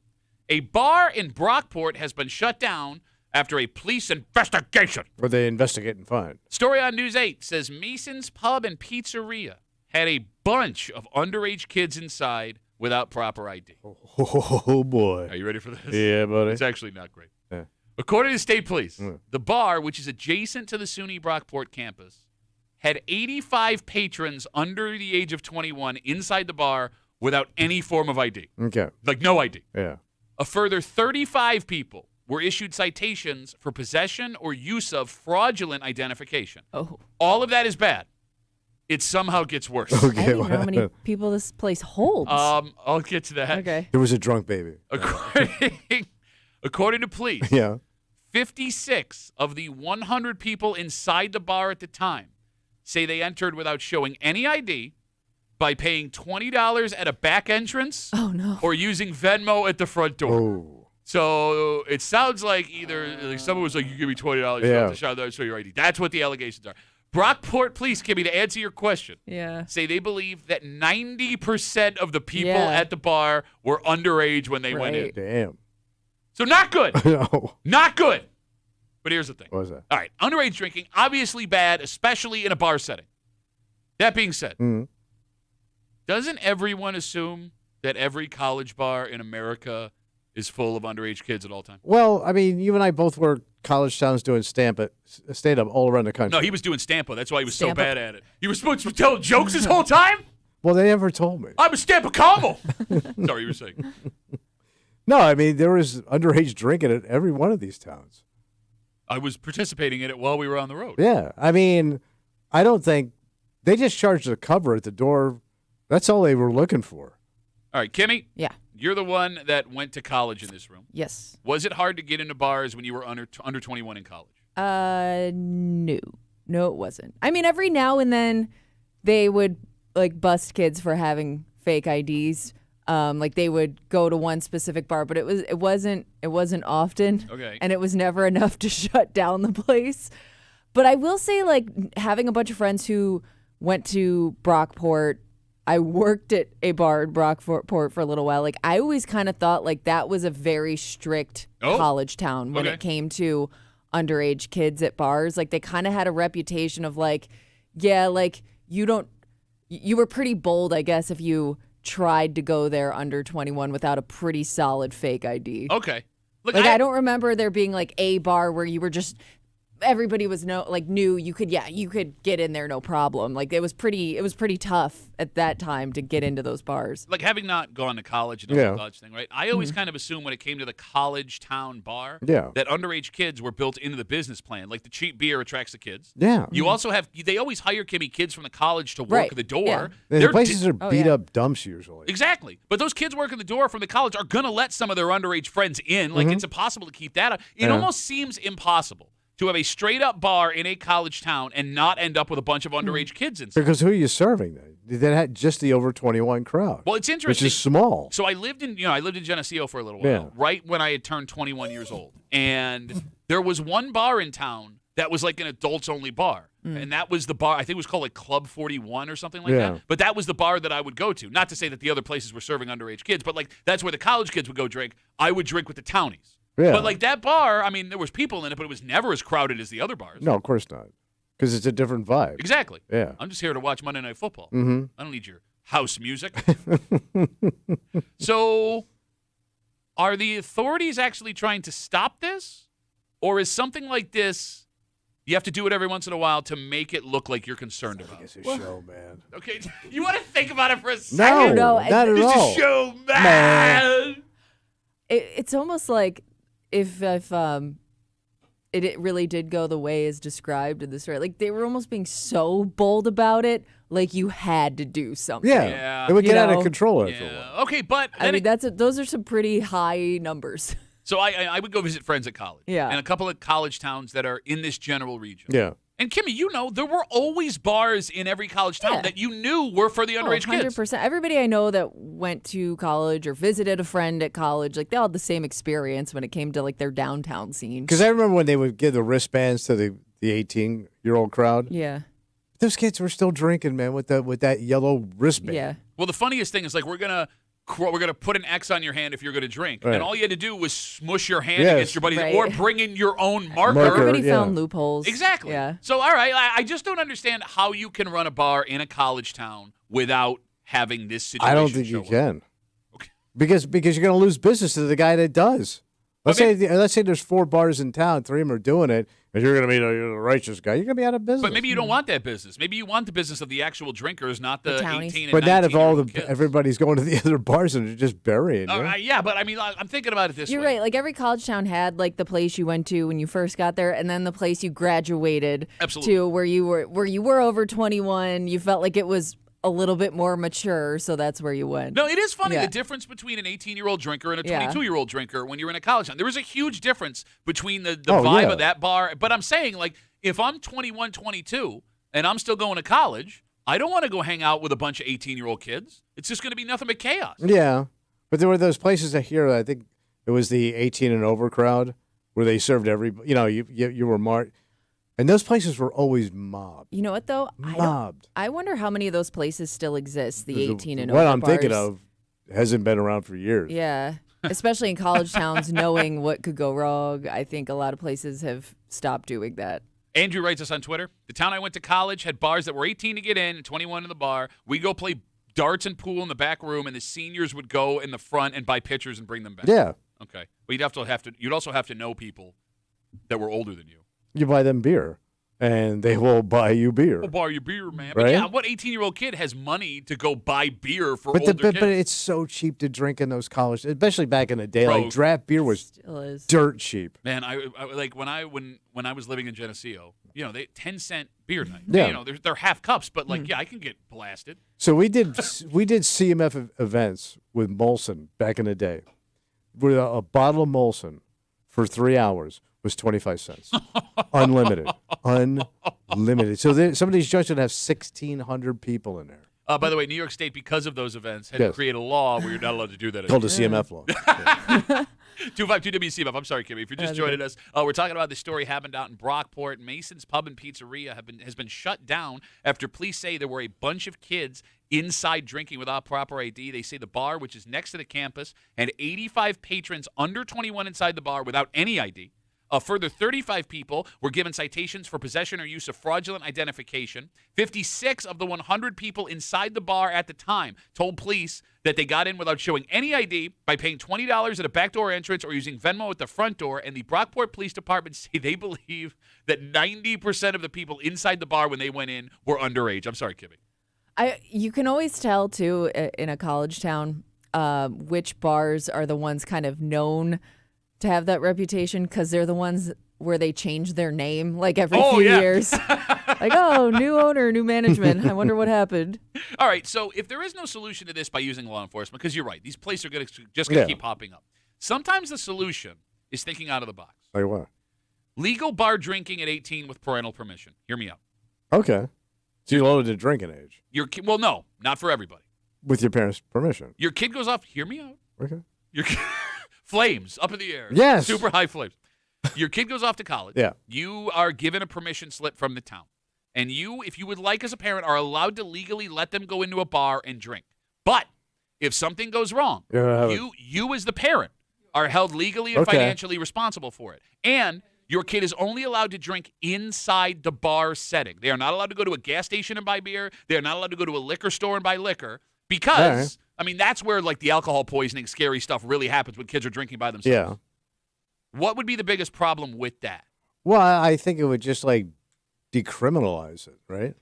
A bar in Brockport has been shut down after a police investigation. Were they investigating fine? Story on News 8 says Mason's Pub and Pizzeria had a bunch of underage kids inside without proper ID. Oh, boy. Are you ready for this? Yeah, buddy. It's actually not great. Yeah. According to state police, Mm. the bar, which is adjacent to the SUNY Brockport campus, had 85 patrons under the age of 21 inside the bar without any form of ID. Okay. Like no ID. Yeah. A further 35 people were issued citations for possession or use of fraudulent identification. Oh. All of that is bad. It somehow gets worse. I didn't know how many people this place holds. I'll get to that. Okay. There was a drunk baby. According to police, Yeah. 56 of the 100 people inside the bar at the time say they entered without showing any ID, by paying $20 at a back entrance, Oh, no. or using Venmo at the front door. Oh. So it sounds like either like someone was like, "You give me $20, Yeah. to show your ID." That's what the allegations are. Brockport Police, Kimmy, to answer your question, Yeah. say they believe that 90% of the people Yeah. at the bar were underage when they went in. Right. Damn. So not good. No. Not good. But here's the thing. What was that? All right, underage drinking, obviously bad, especially in a bar setting. That being said, Mm. doesn't everyone assume that every college bar in America is full of underage kids at all times? Well, I mean, you and I both worked college towns doing stand-up all around the country. No, he was doing Stampa. That's why he was so Stampa? bad at it. He was supposed to be telling jokes this whole time? Well, they never told me. I'm a Stampa combo. Sorry, you were saying. No, I mean, there was underage drinking at every one of these towns. I was participating in it while we were on the road. Yeah. I mean, I don't think they just charged the cover at the door. That's all they were looking for. All right, Kimmy, Yeah. you're the one that went to college in this room. Yes. Was it hard to get into bars when you were under 21 in college? No. No, it wasn't. I mean, every now and then they would like bust kids for having fake IDs. Like they would go to one specific bar, but it wasn't often. Okay. And it was never enough to shut down the place. But I will say, like, having a bunch of friends who went to Brockport, I worked at a bar in Brockport for a little while. Like, I always kind of thought like that was a very strict college town when Okay. it came to underage kids at bars. Like, they kind of had a reputation of like, yeah, like you were pretty bold, I guess, if you tried to go there under 21 without a pretty solid fake ID. Okay. Look, Like, I don't remember there being like a bar where you were just everybody was knew you could get in there no problem. Like it was pretty tough at that time to get into those bars. Like having not gone to college and the whole college thing, right? I always kind of assumed when it came to the college town bar that underage kids were built into the business plan. Like the cheap beer attracts the kids. Yeah. You also they always hire Kimmy kids from the college to work at the door. Yeah. The places are beat up dumps usually. Exactly. But those kids working the door from the college are going to let some of their underage friends in. Like it's impossible to keep that up. It almost seems impossible to have a straight-up bar in a college town and not end up with a bunch of underage kids inside. Because who are you serving then? That had just the over 21 crowd. Well, it's interesting. Which is small. So I lived in Geneseo for a little while, right when I had turned 21 years old. And there was one bar in town that was like an adults-only bar. And that was the bar, I think it was called like Club 41 or something like that. But that was the bar that I would go to. Not to say that the other places were serving underage kids, but like that's where the college kids would go drink. I would drink with the townies. Yeah. But like that bar, I mean, there was people in it, but it was never as crowded as the other bars. No, of course not. Because it's a different vibe. Exactly. Yeah. I'm just here to watch Monday Night Football. Mm-hmm. I don't need your house music. So are the authorities actually trying to stop this? Or is something like this, you have to do it every once in a while to make it look like you're concerned about it? It's a show, man. Okay, you want to think about it for a No, second? not at It's all. a show, man. It's almost like if it really did go the way as described in the story. Like, they were almost being so bold about it, like you had to do something. Yeah. It would get out of control after a while. Yeah. Okay, but I mean, those are some pretty high numbers. So I would go visit friends at college. Yeah. And a couple of college towns that are in this general region. Yeah. And Kimmy, there were always bars in every college town that you knew were for the underage kids. 100%. Everybody I know that went to college or visited a friend at college, like, they all had the same experience when it came to, like, their downtown scene. Because I remember when they would give the wristbands to the 18-year-old crowd. Yeah. Those kids were still drinking, man, with that yellow wristband. Yeah. Well, the funniest thing is, like, we're gonna put an X on your hand if you're going to drink, Right. and all you had to do was smush your hand Yes. against your buddy, Right. or bring in your own marker. Everybody yeah. found loopholes. Exactly. Yeah. So, all right, I just don't understand how you can run a bar in a college town without having this situation. I don't think you show up. can. Okay. Because you're going to lose business to the guy that does. Let's say there's 4 bars in town, 3 of them are doing it, and you're going to be the righteous guy. You're going to be out of business. But maybe you don't want that business. Maybe you want the business of the actual drinkers, not the The townies. 18 and But not if 19-year-old kids. everybody's going to the other bars and they're just burying you. Yeah, but I mean, I'm thinking about it this You're way. right. Like, every college town had, like, the place you went to when you first got there, and then the place you graduated Absolutely. to where you were over 21. You felt like it was a little bit more mature, so that's where you went. No, it is funny Yeah. the difference between an 18-year-old drinker and a Yeah. 22-year-old drinker when you're in a college town. There is a huge difference between the Oh, vibe yeah. of that bar. But I'm saying, like, if I'm 21, 22, and I'm still going to college, I don't want to go hang out with a bunch of 18-year-old kids. It's just going to be nothing but chaos. Yeah. But there were those places here, I think it was the 18 and over crowd, where they served you were marked. And those places were always mobbed. You know what, though? Mobbed. I wonder how many of those places still exist, the 18 and what over I'm thinking bars. of hasn't been around for years. Yeah. Especially in college towns, knowing what could go wrong. I think a lot of places have stopped doing that. Andrew writes us on Twitter. The town I went to college had bars that were 18 to get in and 21 in the bar. We go play darts and pool in the back room, and the seniors would go in the front and buy pitchers and bring them back. Yeah. Okay. But you'd also have to know people that were older than you. You buy them beer, and they will buy you beer. We'll buy you beer, man. But Right? yeah, what 18-year-old kid has money to go buy beer for But, older but kids? it's so cheap to drink in those colleges, especially back in the day. Bro. Like draft beer was Still is. dirt cheap. Man, I like when I was living in Geneseo, they 10-cent beer night. Yeah. They're half cups, but like I can get blasted. So we did CMF events with Molson back in the day, where a bottle of Molson for 3 hours was 25 cents, unlimited. So some of these joints would have 1,600 people in there. By the way, New York State, because of those events, had Yes. created a law where you're not allowed to do that. Called the CMF law. 252 WCMF. I'm sorry, Kimmy. If you're just joining us, we're talking about the story happened out in Brockport. Mason's Pub and Pizzeria has been shut down after police say there were a bunch of kids inside drinking without proper ID. They say the bar, which is next to the campus, had 85 patrons under 21 inside the bar without any ID. A further 35 people were given citations for possession or use of fraudulent identification. 56 of the 100 people inside the bar at the time told police that they got in without showing any ID by paying $20 at a backdoor entrance or using Venmo at the front door. And the Brockport Police Department say they believe that 90% of the people inside the bar when they went in were underage. I'm sorry, Kimmy. You can always tell, too, in a college town, which bars are the ones kind of known to have that reputation, because they're the ones where they change their name like every few years. Like, new owner, new management. I wonder what happened. All right, so if there is no solution to this by using law enforcement, because you're right, these places are just going to keep popping up. Sometimes the solution is thinking out of the box. Like what? Legal bar drinking at 18 with parental permission. Hear me out. Okay. So you're loaded to drinking age Well, no, not for everybody. with your parents' permission. Your kid goes off. Hear me out. Okay. Your flames up in the air. Yes. Super high flames. Your kid goes off to college. Yeah. You are given a permission slip from the town. And you, if you would like as a parent, are allowed to legally let them go into a bar and drink. But if something goes wrong, you as the parent are held legally and financially responsible for it. And your kid is only allowed to drink inside the bar setting. They are not allowed to go to a gas station and buy beer. They are not allowed to go to a liquor store and buy liquor because, I mean, that's where like the alcohol poisoning, scary stuff really happens when kids are drinking by themselves. Yeah. What would be the biggest problem with that? Well, I think it would just like decriminalize it, right?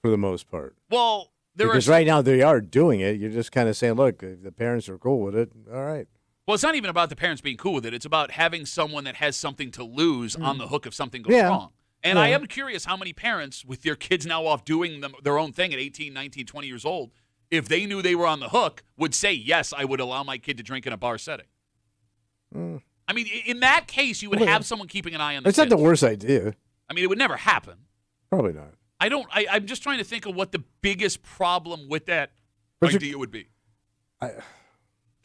For the most part. Well, because right now they are doing it. You're just kind of saying, look, if the parents are cool with it, all right. Well, it's not even about the parents being cool with it. It's about having someone that has something to lose on the hook if something goes wrong. And I am curious how many parents, with their kids now off doing their own thing at 18, 19, 20 years old, if they knew they were on the hook, would say, yes, I would allow my kid to drink in a bar setting. I mean, in that case, you would have someone keeping an eye on the It's kids. not the worst idea. I mean, it would never happen. Probably not. I'm just trying to think of what the biggest problem with that idea would be.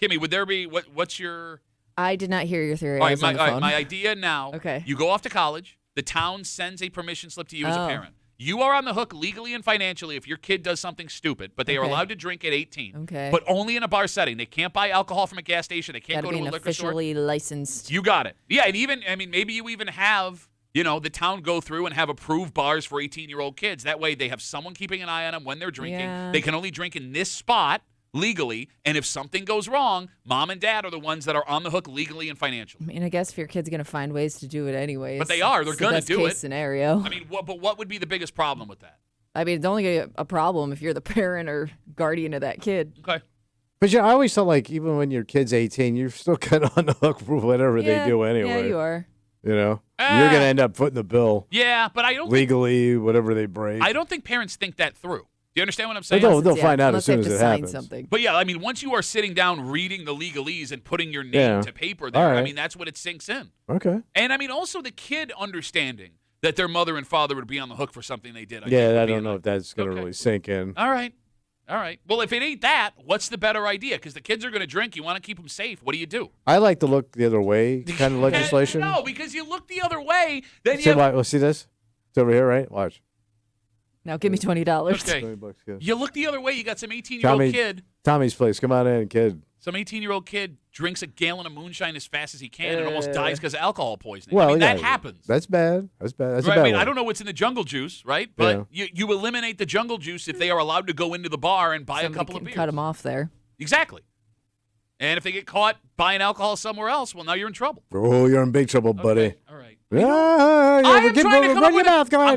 Kimmy, would there be, what's your... I did not hear your theory. All I right, was on the phone. my idea now, Okay. You go off to college, the town sends a permission slip to you as a parent. You are on the hook legally and financially if your kid does something stupid, but they are allowed to drink at 18. Okay. But only in a bar setting. They can't buy alcohol from a gas station. They can't Gotta go be to a an liquor store. officially licensed. You got it. Yeah, and even, I mean, maybe you even have, the town go through and have approved bars for 18-year-old kids. That way they have someone keeping an eye on them when they're drinking. Yeah. They can only drink in this spot legally, and if something goes wrong, mom and dad are the ones that are on the hook legally and financially. I mean, I guess if your kid's going to find ways to do it anyways. But they are. They're it's the going to best do case it. scenario. I mean, what would be the biggest problem with that? I mean, it's only a problem if you're the parent or guardian of that kid. Okay. But yeah, I always felt like even when your kid's 18, you're still kind of on the hook for whatever they do anyway. Yeah, you are. You know, you're gonna end up footing the bill. Yeah, but I don't legally whatever they break. I don't think parents think that through. Do you understand what I'm saying? They'll find out as soon as it happens. Something. But yeah, I mean, once you are sitting down reading the legalese and putting your name to paper there, All right. I mean, that's what it sinks in. Okay. And I mean, also the kid understanding that their mother and father would be on the hook for something they did. I don't know if that's gonna really sink in. All right. Well, if it ain't that, what's the better idea? Because the kids are going to drink. You want to keep them safe. What do you do? I like to look the other way kind of legislation. No, because you look the other way, then See, you have... see this? It's over here, right? Watch. Now give me $20. Okay. $20, yeah. You look the other way. You got some 18-year-old kid. Tommy's place. Come on in, kid. Some 18-year-old kid drinks a gallon of moonshine as fast as he can and almost dies because of alcohol poisoning. Well, I mean, yeah, that happens. That's bad. That's bad. That's Right, a bad I mean, one. I don't know what's in the jungle juice, right? But you eliminate the jungle juice if they are allowed to go into the bar and buy Somebody a couple of can beers. cut them off there. Exactly. And if they get caught buying alcohol somewhere else, well, now you're in trouble. Oh, you're in big trouble, buddy. Okay, all right. I'm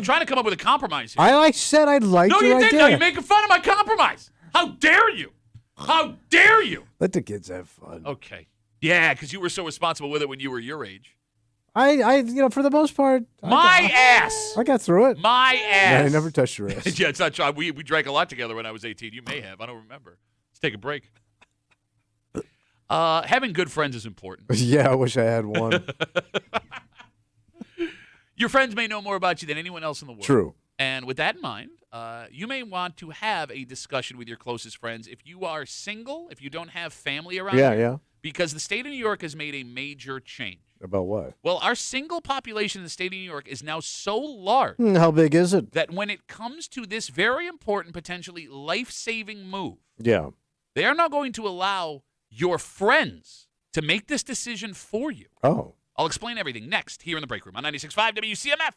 trying to come up with a compromise here. I said I liked No, your you didn't. idea. No, you're making fun of my compromise. How dare you? How dare you? Let the kids have fun. Okay. Yeah, because you were so responsible with it when you were your age. I for the most part. I got through it. My ass. I never touched your ass. Yeah, it's not true. We drank a lot together when I was 18. You may have. I don't remember. Let's take a break. Having good friends is important. Yeah, I wish I had one. Your friends may know more about you than anyone else in the world. True. And with that in mind, you may want to have a discussion with your closest friends. If you are single, if you don't have family around you, because the state of New York has made a major change. About what? Well, our single population in the state of New York is now so large. How big is it? That when it comes to this very important, potentially life-saving move, they are now going to allow your friends to make this decision for you. Oh. I'll explain everything next here in the break room on 96.5 WCMF.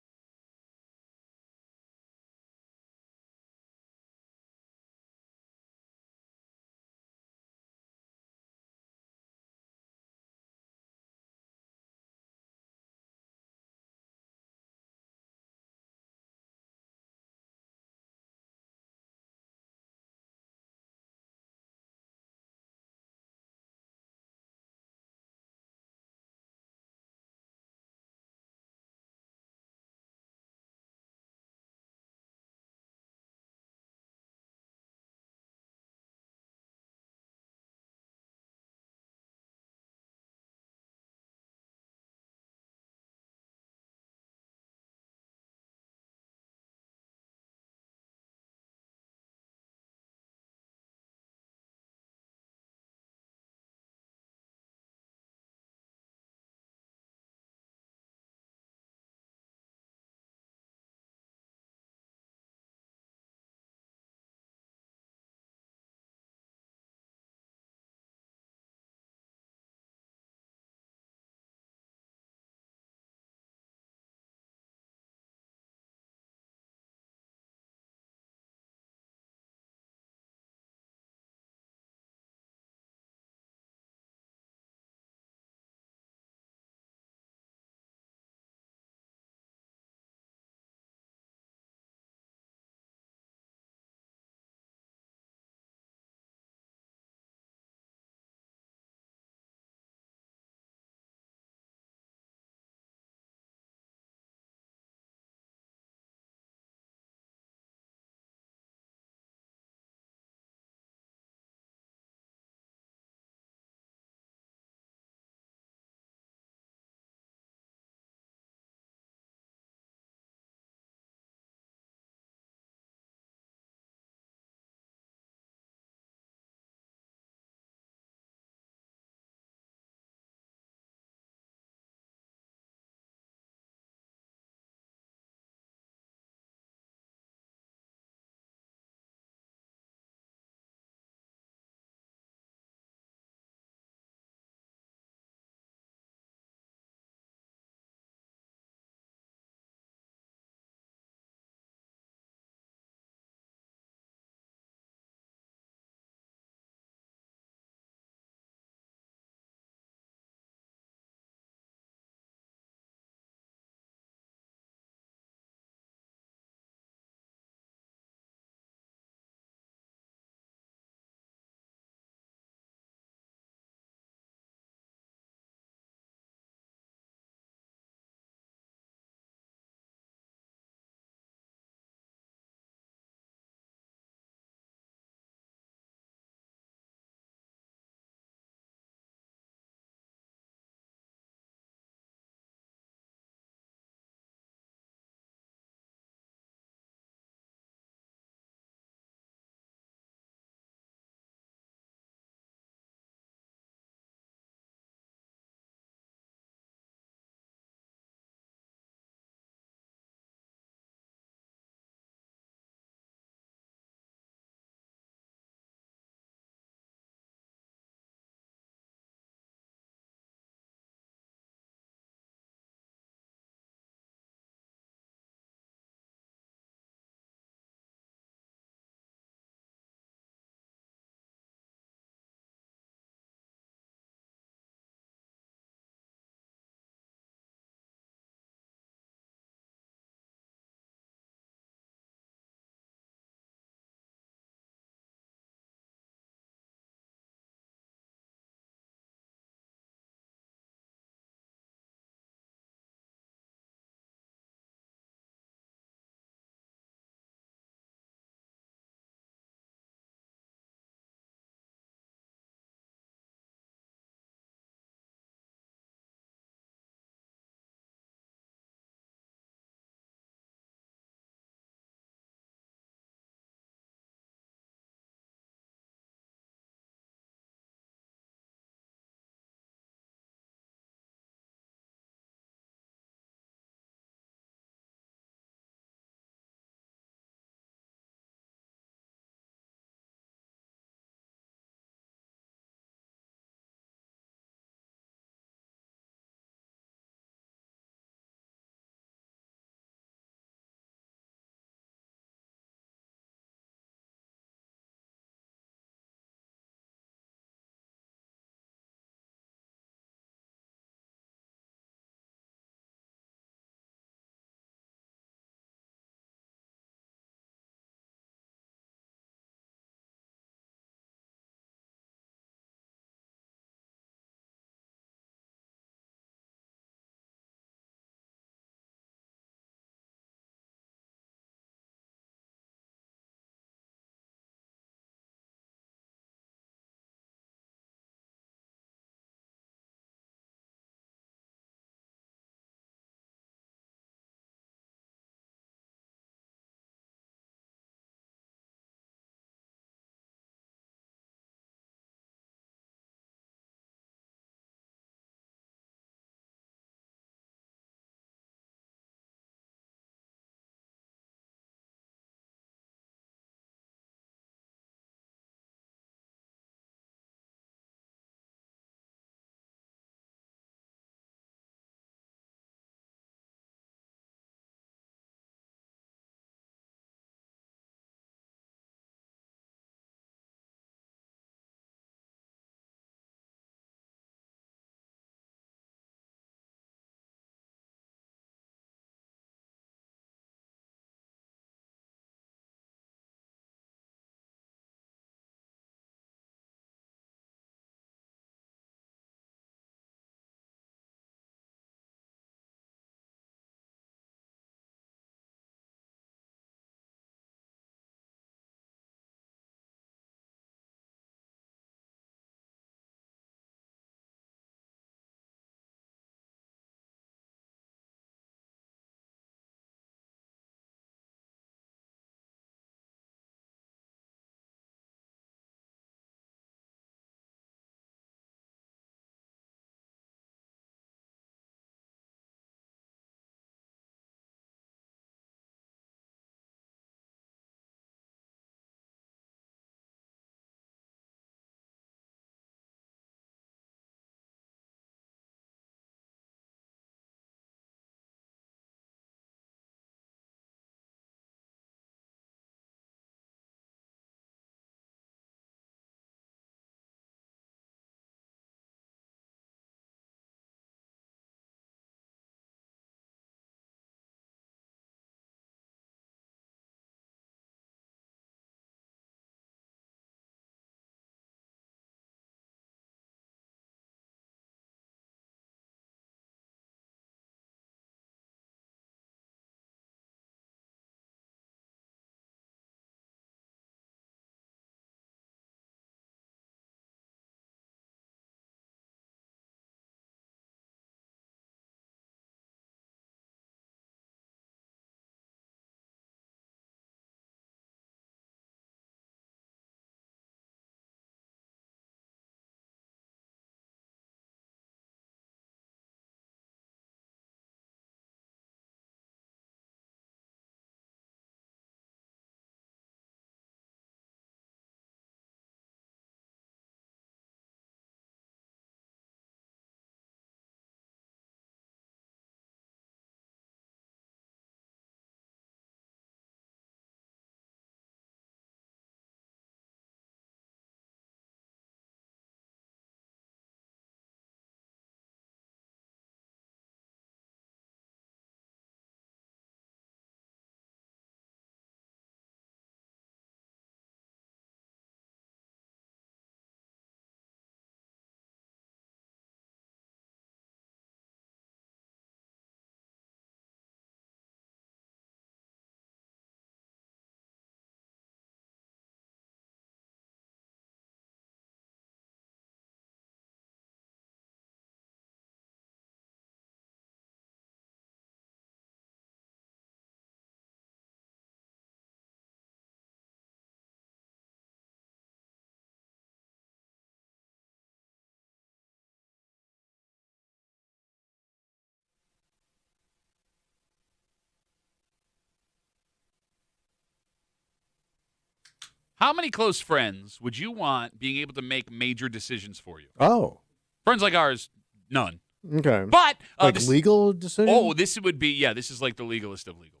How many close friends would you want being able to make major decisions for you? Oh, Friends like ours, none. okay. But Like this, legal decision? this would be this is like the legalist of legal.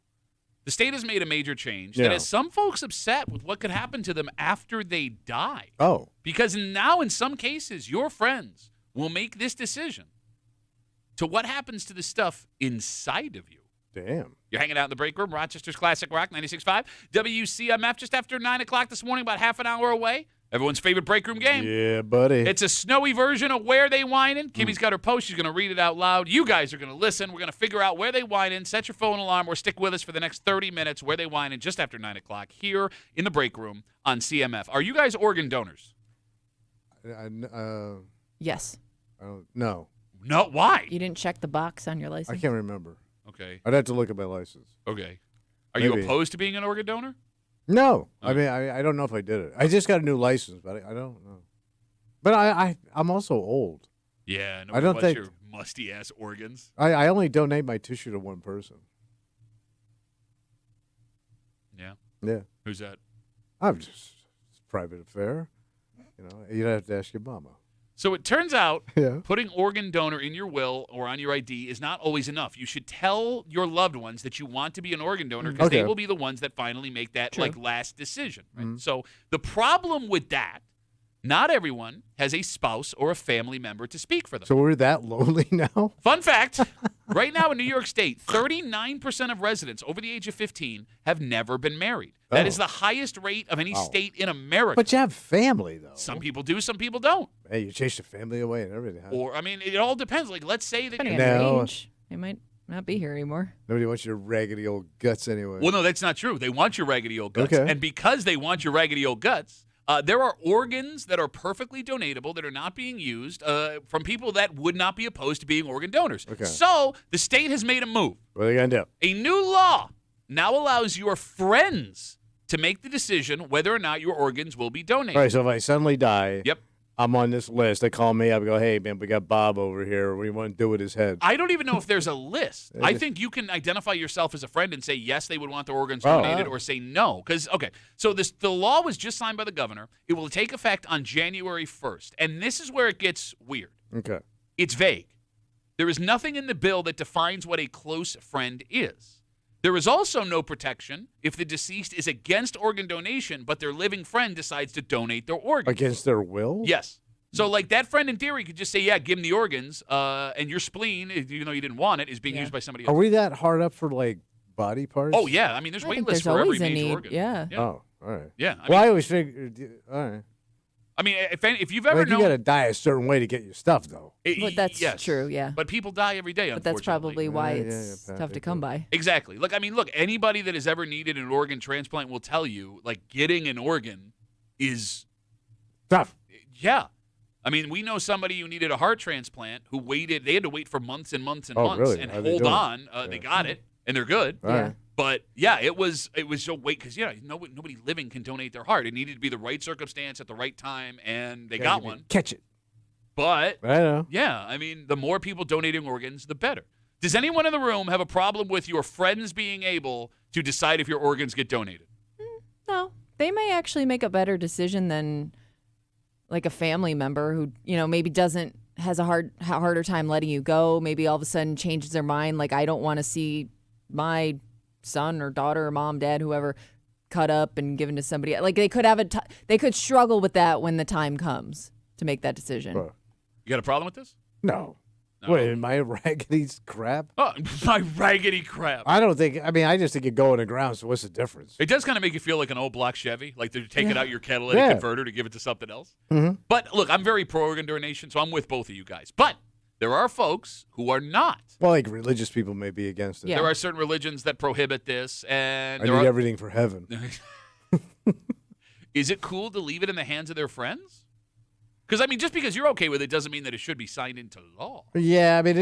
The state has made a major change that Yeah. has some folks upset with what could happen to them after they die. Oh. Because now, in some cases, your friends will make this decision to what happens to the stuff inside of you. Damn. You're hanging out in the break room, Rochester's Classic Rock 96.5, WCMF, just after 9 o'clock this morning, about half an hour away. Everyone's favorite break room game. Yeah, buddy. It's a snowy version of Where They Whinin'. Kimmy's got her post. She's going to read it out loud. You guys are going to listen. We're going to figure out where they whinin'. Set your phone alarm or stick with us for the next 30 minutes. Where They Whinin', just after 9 o'clock here in the break room on CMF. Are you guys organ donors? Yes. I don't, no. No. Why? You didn't check the box on your I license? can't remember. Okay. I'd have to look at my license. Okay. Are you Maybe. opposed to being an organ donor? No. I mean, I don't know if I did it. I just got a new license, but I don't know. But I'm also old. Yeah. I don't think your musty-ass organs. I only donate my tissue to one person. Yeah. Yeah. Who's that? I'm just it's a private affair. You know, you'd have to ask your mama. So it turns out Yeah. putting organ donor in your will or on your ID is not always enough. You should tell your loved ones that you want to be an organ donor because they Okay. will be the ones that finally make that True. like last decision. Right? So the problem with that, not everyone has a spouse or a family member to speak for them. So we're that lonely now? Fun fact, right now in New York State, 39% of residents over the age of 15 have never been married. That Oh. is the highest rate of any Wow. state in America. But you have family, though. Some people do, some people don't. Hey, you chase your family away and everything. Huh? Or, I mean, it all depends. Like, let's say that Depending you on your No. age, they might not be here anymore. Nobody wants your raggedy old guts anyway. Well, no, that's not true. They want your raggedy old guts. Okay. And because they want your raggedy old guts, there are organs that are perfectly donatable that are not being used from people that would not be opposed to being organ donors. Okay. So the state has made a move. What are they going to do? A new law now allows your friends to make the decision whether or not your organs will be donated. All right, so if I suddenly die, Yep. I'm on this list. They call me up and go, hey, man, we got Bob over here. What do you want to do with his head? I don't even know if there's a list. I think you can identify yourself as a friend and say yes, they would want their organs donated, or say no. Because so the law was just signed by the governor. It will take effect on January 1st, and this is where it gets weird. Okay. It's vague. There is nothing in the bill that defines what a close friend is. There is also no protection if the deceased is against organ donation, but their living friend decides to donate their organs. Against their will? Yes. So, like, that friend, in theory, could just say, yeah, give him the organs, and your spleen, even though you didn't want it, is being used by somebody else. Are we that hard up for, like, body parts? Oh, yeah. I mean, there's I wait think lists there's for every always a major need. organ. Yeah. Oh, all right. Yeah. Well, I always figured, all right. I mean, if you've ever Like, you known. got to die a certain way to get your stuff, though. But that's yes. true, yeah. But people die every day, But that's unfortunately. probably why Yeah, it's yeah, tough to come by. Exactly. Look, anybody that has ever needed an organ transplant will tell you, like, getting an organ is Tough. Yeah. I mean, we know somebody who needed a heart transplant who waited. They had to wait for months and months and Oh, months really? and How they hold doing? on. They got it, and they're good. All right. But, yeah, it was so wait because, nobody living can donate their heart. It needed to be the right circumstance at the right time, and they got one. Catch it. But, I know. yeah, I mean, the more people donating organs, the better. Does anyone in the room have a problem with your friends being able to decide if your organs get donated? No, they may actually make a better decision than like a family member who, maybe has a harder time letting you go. Maybe all of a sudden changes their mind. Like, I don't want to see my son or daughter or mom, dad, whoever cut up and given to somebody. Like, they could have they could struggle with that when the time comes to make that decision. Bro. You got a problem with this? No. No. Wait, am I raggedy crap? Oh, my raggedy crap. I don't think, I just think you go in the ground, so what's the difference? It does kind of make you feel like an old block Chevy, like they're taking out your catalytic Yeah. converter to give it to something else. Mhm. But look, I'm very pro organ donation, so I'm with both of you guys. But there are folks who are not. Well, like religious people may be against it. Yeah. There are certain religions that prohibit this, and I there need are. everything for heaven. Is it cool to leave it in the hands of their friends? Because, I mean, just because you're okay with it doesn't mean that it should be signed into law. Yeah, it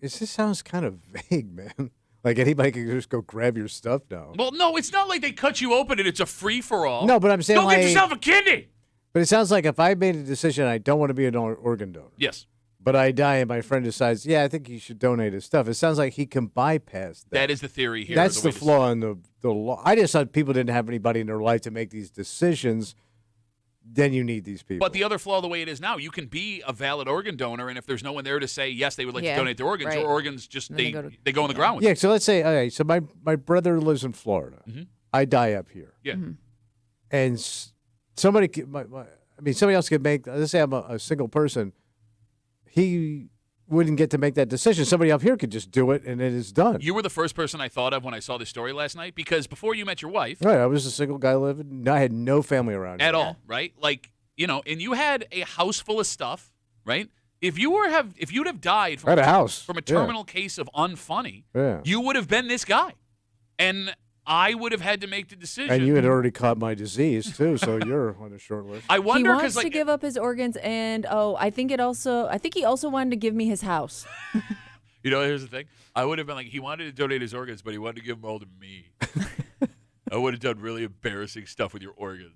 just sounds kind of vague, man. Like anybody can just go grab your stuff now. Well, no, it's not like they cut you open and it's a free-for-all. No, but I'm saying Go get like, yourself a kidney. but it sounds like if I made a decision I don't want to be an organ donor, Yes. but I die and my friend decides, yeah, I think he should donate his stuff. It sounds like he can bypass that. That is the theory here. That's the way to flaw in the law. I just thought people didn't have anybody in their life to make these decisions. Then you need these people. But the other flaw, the way it is now, you can be a valid organ donor, and if there's no one there to say yes, they would like to donate their organs, your organs just they go in the ground with yeah. you. So let's say, okay, so my brother lives in Florida. Mhm. I die up here. Yeah. And somebody, somebody else could make. Let's say I'm a single person. He wouldn't get to make that decision. Somebody up here could just do it, and it is done. You were the first person I thought of when I saw this story last night, because before you met your wife, Right, I was a single guy living. I had no family around at here. all, right? Like, and you had a house full of stuff, right? If you'd have died I had a house. from a Yeah. terminal case of unfunny, Yeah. you would have been this guy, and I would have had to make the decision. And you had already caught my disease too, so you're on the short list. I He wonder wants because to give up his organs, and I think he also wanted to give me his house. here's the thing. I would have been like, he wanted to donate his organs, but he wanted to give them all to me. I would have done really embarrassing stuff with your organs.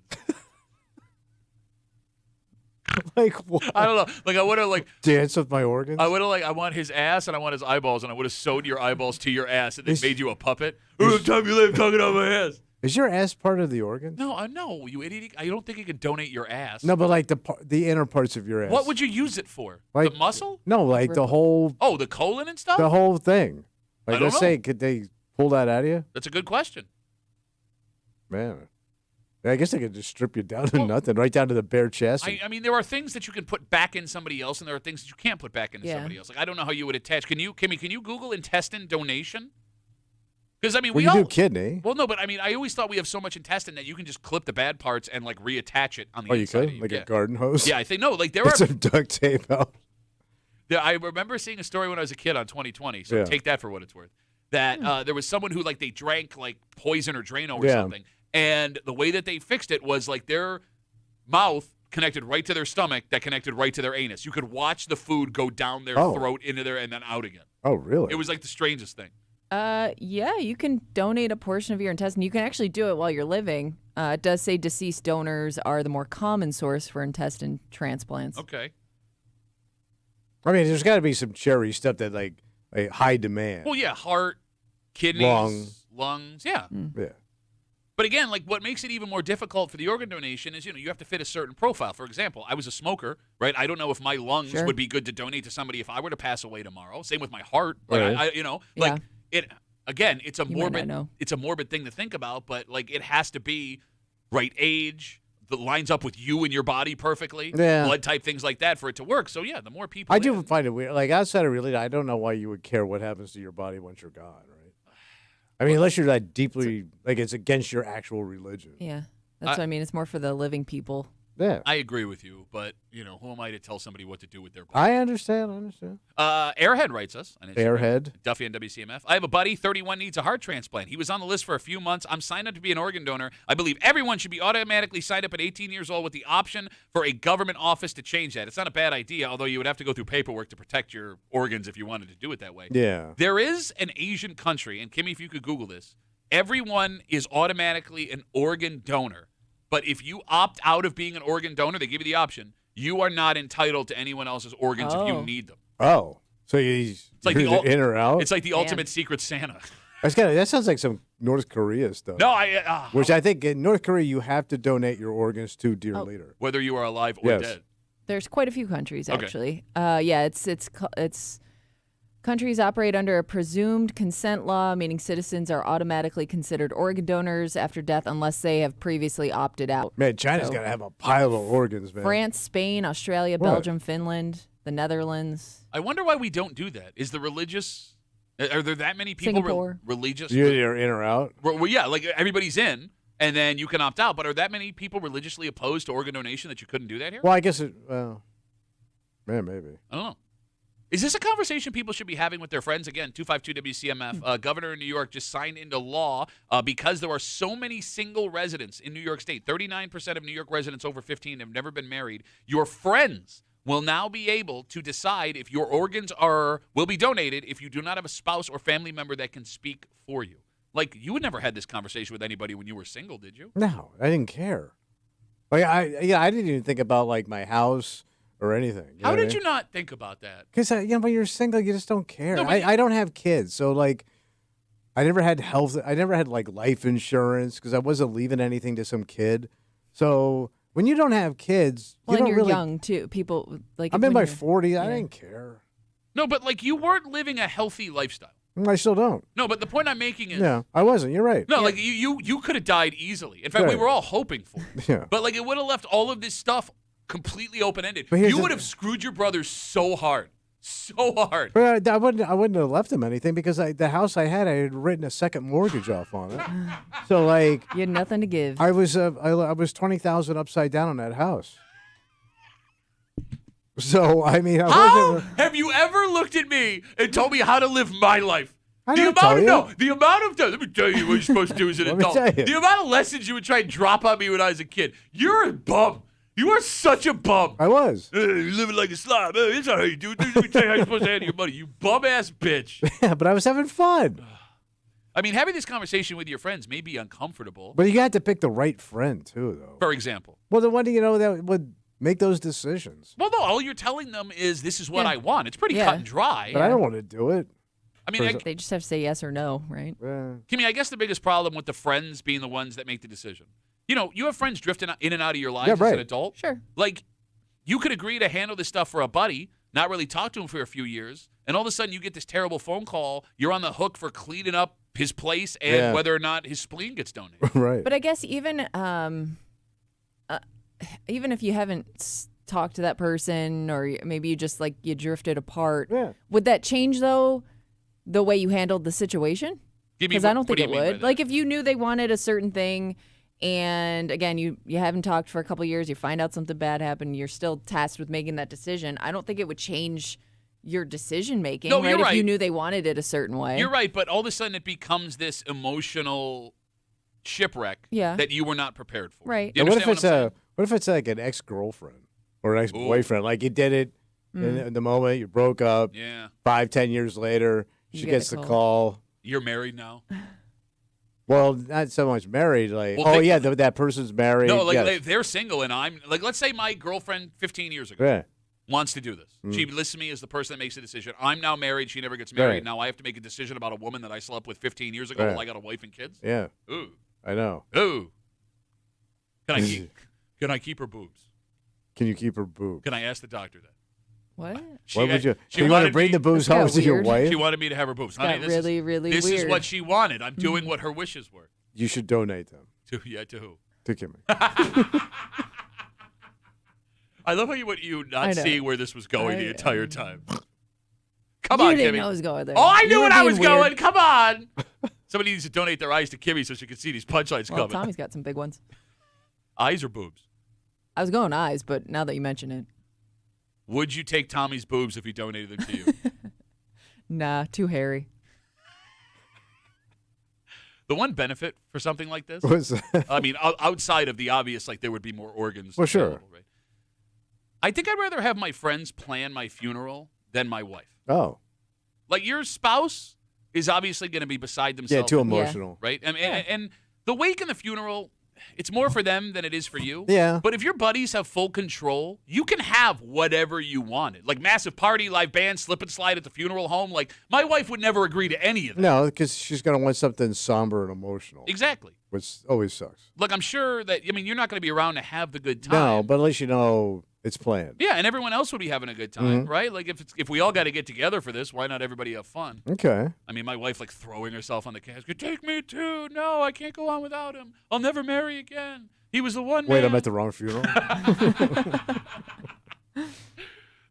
Like what? I don't know. Like I would have Dance with my organs. I want his ass and I want his eyeballs, and I would have sewed your eyeballs to your ass and then made you a puppet. Oh, time you live talking about my ass. Is your ass part of the organs? No, no, you idiot. I don't think you can donate your ass. No, but like the inner parts of your ass. What would you use it for? Like- the muscle? No, like the whole Oh, the colon and stuff? the whole thing. Like I don't let's know. say, could they pull that out of you? That's a good question. Man, I guess they could just strip you down to nothing, right down to the bare chest. I mean, there are things that you can put back in somebody else, and there are things that you can't put back into Yeah. somebody else. Like, I don't know how you would attach. Kimmy, can you Google intestine donation? Because, I mean, well, we you all. do kidney. Well, no, but I mean, I always thought we have so much intestine that you can just clip the bad parts and, like, reattach it on the Oh, you inside of could? you. Like yeah. a garden hose? Yeah, I think, no, like, there Put are. some duct tape out. I remember seeing a story when I was a kid on 2020, so Yeah. take that for what it's worth. That there was someone who, like, they drank, like, poison or Drano or Yeah. something. And the way that they fixed it was, like, their mouth connected right to their stomach that connected right to their anus. You could watch the food go down their Oh. throat into there and then out again. Oh, really? It was, like, the strangest thing. Yeah, you can donate a portion of your intestine. You can actually do it while you're living. It does say deceased donors are the more common source for intestine transplants. Okay. I mean, there's got to be some cherry stuff that like a high demand. Well, yeah, heart, kidneys, lungs, yeah. Yeah. But again, like what makes it even more difficult for the organ donation is, you have to fit a certain profile. For example, I was a smoker, right? I don't know if my lungs Sure. would be good to donate to somebody if I were to pass away tomorrow. Same with my heart. Like Right. like it again, it's a You might not morbid know. it's a morbid thing to think about, but like it has to be right age, that lines up with you and your body perfectly, Yeah. blood type, things like that for it to work. So yeah, the more people I do in- find it weird. Like outside of religion, I don't know why you would care what happens to your body once you're gone, right? I mean, unless you're that deeply, like it's against your actual religion. Yeah, that's what I mean. It's more for the living people. Yeah. I agree with you, but who am I to tell somebody what to do with their body? I understand. Airhead writes us. on Instagram. Airhead. Duffy and WCMF. I have a buddy, 31, needs a heart transplant. He was on the list for a few months. I'm signed up to be an organ donor. I believe everyone should be automatically signed up at 18 years old with the option for a government office to change that. It's not a bad idea, although you would have to go through paperwork to protect your organs if you wanted to do it that way. Yeah. There is an Asian country, and Kimmy, if you could Google this, everyone is automatically an organ donor. But if you opt out of being an organ donor, they give you the option. You are not entitled to anyone else's organs if you Oh. need them. Oh, so he's It's like you're the either in or out. It's like the Damn. ultimate Secret Santa. That sounds like some North Korea stuff. No, Which I think in North Korea you have to donate your organs to dear leader. whether you are alive or Yes. dead. There's quite a few countries Okay. actually. Yeah, it's countries operate under a presumed consent law, meaning citizens are automatically considered organ donors after death unless they have previously opted out. Man, China's So- got to have a pile of organs, man. France, Spain, Australia, What? Belgium, Finland, the Netherlands. I wonder why we don't do that. Is the religious? Are there that many people Singapore. religious? You're in or out. Well, yeah, like everybody's in, and then you can opt out. But are that many people religiously opposed to organ donation that you couldn't do that here? Well, I guess man, maybe. I don't know. Is this a conversation people should be having with their friends? Again, 252 WCMF. Governor in New York just signed into law because there are so many single residents in New York State. 39% of New York residents over 15 have never been married. Your friends will now be able to decide if your organs will be donated if you do not have a spouse or family member that can speak for you. Like, you would never had this conversation with anybody when you were single, did you? No, I didn't care. Like I didn't even think about like my house or anything. How did you not think about that? Because when you're single, you just don't care. No, but I don't have kids, so like, I never had health. I never had like life insurance because I wasn't leaving anything to some kid. So when you don't have kids, Well, you and don't you're really. young too. People like. I'm in when my you're- 40s. I yeah. didn't care. No, but like you weren't living a healthy lifestyle. I still don't. No, but the point I'm making is Yeah, I wasn't. You're right. no, like you could have died easily. In fact, we Right. were all hoping for it. Yeah. But like it would have left all of this stuff completely open ended. But here's You the would have screwed your brothers so hard. So hard. But I wouldn't have left him anything because the house I had written a second mortgage off on it. So like You had nothing to give. I was 20,000 upside down on that house. So I mean, I How wasn't. have you ever looked at me and told me how to live my life? I The never amount tell of you. no, the amount of let me tell you what you're supposed to do as an Let me adult. tell you. The amount of lessons you would try and drop on me when I was a kid. You're a bum. You are such a bum. I was. You're living like a slob. That's not how you do it. Let me tell you how you're supposed to handle your money. You bum ass bitch. Yeah, but I was having fun. I mean, having this conversation with your friends may be uncomfortable. But you got to pick the right friend too, though. For example. Well, the one that would make those decisions. Well, no, all you're telling them is this is what Yeah. I want. It's pretty Yeah. cut and dry. But I don't want to do it. I mean, They just have to say yes or no, right? Kimmy, I guess the biggest problem with the friends being the ones that make the decision. You know, you have friends drifting in and out of your lives Yeah, as right. an adult. Sure. Like, you could agree to handle this stuff for a buddy, not really talk to him for a few years, and all of a sudden you get this terrible phone call. You're on the hook for cleaning up his place and Yeah. whether or not his spleen gets donated. Right. But I guess even if you haven't talked to that person, or maybe you just like you drifted apart, Yeah. would that change though the way you handled the situation? Give me Because I don't what think do it you mean by would. that? Like if you knew they wanted a certain thing, and again you haven't talked for a couple years, you find out something bad happened, you're still tasked with making that decision. I don't think it would change your decision making. No, right? you're If right. you knew they wanted it a certain way. You're right, but all of a sudden it becomes this emotional shipwreck Yeah. that you were not prepared for. Right. Do you And what understand if what I'm saying? what if it's like an ex-girlfriend or an ex-boyfriend? Like you did it in the moment, you broke up. Yeah. 5-10 years later, You she get gets the the call. call. You're married now. Well, not so much married. Like, Well, oh think- yeah, that person's married. No, like yes. they're single and I'm like, let's say my girlfriend 15 years ago Yeah. wants to do this. She lists me as the person that makes the decision. I'm now married. She never gets married. Right. Now I have to make a decision about a woman that I slept with 15 years ago Right. while I got a wife and kids. Yeah, Ooh, I know. ooh. Can I keep her boobs? Can you keep her boob? Can I ask the doctor that? What? What would you? She Do you want to wanted bring me- the boobs That's home kinda to your weird. wife? She wanted me to have her boobs. Honey, got this really, is, really this is weird. what she wanted. I'm doing what her wishes were. You should donate them To who? to Kimmy. I love how you went you I not know. seeing where this was going the I- entire time. Come You on, didn't Kimmy. know I was going there. Oh, I You knew were when I being was weird. going. Come on. Somebody needs to donate their eyes to Kimmy so she can see these punchlines Well, coming. Tommy's got some big ones. Eyes or boobs? I was going eyes, but now that you mention it, Would you take Tommy's boobs if he donated them to you? nah, too hairy. The one benefit for something like this, Was I mean, outside of the obvious, like there would be more organs. Well, sure. available, right? I think I'd rather have my friends plan my funeral than my wife. oh Like your spouse is obviously going to be beside themselves. yeah, too emotional. Right? And the wake and the funeral, it's more for them than it is for you. Yeah. But if your buddies have full control, you can have whatever you wanted. Like massive party, live band, slip and slide at the funeral home. Like my wife would never agree to any of that. No, because she's gonna want something somber and emotional, Exactly. which always sucks. Look, I'm sure that, I mean, you're not going to be around to have the good time. No, but at least you know it's planned. Yeah, and everyone else would be having a good time, right? Like if we all got to get together for this, why not everybody have fun? Okay. I mean, my wife like throwing herself on the casket. Take me too. No, I can't go on without him. I'll never marry again. He was the one Wait, man. I'm at the wrong funeral.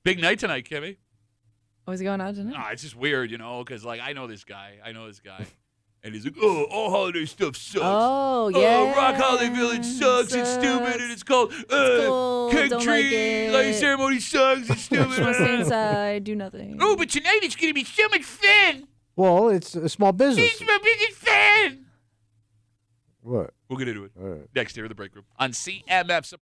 Big night tonight, Kimmy. What's going on tonight? No, it's just weird, you know, because like I know this guy. And he's like, oh, all holiday stuff sucks. Oh, yeah. Rock Holiday Village sucks. It's stupid, and it's called cold. Cake Don't Tree. like it. Light ceremony sucks. It's Just want to stay stupid. inside, do nothing. Oh, but tonight it's going to be so much fun. Well, it's a small business. It's my biggest fan. What? We'll get into it All right. next here in the break room on CMF.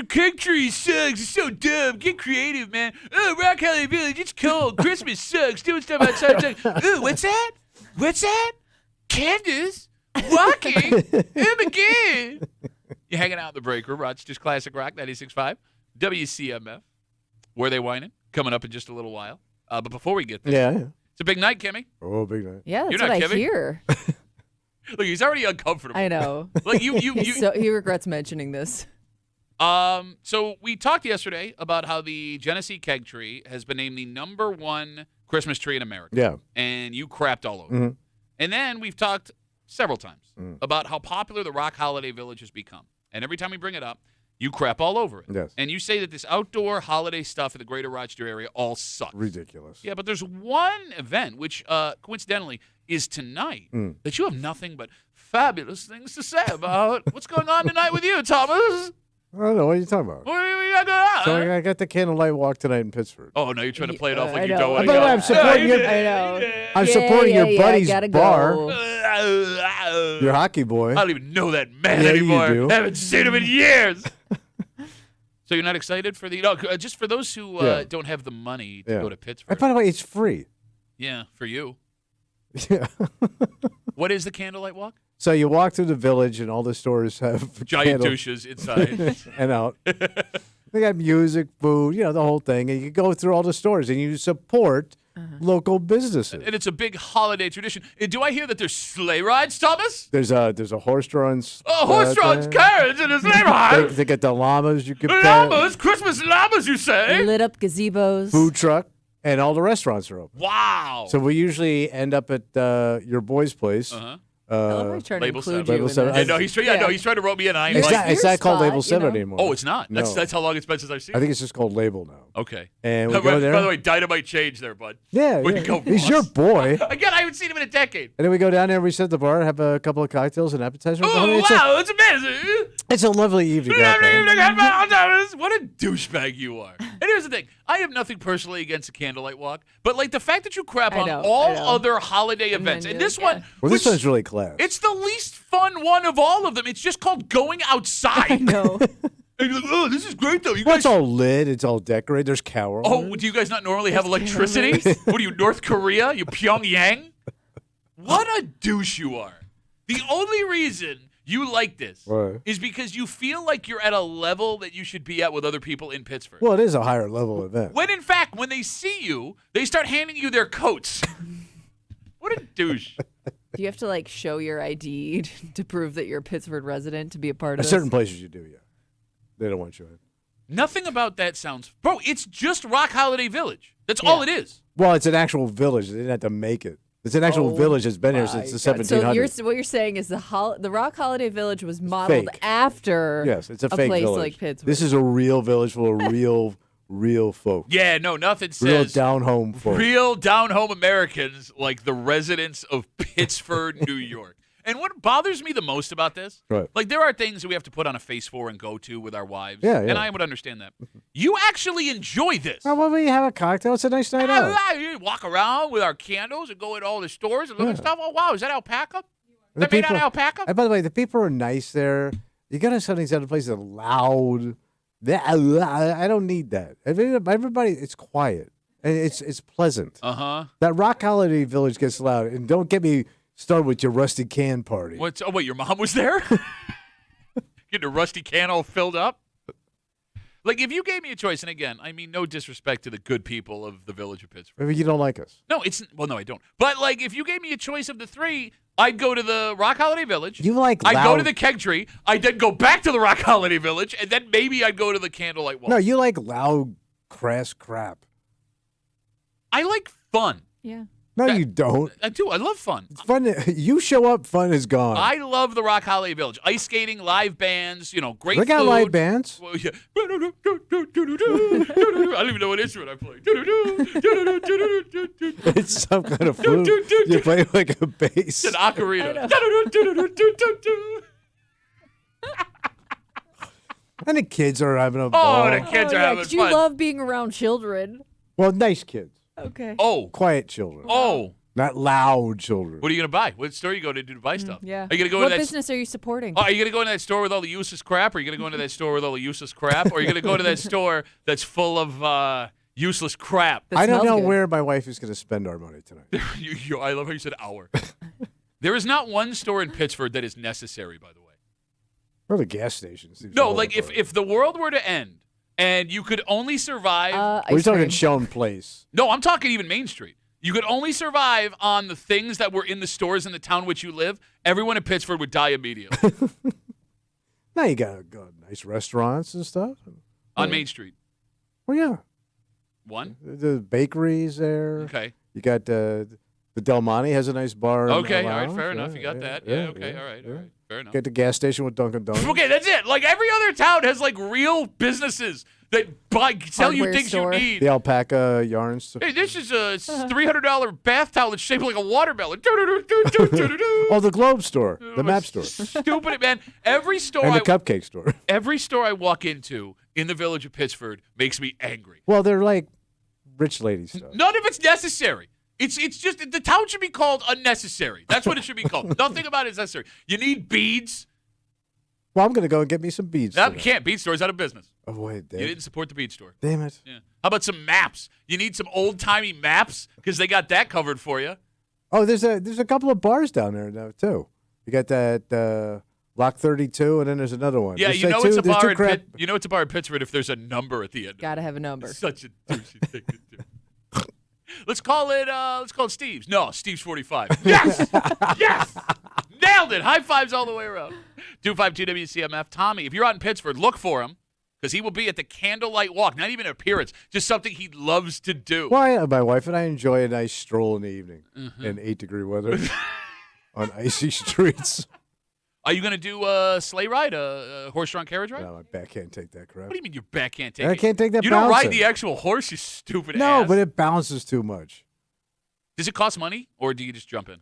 your country sucks. It's so dumb. Get creative, man. Oh, Rock Holiday Village, it's cold. Christmas sucks. Doing stuff outside sucks. Ooh, what's that? What's that? Candace walking. Oh, my God. You're hanging out in the break room. Rochester's Classic Rock 96.5. WCMF. Where they whining? Coming up in just a little while. But before we get there, Yeah. it's a big night, Kimmy. Oh, big night. Yeah, that's You're what not I kidding? hear. Look, he's already uncomfortable. I know. Like you. So he regrets mentioning this. So we talked yesterday about how the Genesee Keg Tree has been named the #1 Christmas tree in America. Yeah. And you crapped all over it. And then we've talked several times about how popular the Rock Holiday Village has become. And every time we bring it up, you crap all over it. Yes. And you say that this outdoor holiday stuff in the greater Rochester area all sucks. Ridiculous. Yeah, but there's one event, which coincidentally is tonight, that you have nothing but fabulous things to say about. What's going on tonight with you, Thomas? I don't know. What are you talking about? What do you got going on? So I got the candlelight walk tonight in Pittsburgh. Oh, no, you're trying to play it off I like you're know. going. By the way, I'm supporting your. I know. I'm supporting your buddy's gotta bar. go. Your hockey boy. I don't even know that man Yeah, you anymore. do. I haven't seen him in years. So you're not excited for the just for those who Yeah. don't have the money to Yeah. go to Pittsburgh. By the way, it's free. Yeah, for you. Yeah. What is the candlelight walk? So you walk through the village, and all the stores have Giant candle- douches inside. and out. They got music, food, the whole thing, and you go through all the stores, and you support local businesses. And it's a big holiday tradition. And do I hear that there's sleigh rides, Thomas? There's a horse-drawn. Oh, horse-drawn thing. carriage and a sleigh ride. They got the llamas. You can pet. Llamas, Christmas llamas, you say? Lit up gazebos. Food truck, and all the restaurants are open. Wow. So we usually end up at your boy's place. Uh-huh. I love how he's trying to Label include 7. you Label in 7. this. No, he's trying to rope me in. I ain't It's like, not. It's your not called spot, Label 7 you know? anymore. oh, it's not. No. That's how long it's been since I've seen I it. think it's just called Label now. Okay. And we by, go there. by the way, dynamite change there, bud. Yeah, Way yeah. to go, He's boss. your boy. Again, I haven't seen him in a decade. And then we go down there, we sit at the bar, have a couple of cocktails and appetizers. Oh, wow, it's amazing. It's a lovely evening. out there. What a douchebag you are. And here's the thing. I have nothing personally against a candlelight walk, but like the fact that you crap I on know, all I know. other holiday events, then and you're this like, one, yeah. Well, this which- one's really class. it's the least fun one of all of them. It's just called going outside. I know. And you're like, oh, this is great, though. You Well, guys. it's all lit. It's all decorated. There's carol. Oh, do you guys not normally have electricity? What are you, North Korea? You Pyongyang? What a douche you are. The only reason you like this What? is because you feel like you're at a level that you should be at with other people in Pittsburgh. Well, it is a higher level event. When in fact, when they see you, they start handing you their coats. What a douche. Do you have to like show your ID to prove that you're a Pittsburgh resident to be a part of At this? certain places you do, yeah. They don't want you in. Nothing about that sounds. Bro, it's just Rock Holiday Village. That's all it is. Well, it's an actual village. They didn't have to make it. It's an actual village that's been here since the 1700s. So what you're saying is the Rock Holiday Village was modeled fake. after Yes, it's a fake place village. like Pittsburgh. This is a real village full of real folk. Yeah, no, nothing Real says down home folk. real down home Americans like the residents of Pittsburgh, New York. And what bothers me the most about this, Right. like there are things that we have to put on a face for and go to with our wives. Yeah, yeah. And I would understand that. You actually enjoy this. Well, when we have a cocktail, it's a nice night out. You walk around with our candles and go in all the stores and look at stuff. Oh, wow, is that alpaca? The That made out people- of alpaca? And by the way, the people are nice there. You got to some of these other places that are loud. I don't need that. Everybody, it's quiet and it's pleasant. Uh-huh. That Rock Holiday Village gets loud, and don't get me started with your rusty can party. Oh, wait, your mom was there? Getting a rusty can all filled up? Like, if you gave me a choice, and again, I mean, no disrespect to the good people of the village of Pittsburgh. Maybe you don't like us. No, no, I don't. But, like, if you gave me a choice of the three, I'd go to the Rock Holiday Village. You like I'd go loud- to the Keg Tree. I'd then go back to the Rock Holiday Village, and then maybe I'd go to the Candlelight Walk. No, you like loud, crass crap. I like fun. Yeah. No, you don't. I do. I love fun. It's fun. You show up, fun is gone. I love the Rock Holiday Village. Ice skating, live bands, great They got food. live bands. Well, yeah. I don't even know what instrument I play. It's some kind of flute. You play like a bass. It's an ocarina. And the kids are having a Oh, ball. the kids are having 'cause fun. you love being around children. Well, nice kids. Okay. Oh, Quiet children. oh. Not loud children. What are you going to buy? What store are you going to do to buy stuff? Yeah. Are you going to go what to that business are you supporting? Oh, are you going to go into that store with all the useless crap? Or are you going to go into that store with all the useless crap? Or are you going to go to that store that's full of useless crap? That I don't smells know good. where my wife is going to spend our money tonight. I love how you said our. There is not one store in Pittsford that is necessary, by the way. Or the gas station. seems No, all like over. if the world were to end and you could only survive. We're Ice talking cream. Shone Place. No, I'm talking even Main Street. You could only survive on the things that were in the stores in the town which you live. Everyone in Pittsford would die immediately Now you got nice restaurants and stuff. on Main Street. Well, yeah. One. The bakeries there. Okay. You got the Del Monte has a nice bar. and Okay. a All right. lounge. Fair Yeah, enough. You got that. Yeah. Okay. All right. All right. Fair enough. Get the gas station with Dunkin' Donuts. Okay, that's it. Like every other town has like real businesses that sell you Hardware things store. you need. The alpaca yarns. Hey, this is a $300 bath towel that's shaped like a watermelon. Oh, the Globe store, the map store, Stupid, man. Every store and the I cupcake store. every store I walk into in the village of Pittsford makes me angry. Well, they're like rich lady stuff. None of it's necessary. It's just the town should be called unnecessary. That's what it should be called. Nothing about it is necessary. You need beads. Well, I'm going to go and get me some beads. No, tonight. Bead store's out of business. Oh, wait. You didn't support the bead store. Damn it. Yeah. How about some maps? You need some old-timey maps because they got that covered for you. Oh, there's a couple of bars down there now, too. You got that Lock 32, and then there's another one. Yeah, There's you like know it's two- a there's bar two in crap- you know it's a bar in Pittsburgh if there's a number at the end. Gotta have a number. It's such a douchey thing to do. Let's call it Steve's. No, Steve's 45. Yes! Yes! Nailed it. High fives all the way around. 252 WCMF. Tommy, if you're out in Pittsburgh, look for him because he will be at the Candlelight Walk. Not even an appearance, just something he loves to do. Well, my wife and I enjoy a nice stroll in the evening Mm-hmm. in 8-degree weather on icy streets. Are you going to do a sleigh ride, a horse-drawn carriage ride? No, my back can't take that crap. What do you mean your back can't take I it? can't take that You don't ride bouncing. the actual horse, you stupid No, ass. but it bounces too much. Does it cost money, or do you just jump in?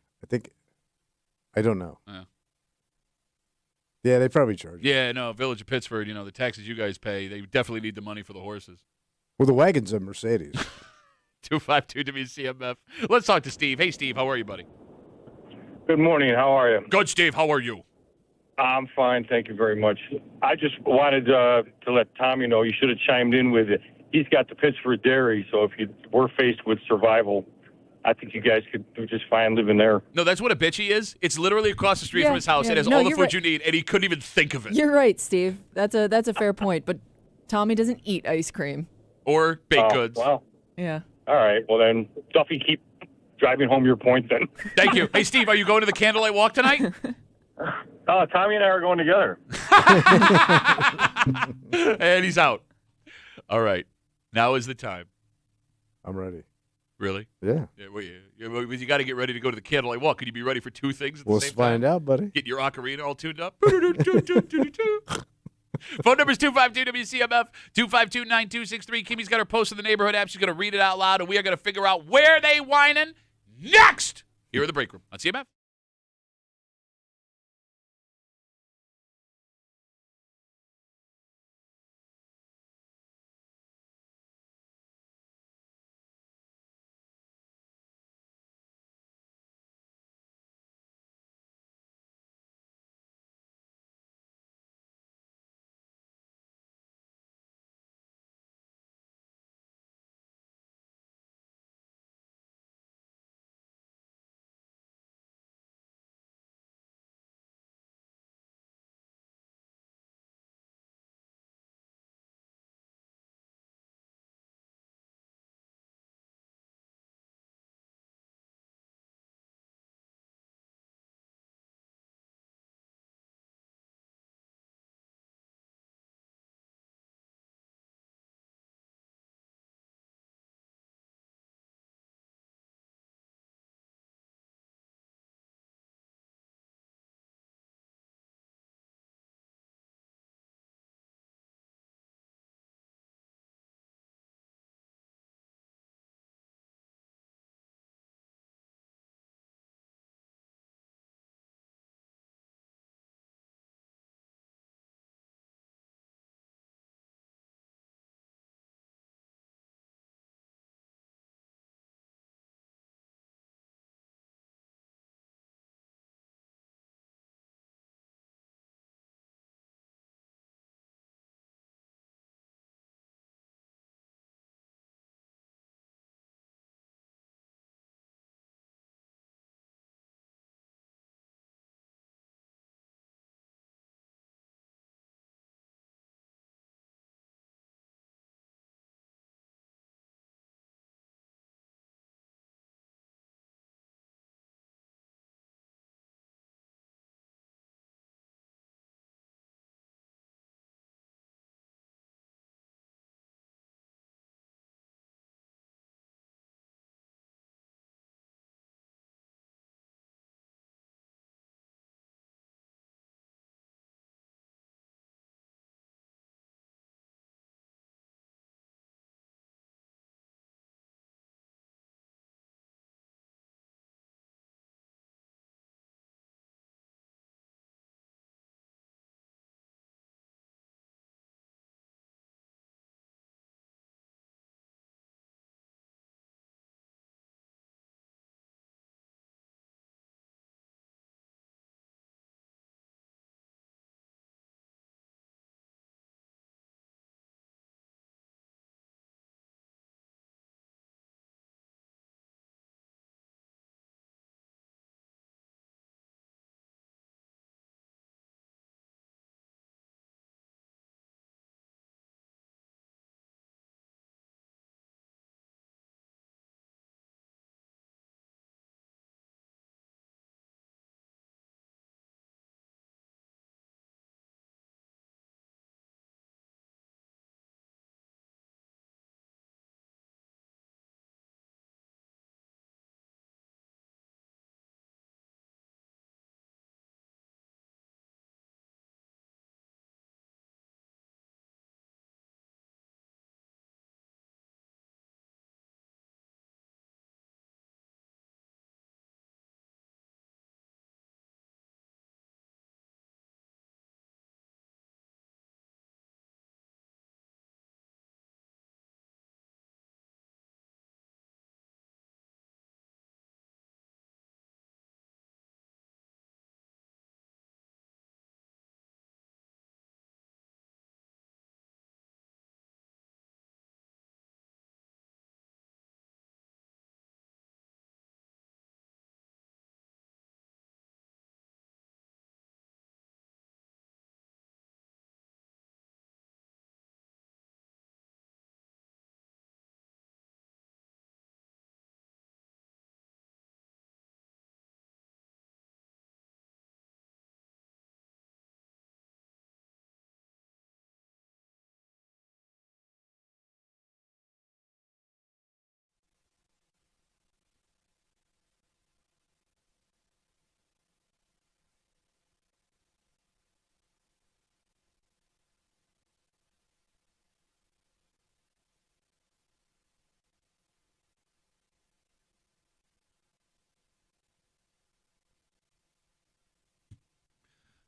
I don't know. Yeah. Yeah, they probably charge. Yeah, no, Village of Pittsburgh, the taxes you guys pay, they definitely need the money for the horses. Well, the wagon's a Mercedes. 252 WCMF. Let's talk to Steve. Hey, Steve, how are you, buddy? Good morning. How are you? Good, Steve. How are you? I'm fine. Thank you very much. I just wanted to let Tommy know you should have chimed in with it. He's got the Pittsburgh Dairy, so if you were faced with survival, I think you guys could do just fine living there. No, that's what a bitch he is. It's literally across the street Yeah, from his house. yeah. It has No, all the you're food right. you need, and he couldn't even think of it. You're right, Steve. That's a fair point. But Tommy doesn't eat ice cream. Or baked goods. Well, Yeah. all right. Well, then, Duffy, keep driving home your point then. Thank you. Hey, Steve, are you going to the Candlelight Walk tonight? Tommy and I are going together. And he's out. All right. Now is the time. I'm ready. Really? Yeah. Yeah, well, you got to get ready to go to the Candlelight Walk. Could you be ready for two things at the We'll same find time? out, buddy. Get your ocarina all tuned up. Phone number is 252-WCMF, 252-9263. Kimmy's got her post in the neighborhood app. She's going to read it out loud, and we are going to figure out where they whining next here in the break room on CMF.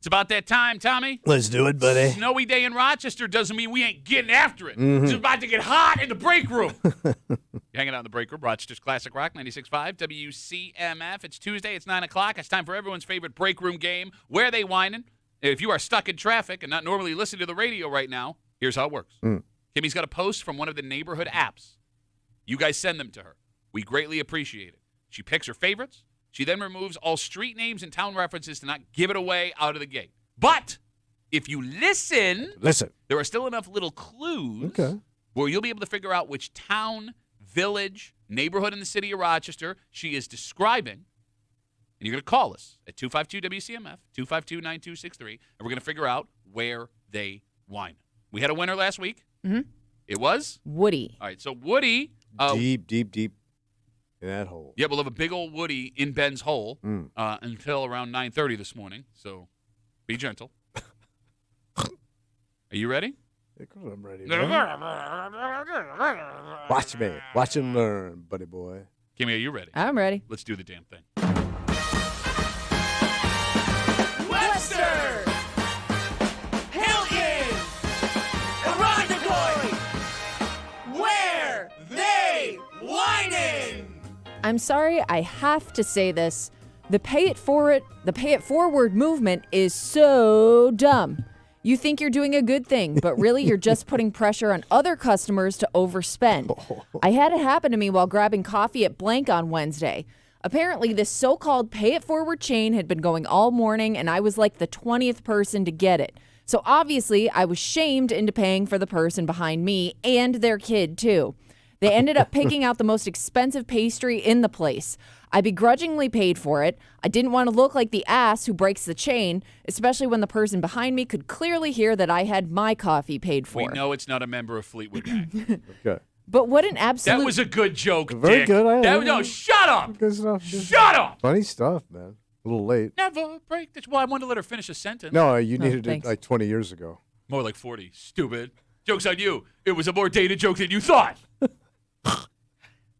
It's about that time, Tommy. Let's do it, buddy. Snowy day in Rochester doesn't mean we ain't getting after it. It's about to get hot in the break room. You're hanging out in the break room, Rochester's Classic Rock, 96.5, WCMF. It's Tuesday. It's 9 o'clock. It's time for everyone's favorite break room game, Where They Whining. If you are stuck in traffic and not normally listening to the radio right now, here's how it works. Kimmy's got a post from one of the neighborhood apps. You guys send them to her. We greatly appreciate it. She picks her favorites. She then removes all street names and town references to not give it away out of the gate. But if you listen, there are still enough little clues where you'll be able to figure out which town, village, neighborhood in the city of Rochester she is describing. And you're going to call us at 252-WCMF, 252-9263, and we're going to figure out where they whine. We had a winner last week. It was? Woody. All right, so Woody. Deep in that hole. Yeah, we'll have a big old Woody in Ben's hole until around 9:30 this morning, so be gentle. Are you ready? Of course I'm ready. Watch me. Watch and learn, buddy boy. Kimmy, are you ready? I'm ready. Let's do the damn thing. Webster! Hilton! Irondequoit! Where they whining? I'm sorry, I have to say this. The pay it forward movement is so dumb. You think you're doing a good thing, but really you're just putting pressure on other customers to overspend. I had it happen to me while grabbing coffee at Blank on Wednesday. Apparently, this so-called pay it forward chain had been going all morning, and I was like the 20th person to get it. So obviously, I was shamed into paying for the person behind me and their kid, too. They ended up picking out the most expensive pastry in the place. I begrudgingly paid for it. I didn't want to look like the ass who breaks the chain, especially when the person behind me could clearly hear that I had my coffee paid for. We know it's not a member of Fleetwood Mac. Okay. But what an absolute... That was a good joke, Very Dick. good. No, shut up. Good stuff. Shut up. Funny stuff, man. A little late. Never break this. Well, I wanted to let her finish a sentence. No, you needed it thanks. like 20 years ago. More like 40. Stupid. Joke's on you. It was a more dated joke than you thought.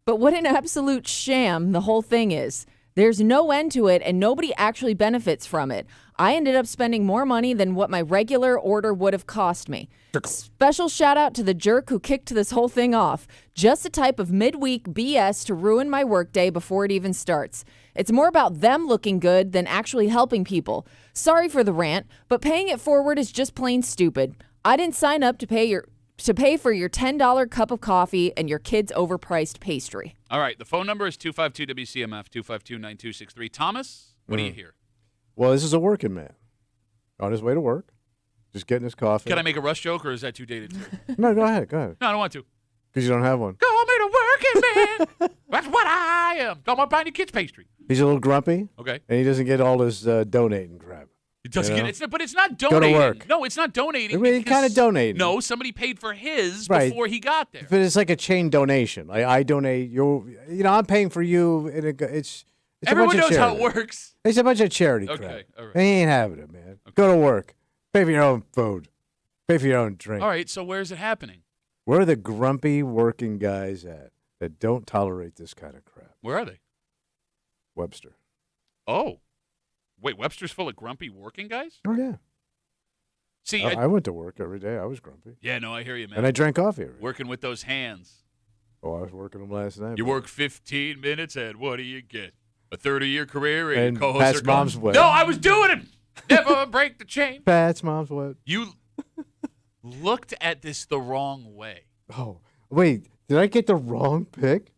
But what an absolute sham the whole thing is. There's no end to it, and nobody actually benefits from it. I ended up spending more money than what my regular order would have cost me. Special shout out to the jerk who kicked this whole thing off. Just a type of midweek BS to ruin my workday before it even starts. It's more about them looking good than actually helping people. Sorry for the rant, but paying it forward is just plain stupid. I didn't sign up to pay for your $10 cup of coffee and your kid's overpriced pastry. All right, the phone number is 252-WCMF, 252-9263. Thomas, what do you hear? Well, this is a working man on his way to work, just getting his coffee. Can I make a rush joke, or is that too dated? No, go ahead. No, I don't want to. Because you don't have one. Call me the working man. That's what I am. Don't want to buy any kids' pastry. He's a little grumpy. Okay. And he doesn't get all his donating crap. It doesn't You know? get it, but it's not donating. Go to work. No, it's not donating. I mean, because- kind of donating. No, somebody paid for his Right. before he got there. But it's like a chain donation. I donate. I'm paying for you. And it's Everyone a bunch knows of how it charity. works. It's a bunch of charity Okay, crap. all right. They ain't having it, man. Go to work. Pay for your own food. Pay for your own drink. All right, so where's it happening? Where are the grumpy working guys at that don't tolerate this kind of crap? Where are they? Webster. Oh. Wait, Webster's full of grumpy working guys? Oh, yeah. See, I went to work every day. I was grumpy. yeah, no, I hear you, man. And I drank coffee every day. Working with those hands. Oh, I was working them last night. You work 15 minutes, and what do you get? A 30-year career and, And co-hosts Pat's are gone. mom's wet. No, I was doing it. Never break the chain. Pat's mom's what? You looked at this the wrong way. Oh, wait. Did I get the wrong pick?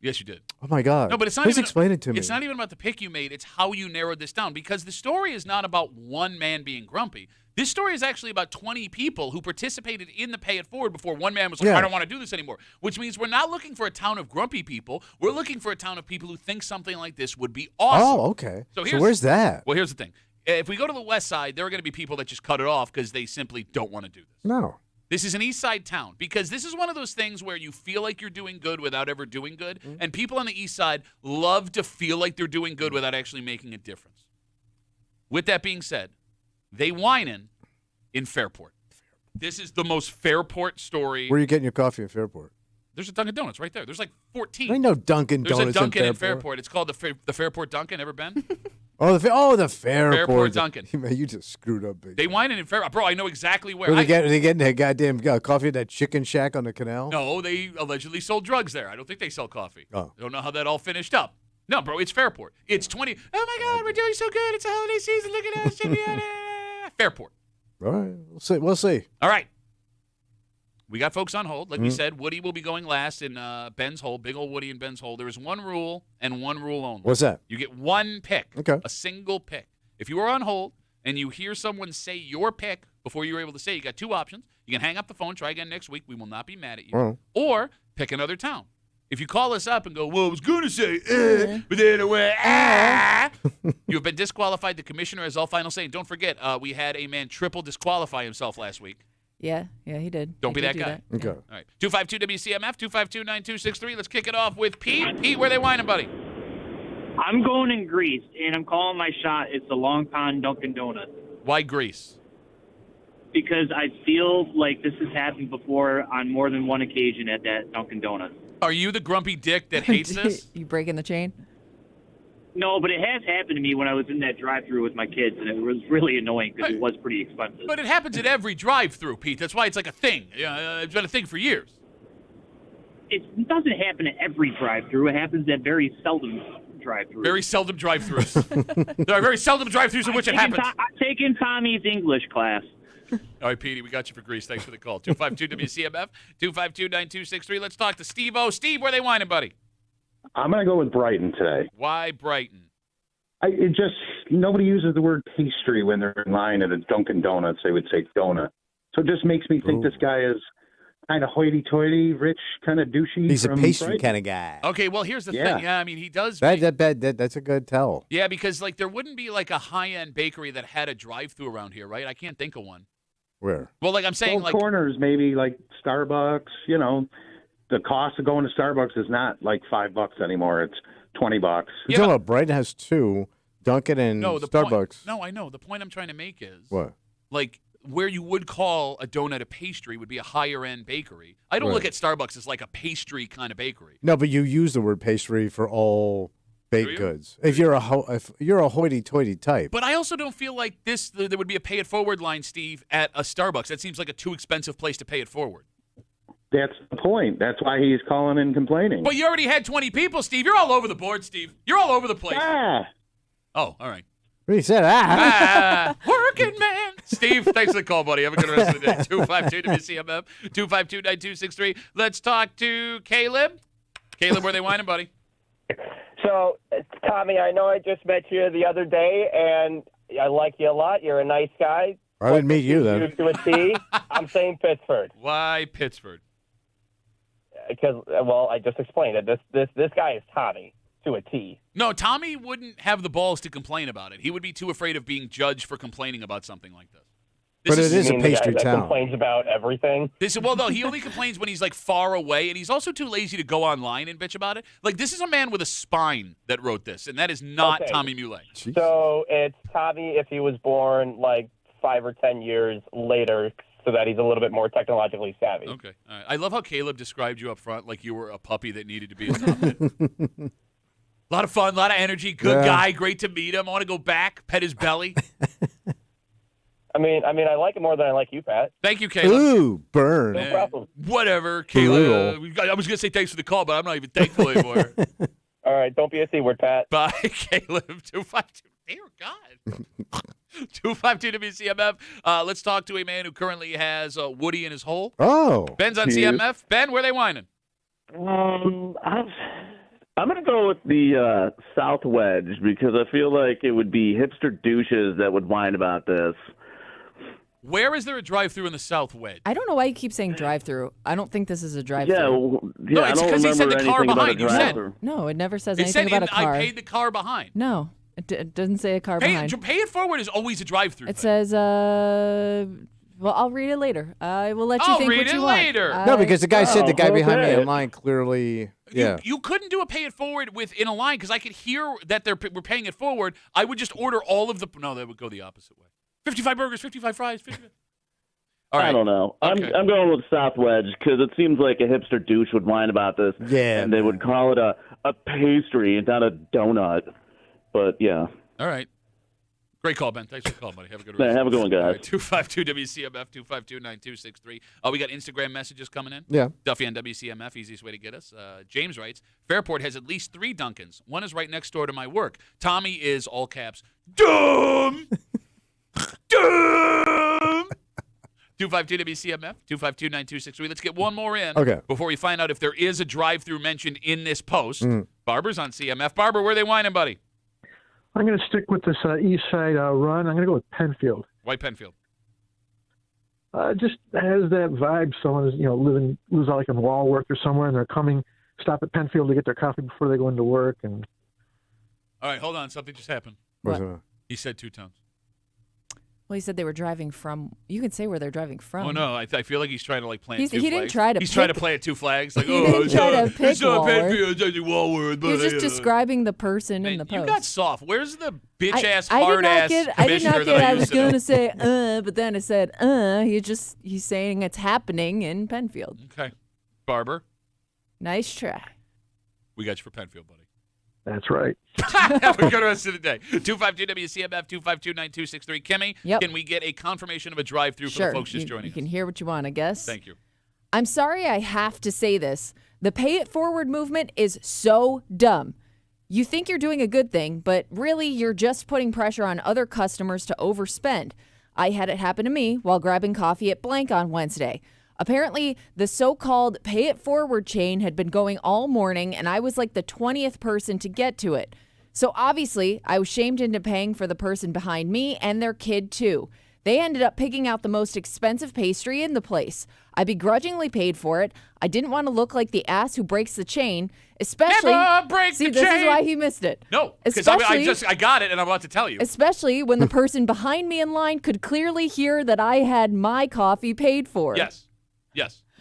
Yes, you did. Oh, my God. No, but it's not Please even, explain it to me. It's not even about the pick you made. It's how you narrowed this down, because the story is not about one man being grumpy. This story is actually about 20 people who participated in the Pay It Forward before one man was like, Yeah. I don't want to do this anymore, which means we're not looking for a town of grumpy people. We're looking for a town of people who think something like this would be awesome. Oh, okay. So So where's that? Well, here's the thing. If we go to the west side, there are going to be people that just cut it off because they simply don't want to do this. No. This is an east side town, because this is one of those things where you feel like you're doing good without ever doing good, and people on the east side love to feel like they're doing good without actually making a difference. With that being said, they whining in Fairport. This is the most Fairport story. Where are you getting your coffee in Fairport? There's a Dunkin' Donuts right there. There's like 14. There ain't no Dunkin' There's Donuts a Dunkin' in in Fairport. Fairport. It's called the Fairport Dunkin'. Ever been? the Fairport. Fairport Dunkin'. Man, you just screwed up big. They wine in Fairport. Bro, I know exactly where. Are they getting that goddamn coffee at that chicken shack on the canal? No, they allegedly sold drugs there. I don't think they sell coffee. Oh. I don't know how that all finished up. No, bro, it's Fairport. It's 20. Oh, my God, we're doing so good. It's a holiday season. Look at us. Fairport. All right. We'll see. All right. We got folks on hold. Like we said, Woody will be going last in Ben's Hole, big old Woody in Ben's Hole. There is one rule and one rule only. What's that? You get one pick. Okay. A single pick. If you are on hold and you hear someone say your pick before you're able to say it, you got two options. You can hang up the phone, try again next week. We will not be mad at you. Oh. Or pick another town. If you call us up and go, well, I was going to say, but then I went, you have been disqualified. The commissioner has all final say. And don't forget, we had a man triple disqualify himself last week. Yeah, he did. Don't be He did that do guy. Okay. All right. 252-WCMF, 252-9263. Let's kick it off with Pete. Pete, where they whining, buddy? I'm going in Greece, and I'm calling my shot. It's the Long Pond Dunkin' Donuts. Why Greece? Because I feel like this has happened before on more than one occasion at that Dunkin' Donuts. Are you the grumpy dick that hates this? You breaking the chain? No, but it has happened to me when I was in that drive-thru with my kids, and it was really annoying because it was pretty expensive. But it happens at every drive-through, Pete. That's why it's like a thing. It's been a thing for years. It doesn't happen at every drive-thru. It happens at very seldom drive-throughs. Very seldom drive-thrus. There are very seldom drive-thrus in which it happens. I'm taking Tommy's English class. All right, Petey, we got you for Greece. Thanks for the call. 252-WCMF, 252-9263. Let's talk to Steve-O. Steve, where they whining, buddy? I'm going to go with Brighton today. Why Brighton? Nobody uses the word pastry when they're in line at a Dunkin' Donuts. They would say donut. So it just makes me think this guy is kind of hoity-toity, rich, kind of douchey. He's a pastry Brighton. kind of guy. Okay, well, here's the thing. Yeah, I mean, he does. That's a good tell. Yeah, because like there wouldn't be like a high-end bakery that had a drive-through around here, right? I can't think of one. Where? Well, like I'm saying, like corners, maybe like Starbucks. You know, the cost of going to Starbucks is not like $5 anymore. It's $20. You're talking about Brighton has two, Dunkin' and Starbucks. Point, no, I know. The point I'm trying to make is what? Like where you would call a donut a pastry would be a higher-end bakery. I don't look at Starbucks as like a pastry kind of bakery. No, but you use the word pastry for all baked goods. If you're a hoity-toity type. But I also don't feel like there would be a pay it forward line, Steve, at a Starbucks. That seems like a too expensive place to pay it forward. That's the point. That's why he's calling and complaining. But you already had 20 people, Steve. You're all over the board, Steve. You're all over the place. Oh, all right. What he said, working man. Steve, thanks for the call, buddy. Have a good rest of the day. 252-WCMF, 252-9263. Let's talk to Caleb. Caleb, where they whining, buddy? So, Tommy, I know I just met you the other day, and I like you a lot. You're a nice guy. I didn't meet you then. To a T. I'm saying Pittsburgh. Why Pittsburgh? Because, well, I just explained it. This guy is Tommy to a T. No, Tommy wouldn't have the balls to complain about it. He would be too afraid of being judged for complaining about something like this. But it is a pastry town. Complains about everything. Well, no, he only complains when he's like far away, and he's also too lazy to go online and bitch about it. Like this is a man with a spine that wrote this, and that is not Tommy Muley. So it's Tommy if he was born like 5 or 10 years later, so that he's a little bit more technologically savvy. Okay, all right. I love how Caleb described you up front like you were a puppy that needed to be adopted. A lot of fun, a lot of energy, good guy, great to meet him. I want to go back, pet his belly. I mean, I like it more than I like you, Pat. Thank you, Caleb. Ooh, burn. No problem. Whatever, Caleb. I was going to say thanks for the call, but I'm not even thankful anymore. All right, don't be a C-word, Pat. Bye, Caleb. 252. Dear God. 252-WCMF. Let's talk to a man who currently has Woody in his hole. Oh. Ben's on CMF. Ben, where they whining? I'm going to go with the South Wedge because I feel like it would be hipster douches that would whine about this. Where is there a drive-thru in the South Wedge? I don't know why you keep saying drive-through. I don't think this is a drive-through. No, it's because he said the car behind. You said. No, it never says It anything said about a car. I paid the car behind. No, it doesn't say a car behind. Pay it forward is always a drive-through. It says, well, I'll read it later. I will let you think what you want. I'll read it later. No, because the guy said the guy behind me in line clearly. Yeah. You couldn't do a pay it forward in a line because I could hear that we're paying it forward. I would just order all of the. No, they would go the opposite way. 55 burgers, 55 fries. 55. All right. I don't know. Okay. I'm going with South Wedge because it seems like a hipster douche would whine about this. Yeah. And they would call it a pastry and not a donut. But, yeah. All right. Great call, Ben. Thanks for calling, buddy. Have a good Yeah, rest. have a good one, guys. All right, 252-WCMF, 252-9263. We got Instagram messages coming in. Yeah. Duffy on WCMF, easiest way to get us. James writes, Fairport has at least 3 Dunkins. One is right next door to my work. Tommy is, all caps, dumb. Dumb. 252-WCMF, 252-9263. Let's get one more in before we find out if there is a drive-through mentioned in this post. Barber's on CMF. Barber, where are they whining, buddy? I'm going to stick with this east side run. I'm going to go with Penfield. Why Penfield? Just has that vibe. Someone is, lives out like in Walworth or somewhere, and they're coming, stop at Penfield to get their coffee before they go into work. And all right, hold on. Something just happened. What? He said 2 tones. Well, he said they were driving from. You can say where they're driving from. Oh no, I feel like he's trying to plant He 2 flags. didn't try to. He's trying to plant 2 flags. Like, He didn't try to pick it's not Walworth. Penfield, it's Walworth. He was just describing the person in the post. You got soft. Where's the bitch ass, I hard ass did not commissioner get. that I used was to know? going to say, but then I said, He's saying it's happening in Penfield. Okay, Barber, Nice try. we got you for Penfield, buddy. that's right. Have a good rest of the day. 252-WCMF, 252-9263. Kimmy, Yep. can we get a confirmation of a drive-through for Sure. the folks just joining You us? can hear what you want, I guess. Thank you. I'm sorry I have to say this. The pay it forward movement is so dumb. You think you're doing a good thing, but really you're just putting pressure on other customers to overspend. I had it happen to me while grabbing coffee at Blank on Wednesday. Apparently, the so-called pay it forward chain had been going all morning, and I was like the 20th person to get to it. So obviously, I was shamed into paying for the person behind me and their kid too. They ended up picking out the most expensive pastry in the place. I begrudgingly paid for it. I didn't want to look like the ass who breaks the chain, especially. Never break See, the this chain. is why he missed it. No, because Especially- I got it, and I'm about to tell you. Especially when the person behind me in line could clearly hear that I had my coffee paid for. Yes.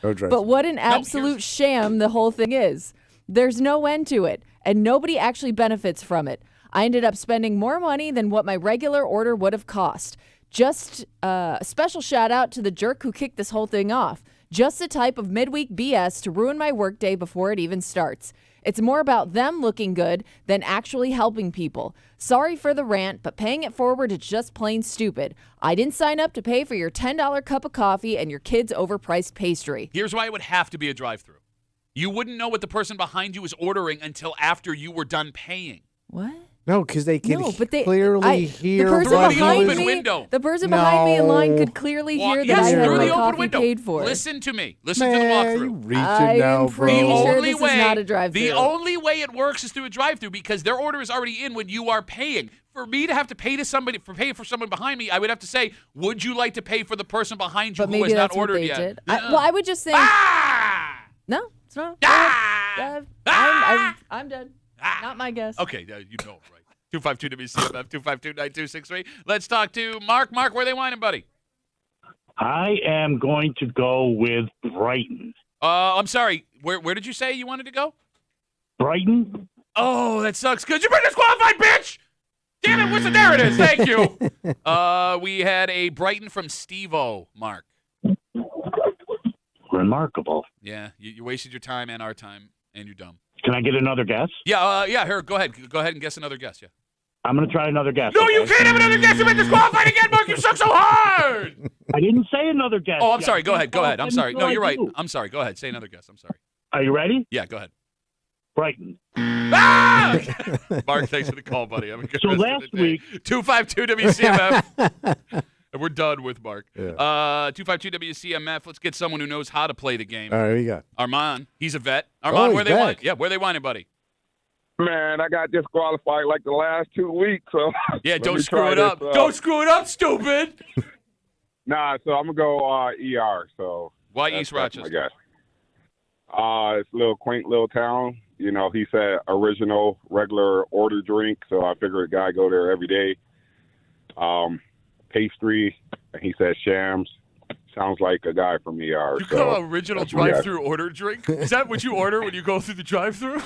But what an absolute sham the whole thing is. There's no end to it, and nobody actually benefits from it. I ended up spending more money than what my regular order would have cost. Just a special shout out to the jerk who kicked this whole thing off. Just the type of midweek BS to ruin my workday before it even starts. It's more about them looking good than actually helping people. Sorry for the rant, but paying it forward is just plain stupid. I didn't sign up to pay for your $10 cup of coffee and your kid's overpriced pastry. Here's why it would have to be a drive-through. You wouldn't know what the person behind you was ordering until after you were done paying. What? No, because they can No, but they clearly hear the person what behind he me, was- The person behind me in line No. could clearly Well, hear that yes, I had through my the open coffee window. paid for. Listen to me. Listen to the Man, walkthrough. you reaching I now, am bro. pretty sure this is not a drive-through. The only way it works is through a drive-through because their order is already in when you are paying. For me to have to pay for someone behind me, I would have to say, "Would you like to pay for the person behind you But who maybe has not that's what ordered they yet?" did. I would just think. No, it's not. I'm done. Not my guess. Okay, you know, right? 252-WCMF, 252-9263. Let's talk to Mark. Mark, where they whining, buddy? I am going to go with Brighton. I'm sorry. Where did you say you wanted to go? Brighton? Oh, that sucks because you've been disqualified, bitch! Damn it, there it is. Thank you. We had a Brighton from Steve-O, Mark. Remarkable. Yeah, you wasted your time and our time, and you're dumb. Can I get another guess? Yeah, here, go ahead. Go ahead and guess another guess, yeah. I'm going to try another guess. No, you can't have another guess. You've been disqualified again, Mark. You suck so hard. I didn't say another guess. Oh, I'm yet. sorry. Go ahead. I'm sorry. No, you're right. Do. I'm sorry. Go ahead. Say another guess. I'm sorry. Are you ready? Yeah, go ahead. Brighton. Ah! Mark, thanks for the call, buddy. Have a good So rest last of the day. week- 252-WCMF. And we're done with Mark. 252-WCMF. Let's get someone who knows how to play the game. All right, we got Armand. He's a vet. Armand, he's where they back. whining? Yeah, where they whining, buddy? Man, I got disqualified like the last 2 weeks. So Yeah, let don't me screw try it up. this, Don't screw it up, stupid. Nah, so I'm gonna go ER. So Why that's- East that's Rochester? my guess. It's a little quaint little town. You know, he said original regular order drink, so I figured a guy go there every day. Pastry, and he said shams. Sounds like a guy from ER. You so call original that's my guess. drive-through order drink? Is that what you order when you go through the drive-through?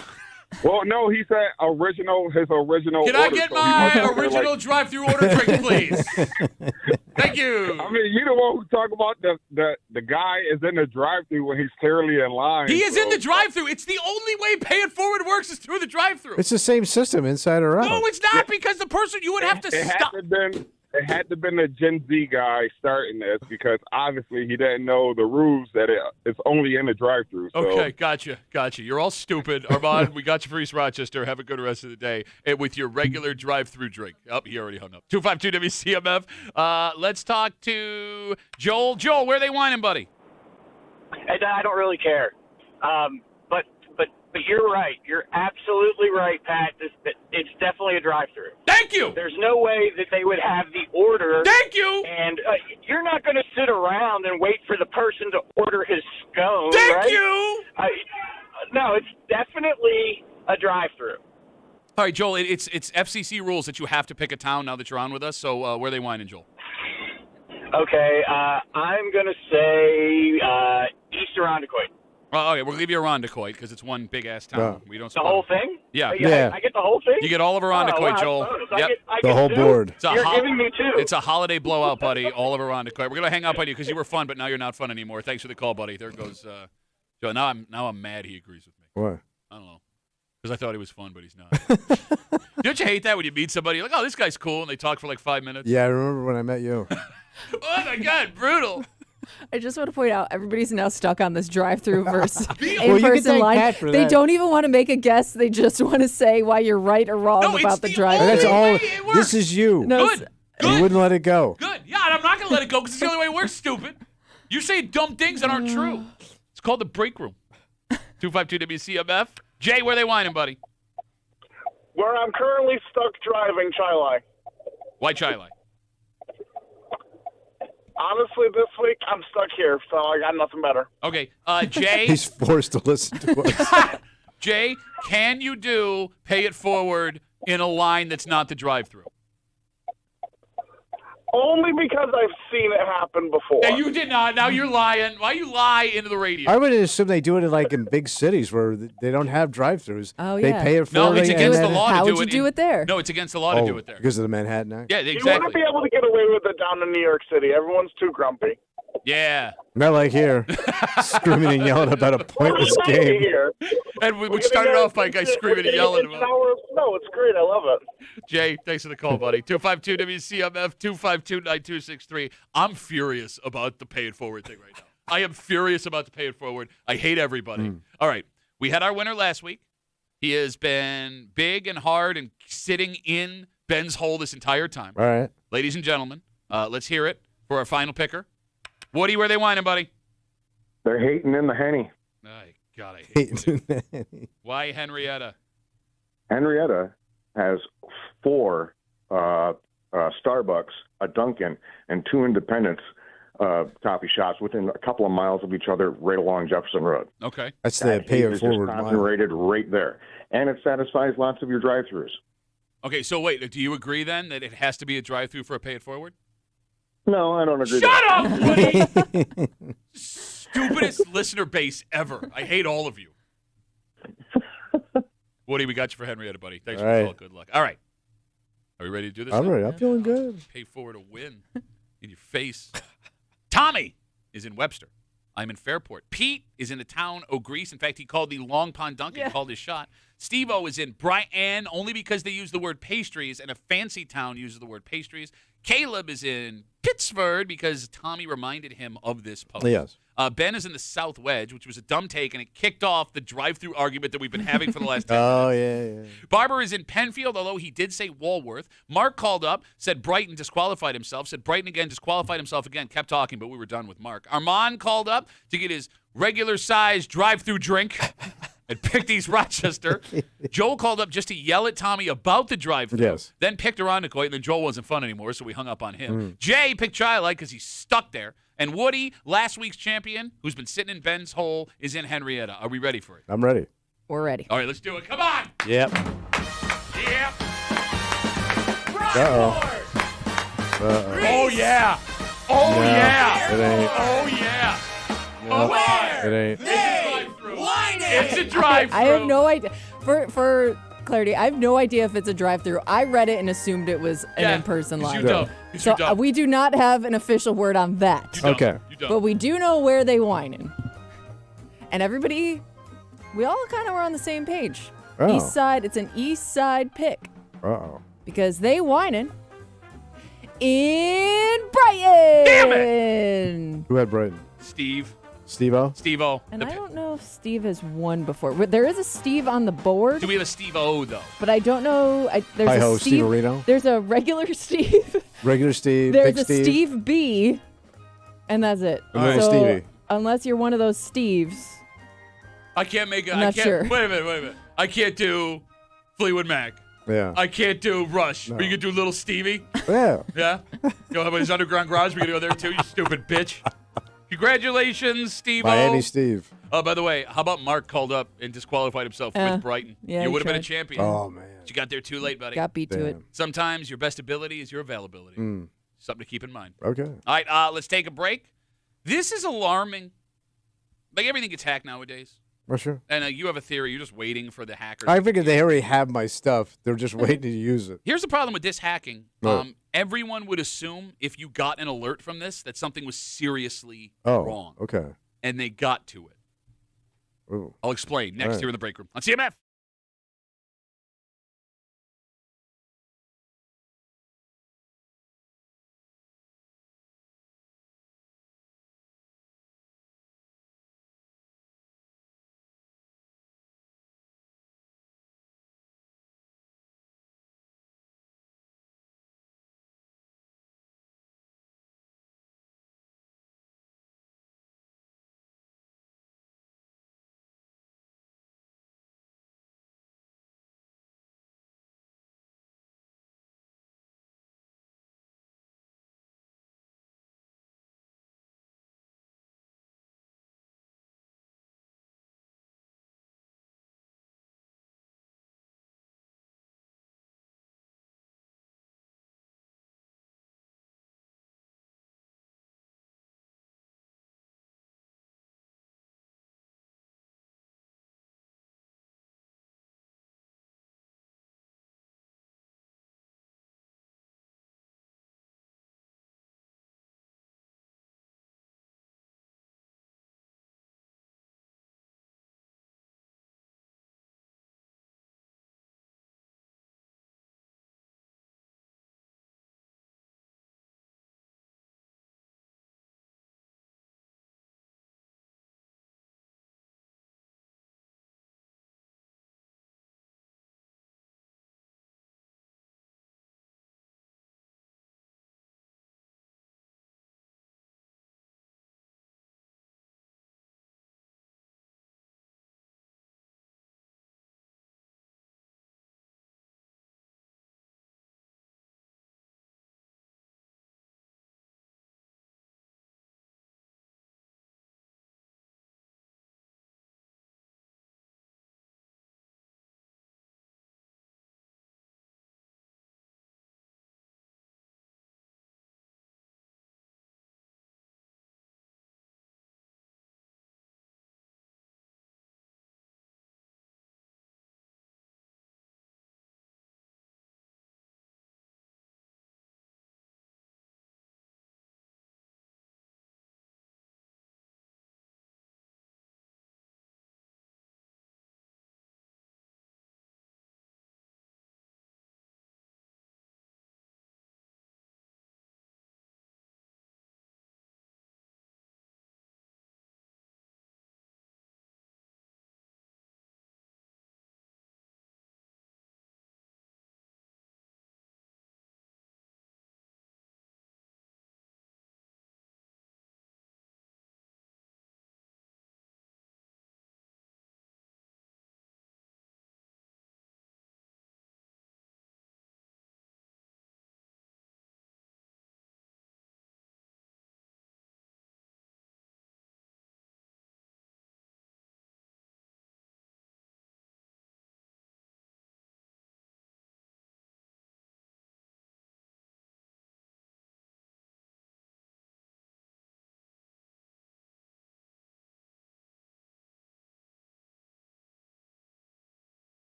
Well, no, he said original. His original. Can I order, get so he must my have been original like- drive-through order drink, please? Thank you. I mean, you the one who talk about the guy is in the drive-thru when he's clearly in line. He is in the drive-thru. It's the only way pay it forward works is through the drive-thru. It's the same system inside or out. No, it's not because the person you would have to stop. It had to have been a Gen Z guy starting this because obviously he didn't know the rules that it's only in the drive-thru. So. Okay, gotcha. You're all stupid. Armand, we got you for East Rochester. Have a good rest of the day with your regular drive-thru drink. Oh, he already hung up. 252 WCMF. Let's talk to Joel. Joel, where are they whining, buddy? And I don't really care. But you're right. You're absolutely right, Pat. It's definitely a drive-thru. Thank you. There's no way that they would have the order. Thank you. And you're not going to sit around and wait for the person to order his scone, Thank right? you. No, it's definitely a drive-thru. All right, Joel, it's FCC rules that you have to pick a town now that you're on with us. So where are they whining, Joel? Okay, I'm going to say East Irondequoit. Okay, we'll leave you Irondequoit because it's one big-ass town. We don't The whole thing? Yeah. I get the whole thing? You get all of Irondequoit, wow, Joel. I Yep. get the whole board. You're giving me two. It's a holiday blowout, buddy. All of Irondequoit. We're gonna hang up on you because you were fun, but now you're not fun anymore. Thanks for the call, buddy. There goes Joe. Now I'm mad. He agrees with me. What? I don't know. Because I thought he was fun, but he's not. Don't you hate that when you meet somebody you're like, oh, this guy's cool, and they talk for like 5 minutes? Yeah, I remember when I met you. Oh my God, brutal. I just want to point out, everybody's now stuck on this drive-through versus Well, you can in-person thank line. Pat for They that. don't even want to make a guess. They just want to say why you're right or wrong about the drive-through. That's all. This is you. Good. You wouldn't let it go. Good. Yeah, and I'm not going to let it go because it's the only way it works, stupid. You say dumb things that aren't true. It's called the break room. 252 WCMF. Jay, where they whining, buddy? Where I'm currently stuck driving Chilai. Why Chilai? Honestly, this week I'm stuck here, so I got nothing better. Okay, Jay. He's forced to listen to us. Jay, can you do pay it forward in a line that's not the drive-through? Only because I've seen it happen before. Yeah, you did not. Now you're lying. Why you lie into the radio? I would assume they do it in big cities where they don't have drive-throughs. Oh, They yeah. pay it No, forward. it's against the law to How do would it. you do it there? No, it's against the law to do it there. Because of the Manhattan Act? Yeah, You exactly. wouldn't be able to get away with it down in New York City. Everyone's too grumpy. Yeah. Not like here. Screaming and yelling about a pointless game. Here. And we started off by a guy screaming and yelling about No, it's great. I love it. Jay, thanks for the call, buddy. 252 WCMF 252-9263. I'm furious about the pay it forward thing right now. I am furious about the pay it forward. I hate everybody. All right. We had our winner last week. He has been big and hard and sitting in Ben's hole this entire time. All right. Ladies and gentlemen, let's hear it for our final picker. Woody, where they whining, buddy? They're hating in the Henny. God, I hate Why Henrietta? Henrietta has 4 Starbucks, a Dunkin', and 2 Independence coffee shops within a couple of miles of each other right along Jefferson Road. Okay. That's the pay it forward line. Concentrated right there. And it satisfies lots of your drive-thrus. Okay, so wait, do you agree then that it has to be a drive-through for a pay it forward? No, I don't agree. Shut up, Woody! Stupidest listener base ever. I hate all of you. Woody, we got you for Henrietta, buddy. Thanks for the call. Good luck. All right. Are we ready to do this? I'm ready. I'm feeling good. Pay forward a win in your face. Tommy is in Webster. I'm in Fairport. Pete is in the town of Greece. In fact, he called the Long Pond Dunkin', called his shot. Steve-O is in Brighton, only because they use the word pastries, and a fancy town uses the word pastries. Caleb is in Pittsburgh because Tommy reminded him of this post. Yes. Ben is in the South Wedge, which was a dumb take, and it kicked off the drive-through argument that we've been having for the last 10 Oh, minutes. yeah. Barber is in Penfield, although he did say Walworth. Mark called up, said Brighton disqualified himself, said Brighton again disqualified himself again, kept talking, but we were done with Mark. Armand called up to get his regular-sized drive-through drink and picked East Rochester. Joel called up just to yell at Tommy about the drive-through. Yes. Then picked Irondequoit, and then Joel wasn't fun anymore, so we hung up on him. Jay picked Chilai because he's stuck there. And Woody, last week's champion, who's been sitting in Ben's hole, is in Henrietta. Are we ready for it? I'm ready. We're ready. All right, let's do it. Come on. Yep. Yep. Uh-oh. Oh, yeah. Oh, No, yeah. it ain't. Oh, yeah. No, Oh, it ain't. It's a drive-through. It's a drive-through. I have no idea. For clarity. I have no idea if it's a drive-through. I read it and assumed it was an in-person 'cause line. you don't. 'Cause So you don't. we do not have an official word on that. You don't. Okay. You don't. But we do know where they whining. And everybody, we all kind of were on the same page. Oh. East side, it's an east side pick. Uh-oh. Because they whining in Brighton. Damn it! Who had Brighton? Steve-O. Steve-O? And I don't know if Steve has won before. There is a Steve on the board. Do we have a Steve-O, though? But I don't know. There's Hi-ho, a Steve Areno. There's a regular Steve. Regular Steve, There's Big a Steve B. And that's it. And little So, Stevie. Unless you're one of those Steves. I can't make it. I'm I not can't. sure. Wait a minute. I can't do Fleetwood Mac. Yeah. I can't do Rush. No. But you can do Little Stevie. Yeah. Yeah? You know how about his underground garage? We can go there too, you stupid bitch. Congratulations, Steve-O. Miami Steve. Oh, by the way, how about Mark called up and disqualified himself with Brighton? yeah, You he would have been a tried. champion. Oh, man. But you got there too late, buddy. Got beat to it. Damn. Sometimes your best ability is your availability. Mm. Something to keep in mind. Okay. All right, let's take a break. This is alarming. Like, everything gets hacked nowadays. Oh, sure. And you have a theory. You're just waiting for the hackers. I figured they already have my stuff. They're just waiting to use it. Here's the problem with this hacking. What? Everyone would assume if you got an alert from this that something was seriously Oh, wrong. okay. And they got to it. Ooh. I'll explain next All right. here in the break room on CMF.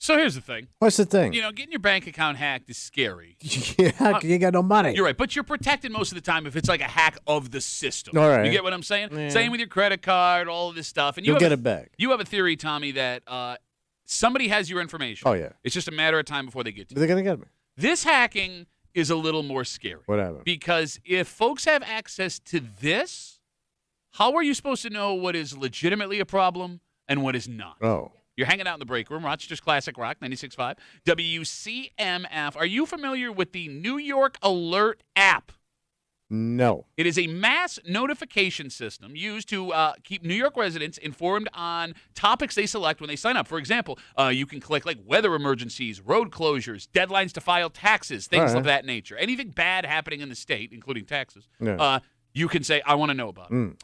So here's the thing. What's the thing? Getting your bank account hacked is scary. Yeah, you got no money. You're right, but you're protected most of the time if it's like a hack of the system. All right. You get what I'm saying? Yeah. Same with your credit card, all of this stuff. And You'll get it back. You have a theory, Tommy, that somebody has your information. Oh, yeah. It's just a matter of time before they get to you. They're going to get me. This hacking is a little more scary. Whatever. Because if folks have access to this, how are you supposed to know what is legitimately a problem and what is not? Oh. You're hanging out in the break room, Rochester's Classic Rock, 96.5, WCMF. Are you familiar with the New York Alert app? No. It is a mass notification system used to keep New York residents informed on topics they select when they sign up. For example, you can click like weather emergencies, road closures, deadlines to file taxes, things of that nature. Anything bad happening in the state, including taxes, you can say, I want to know about it.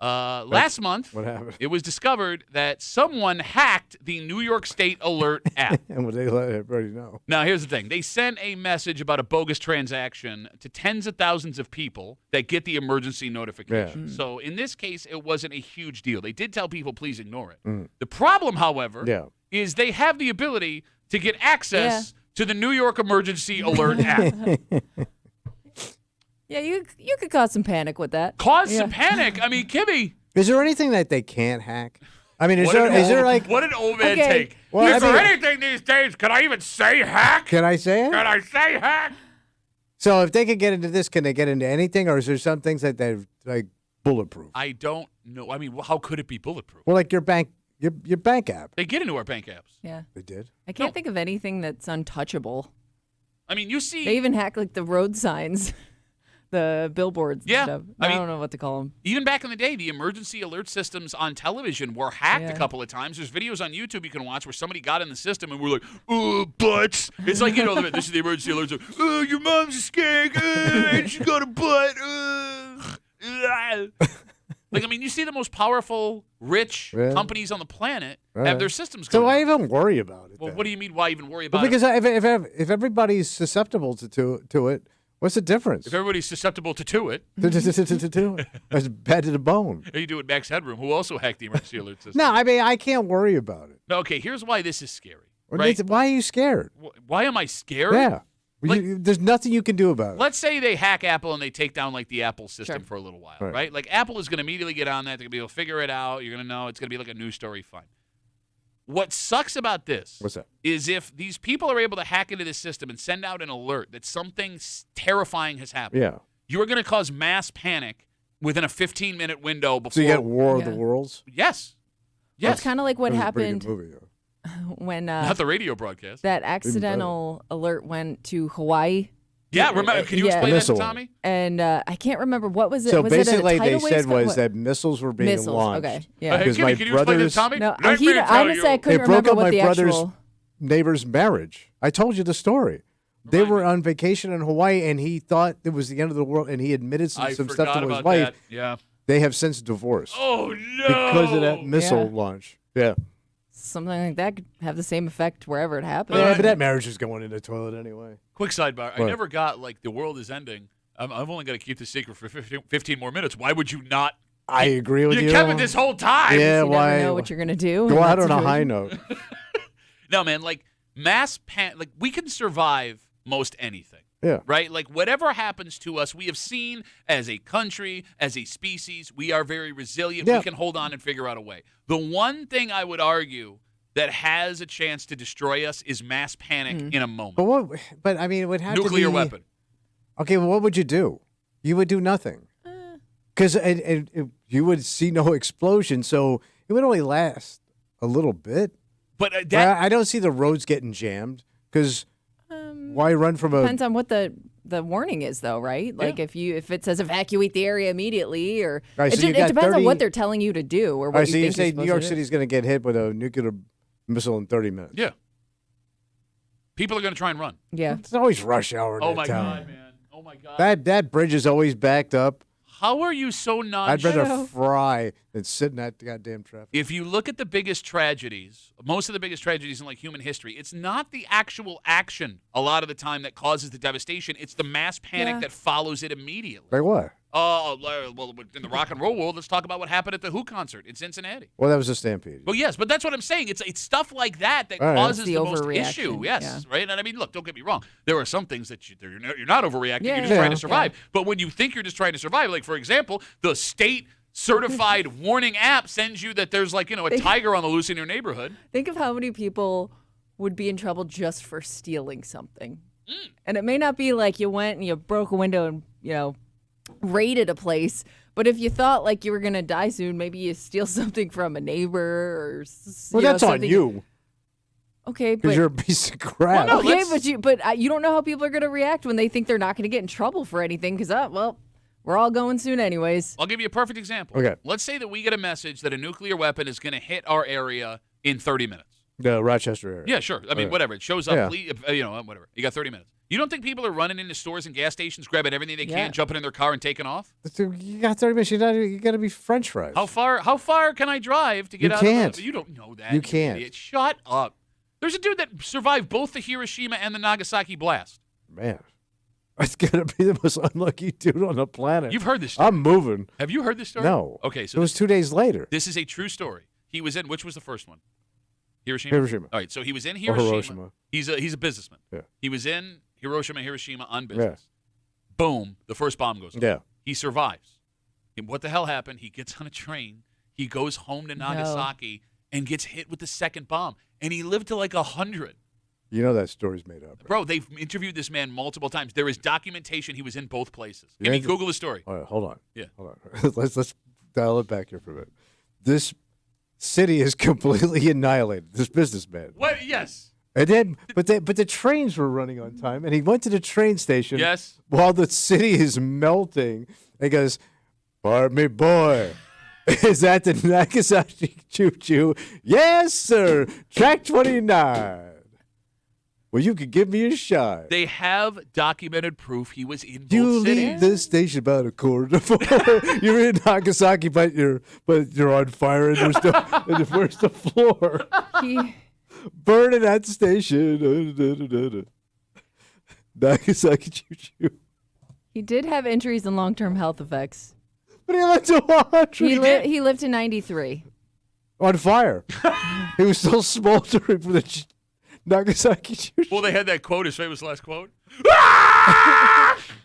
Last month, what happened? It was discovered that someone hacked the New York State Alert app. And would they let everybody know? Now, here's the thing. They sent a message about a bogus transaction to tens of thousands of people that get the emergency notification. Yeah. So in this case, it wasn't a huge deal. They did tell people, please ignore it. The problem, however, is they have the ability to get access to the New York Emergency Alert app. Yeah, you could cause some panic with that. Some panic? I mean, Kimmy. Is there anything that they can't hack? I mean, is What there like what an old man Okay. take? Well, is I there mean- anything these days? Can I even say hack? Can I say it? Can I say hack? So if they could get into this, can they get into anything, or is there some things that they're like bulletproof? I don't know. I mean, how could it be bulletproof? Well, like your bank app. They get into our bank apps. Yeah. They did. I can't think of anything that's untouchable. I mean, you see. They even hack like the road signs, the billboards Yeah, and stuff. I I, mean- don't know what to call them. Even back in the day, the emergency alert systems on television were hacked a Yeah. couple of times. There's videos on YouTube you can watch where somebody got in the system and we're like, oh, butts. It's like, this is the emergency alert. So, oh, your mom's a skank. And she got a butt. Like, I mean, you see the most powerful, rich Yeah. companies on the planet Right. have their systems So going why down. even worry about it? Well, then? what do you mean, why even worry Well, about because it? if everybody's susceptible to it, what's the difference? If everybody's susceptible to it, That's bad to the bone. you do it Max Headroom, who also hacked the emergency alert system. No, I mean I can't worry about it. No, okay, here's why this is scary. What Right? Why are you scared? Why am I scared? Yeah, Like- there's nothing you can do about it. Let's say they hack Apple and they take down like the Apple system for a little while, Right. right? Like Apple is going to immediately get on that. They're going to be able to figure it out. You're going to know. It's going to be like a news story. Fine. What sucks about this What's that? is if these people are able to hack into this system and send out an alert that something terrifying has happened, Yeah. you're going to cause mass panic within a 15-minute window before. So you get War of Yeah. the Worlds. Yes. Yes. It's kind of like what That was a pretty happened good movie, though. when Not the radio broadcast. that accidental alert went to Hawaii. Yeah, remember? Can you Yeah. explain that to Missile. Tommy? And I can't remember what was it. So was basically, it a they tidal wave said was what? that missiles were being Missiles, launched. okay, yeah. Hey, Because Kimmy, my can you explain that to brothers, Tommy? No, Let me honestly, tell I you. couldn't it broke remember up what my the brother's actual. neighbor's marriage. I told you the story. They were on vacation in Hawaii, and he thought it was the end of the world, and he admitted some I stuff forgot to his about wife. that. Yeah. They have since divorced Oh, no. because of that missile Yeah. launch. Yeah. Something like that could have the same effect wherever it happened. Yeah, but that marriage is going in the toilet anyway. Quick sidebar. I What? never got, like, the world is ending. I've only got to keep the secret for 15 more minutes. Why would you not? I agree with you. You kept it this whole time. Yeah, you why? never know what you're gonna do. Go in out that on a high situation. note. No, man, like, like, we can survive most anything. Yeah. Right? Like, whatever happens to us, we have seen as a country, as a species, we are very resilient. Yeah. We can hold on and figure out a way. The one thing I would argue that has a chance to destroy us is mass panic in a moment. But what? But I mean, it would have Nuclear to be, weapon. Okay, well, what would you do? You would do nothing, because you would see no explosion, so it would only last a little bit. But I don't see the roads getting jammed because why run from a? Depends on what the warning is, though, right? Like if it says evacuate the area immediately, or Right, it, so you it got depends on 30 what they're telling you to do, or All what right, you so you think say you're New supposed York to do. City's going to get hit with a nuclear missile in 30 minutes. Yeah. People are going to try and run. Yeah. It's always rush hour in Oh, that my town. God, man. Oh, my God. That bridge is always backed up. How are you so I'd rather nonchalant? fry than sit in that goddamn traffic. If you look at the biggest tragedies, most of the biggest tragedies in like human history, it's not the actual action a lot of the time that causes the devastation. It's the mass panic Yeah. that follows it immediately. Like what? Well, in the rock and roll world, let's talk about what happened at the Who concert in Cincinnati. Well, that was a stampede. Well, yes, but that's what I'm saying. It's stuff like that All right. causes The the most overreaction, issue. Yes, yeah. right? And I mean, look, don't get me wrong. There are some things that you're not overreacting. Yeah, you're just yeah, trying yeah. to survive. But when you think you're just trying to survive, like, for example, the state certified warning app sends you that there's like, a tiger on the loose in your neighborhood. Think of how many people would be in trouble just for stealing something. And it may not be like you went and you broke a window and, raided a place. But if you thought like you were going to die soon, maybe you steal something from a neighbor or Well, that's on something. you. Okay, Because but you're a piece of crap. Well, no, okay, let's- but you don't know how people are going to react when they think they're not going to get in trouble for anything because we're all going soon anyways. I'll give you a perfect example. Okay. Let's say that we get a message that a nuclear weapon is going to hit our area in 30 minutes. The Rochester area. Yeah, sure. I mean, Okay. whatever. It shows up, Yeah. whatever. You got 30 minutes. You don't think people are running into stores and gas stations, grabbing everything they Yeah. can, jumping in their car and taking off? You got 30 minutes. You got to be French fries. How far can I drive to get You out can't. of the... You don't know that. You can't. Idiot. Shut up. There's a dude that survived both the Hiroshima and the Nagasaki blast. Man, that's got to be the most unlucky dude on the planet. You've heard this story. I'm moving. Have you heard this story? No. Okay, so it was 2 days later. this is a true story. He was in... Which was the first one? Hiroshima? Hiroshima. All right, so he was in Or Hiroshima. Hiroshima. He's a businessman. Yeah. He was in Hiroshima on business. Boom, the first bomb goes off. Yeah. He survives. And what the hell happened? He gets on a train. He goes home to Nagasaki and gets hit with the second bomb. And he lived to like 100. You know that story's made up. Right? Bro, they've interviewed this man multiple times. There is documentation he was in both places. You know, Google the story. All right, hold on. Yeah. Hold on. let's dial it back here for a minute. This city is completely annihilated. This businessman. What? Yes. And then, but the trains were running on time, and he went to the train station. Yes. While the city is melting, and he goes, "Pardon me, boy, is that the Nagasaki choo-choo?" "Yes, sir. Track 29." "Well, you could give me a shot." They have documented proof he was in You both cities. leave this station about a quarter to 4. You're in Nagasaki, but you're on fire, and there's the where's the floor? Burning at the station. Nagasaki choo-choo. He did have injuries and long-term health effects. But he lived to 100. He lived to 93. On fire. He was still smoldering for the Nagasaki choo-choo. Well, they had that quote, his famous last quote.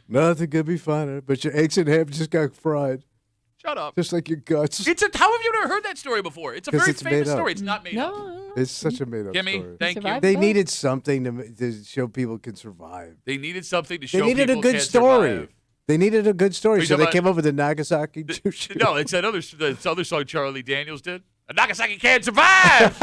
Nothing could be finer, but your eggs and ham just got fried. Shut up. Just like your guts. How have you never heard that story before? It's a 'Cause very it's famous made up. story. It's not made up. It's such a made-up Kimmy, story. thank you. They needed something to show people can survive. They needed something to They show needed a people good can story. survive. They needed a good Are story, you so they talking came up with the Nagasaki choo-choo. No, it's that other song Charlie Daniels did. A Nagasaki can't survive.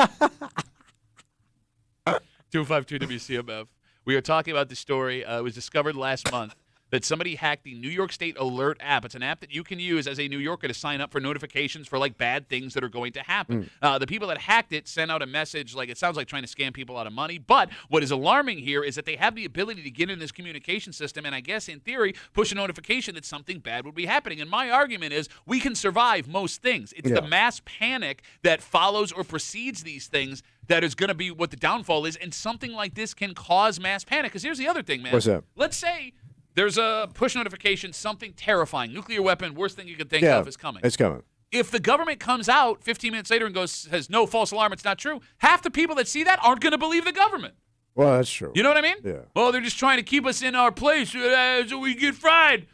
252 WCMF. We are talking about the story. It was discovered last month that somebody hacked the New York State Alert app. It's an app that you can use as a New Yorker to sign up for notifications for like bad things that are going to happen. The people that hacked it sent out a message like it sounds like trying to scam people out of money. But what is alarming here is that they have the ability to get in this communication system and I guess in theory push a notification that something bad would be happening. And my argument is we can survive most things. It's the mass panic that follows or precedes these things that is going to be what the downfall is. And something like this can cause mass panic. Because here's the other thing, man. What's that? Let's say there's a push notification, something terrifying, nuclear weapon, worst thing you could think Yeah, of is coming. it's coming. If the government comes out 15 minutes later and says, no, false alarm, it's not true, half the people that see that aren't going to believe the government. Well, that's true. You know what I mean? Yeah. Oh, they're just trying to keep us in our place so we get fried.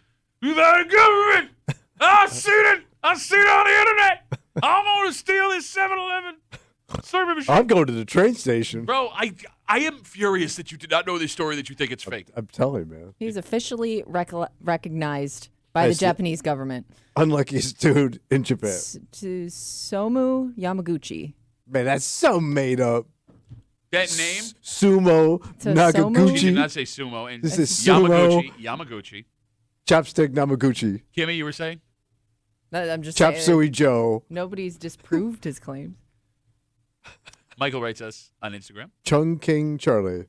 We've had a government. I've seen it. I've seen it on the internet. I'm going to steal this 7-Eleven serving machine. I'm going to the train station. Bro, I am furious that you did not know this story, that you think it's fake. I'm telling you, man. He's officially recognized by the see. Japanese government. Unluckiest dude in Japan. To Somu Yamaguchi. Man, that's so made up. That name? Sumo To Nagaguchi. You did not say sumo. And This is sumo. Yamaguchi. Chopstick Namaguchi. Kimmy, you were saying? I'm just Chop saying, Suey Joe. nobody's disproved his claims. Michael writes us on Instagram. Chung King Charlie.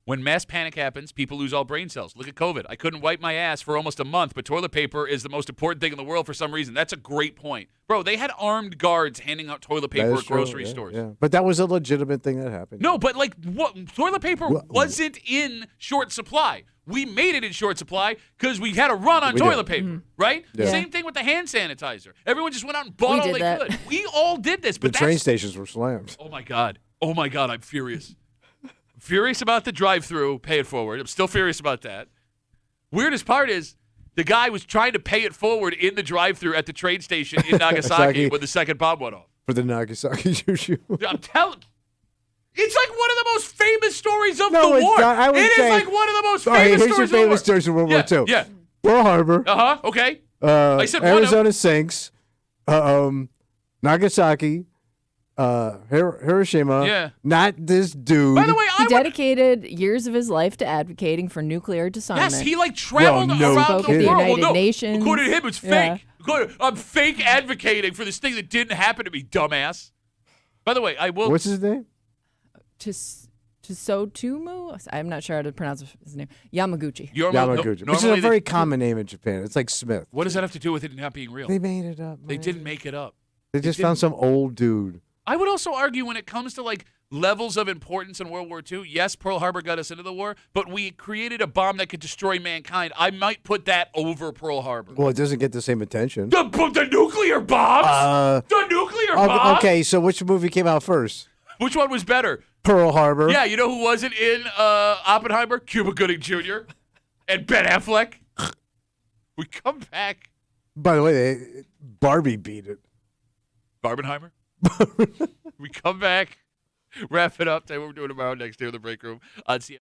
When mass panic happens, people lose all brain cells. Look at COVID. I couldn't wipe my ass for almost a month, but toilet paper is the most important thing in the world for some reason. That's a great point. Bro, they had armed guards handing out toilet That paper is at true, grocery yeah, stores. Yeah. But that was a legitimate thing that happened. No, but like what toilet paper wasn't in short supply. We made it in short supply because we had a run on We toilet did. paper, right? Yeah. Same thing with the hand sanitizer. Everyone just went out and bought all did they that. could. We all did this, The but train that's stations were slammed. oh my god, I'm furious. Furious about the drive-through, pay it forward. I'm still furious about that. Weirdest part is the guy was trying to pay it forward in the drive-through at the train station in Nagasaki Nagasaki. when the second bomb went off. For the Nagasaki Shushu. I'm telling. It's like one of the most famous stories of No, the it's war. not. I would It is say- like one of the most All right, famous here's your stories of the war. famous stories of World War II. Yeah. Pearl Harbor. Okay. I said one of- Arizona sinks. Nagasaki. Hiroshima. Yeah. Not this dude. By the way, He dedicated years of his life to advocating for nuclear disarmament. yes, he like traveled Well, no around kidding. the world. United Well, no, Nations. according to him, it's Yeah. fake. I'm fake advocating for this thing that didn't happen to me, dumbass. By the way, I will. What's his name? Tsutomu? I'm not sure how to pronounce his name. Yamaguchi. Yamaguchi. Which is a very common name in Japan. It's like Smith. What does that have to do with it not being real? They made it up. They didn't make it up. They just found some old dude. I would also argue when it comes to like levels of importance in World War II, yes, Pearl Harbor got us into the war, but we created a bomb that could destroy mankind. I might put that over Pearl Harbor. Well, it doesn't get the same attention. The nuclear bombs? The nuclear bombs? Okay, so which movie came out first? Which one was better? Pearl Harbor. Yeah, you know who wasn't in Oppenheimer? Cuba Gooding Jr. and Ben Affleck. We come back. By the way, Barbie beat it. Barbenheimer? We come back, wrap it up, tell you what we're doing tomorrow next year in the break room on CMF.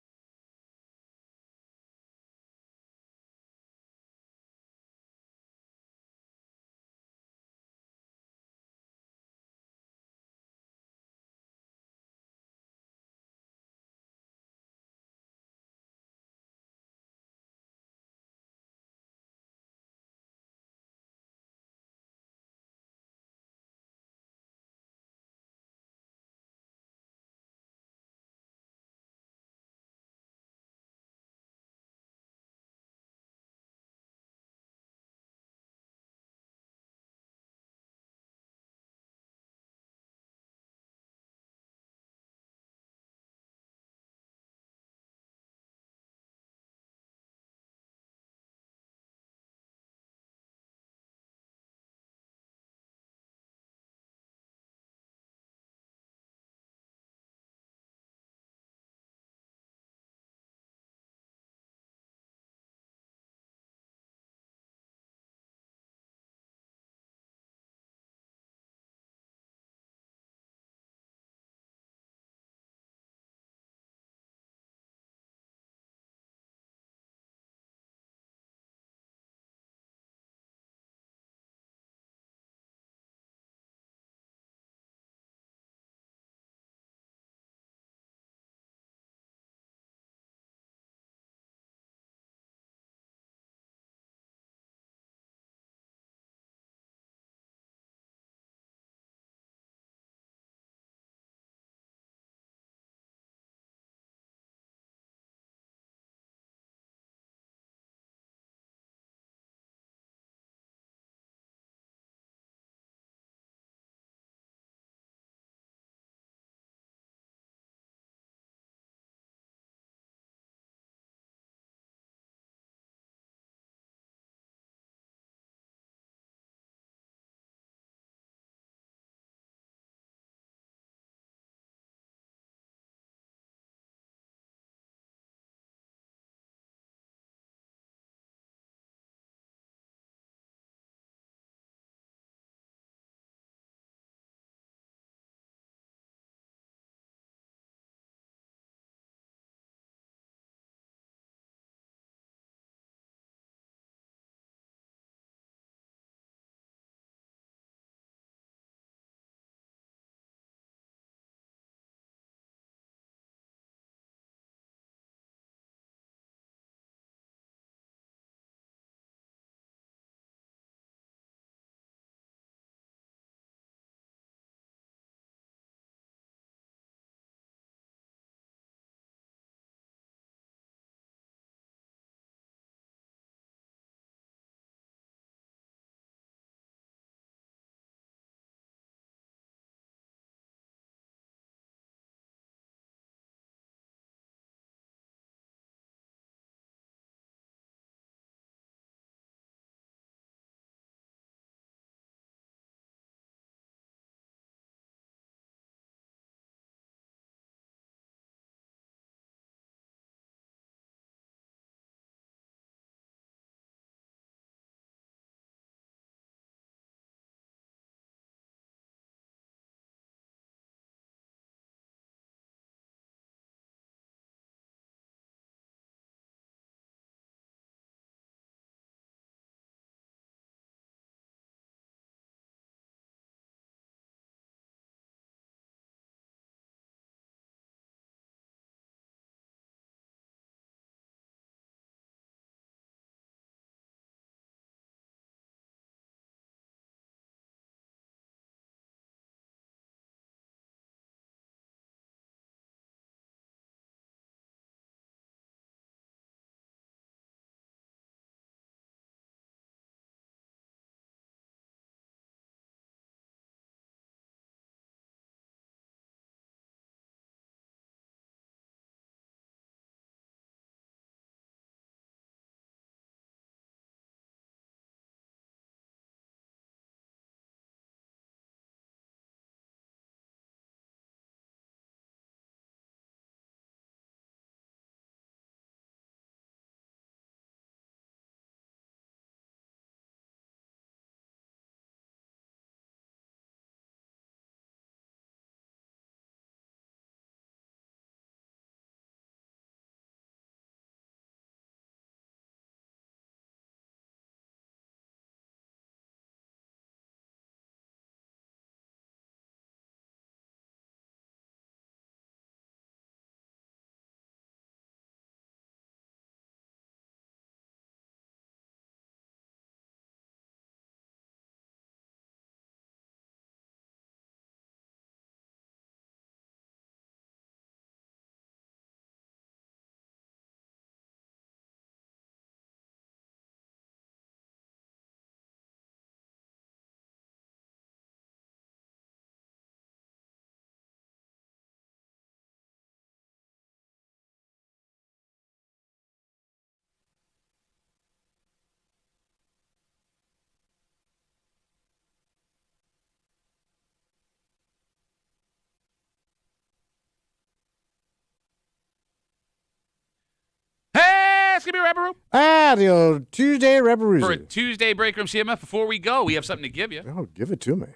give me a Rapper Room? The old Tuesday For a Rapperoozy. Tuesday Break Room CMF. Before we go, we have something to give you. Oh, give it to me.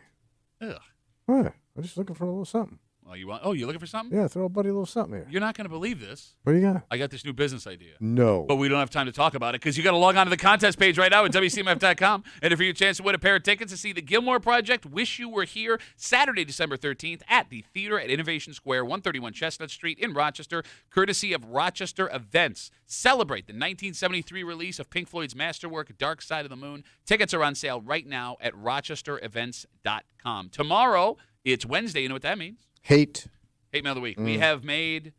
Ugh. What? I'm just looking for a little something. Oh, you're looking for something? Yeah, throw a buddy a little something here. You're not going to believe this. What do you got? I got this new business idea. No. But we don't have time to talk about it because you got to log on to the contest page right now at WCMF.com. Enter for your chance to win a pair of tickets to see the Gilmore Project. Wish You Were Here Saturday, December 13th at the Theater at Innovation Square, 131 Chestnut Street in Rochester, courtesy of Rochester Events. Celebrate the 1973 release of Pink Floyd's masterwork, Dark Side of the Moon. Tickets are on sale right now at rochesterevents.com. Tomorrow, it's Wednesday. You know what that means? Hate Mail of the Week. We have made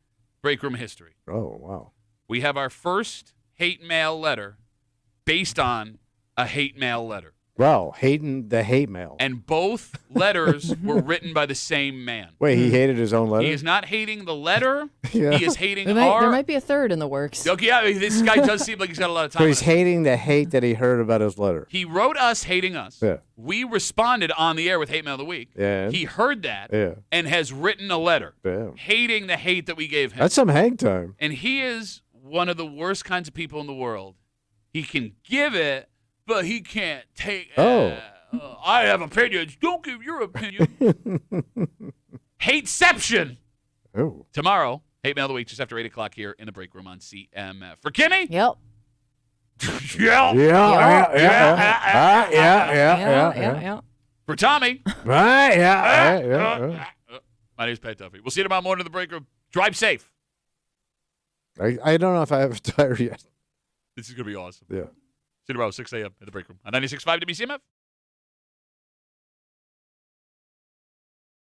Break Room history. Oh, wow. We have our first hate mail letter based on a hate mail letter. Wow, hating the hate mail. And both letters were written by the same man. Wait, he hated his own letter? He is not hating the letter. Yeah. He is hating There might be a third in the works. Okay, yeah, this guy does seem like he's got a lot of time. So he's on it. hating the hate that he heard about his letter. He wrote us hating us. Yeah. We responded on the air with Hate Mail of the Week. Yeah. He heard that Yeah. and has written a letter Damn. hating the hate that we gave him. That's some hang time. And he is one of the worst kinds of people in the world. He can give it, but he can't take it. Oh. I have opinions. Don't give your opinion. Hateception. Oh. Tomorrow, Hate Mail of the Week, just after 8 o'clock here in the break room on CMF. For Kimmy? Yep. Yeah. For Tommy? Right, yeah. My name's Pat Duffy. We'll see you tomorrow morning in the break room. Drive safe. I don't know if I have a tire yet. This is going to be awesome. Yeah. See you tomorrow, 6 a.m. in the break room on 96.5 WCMF.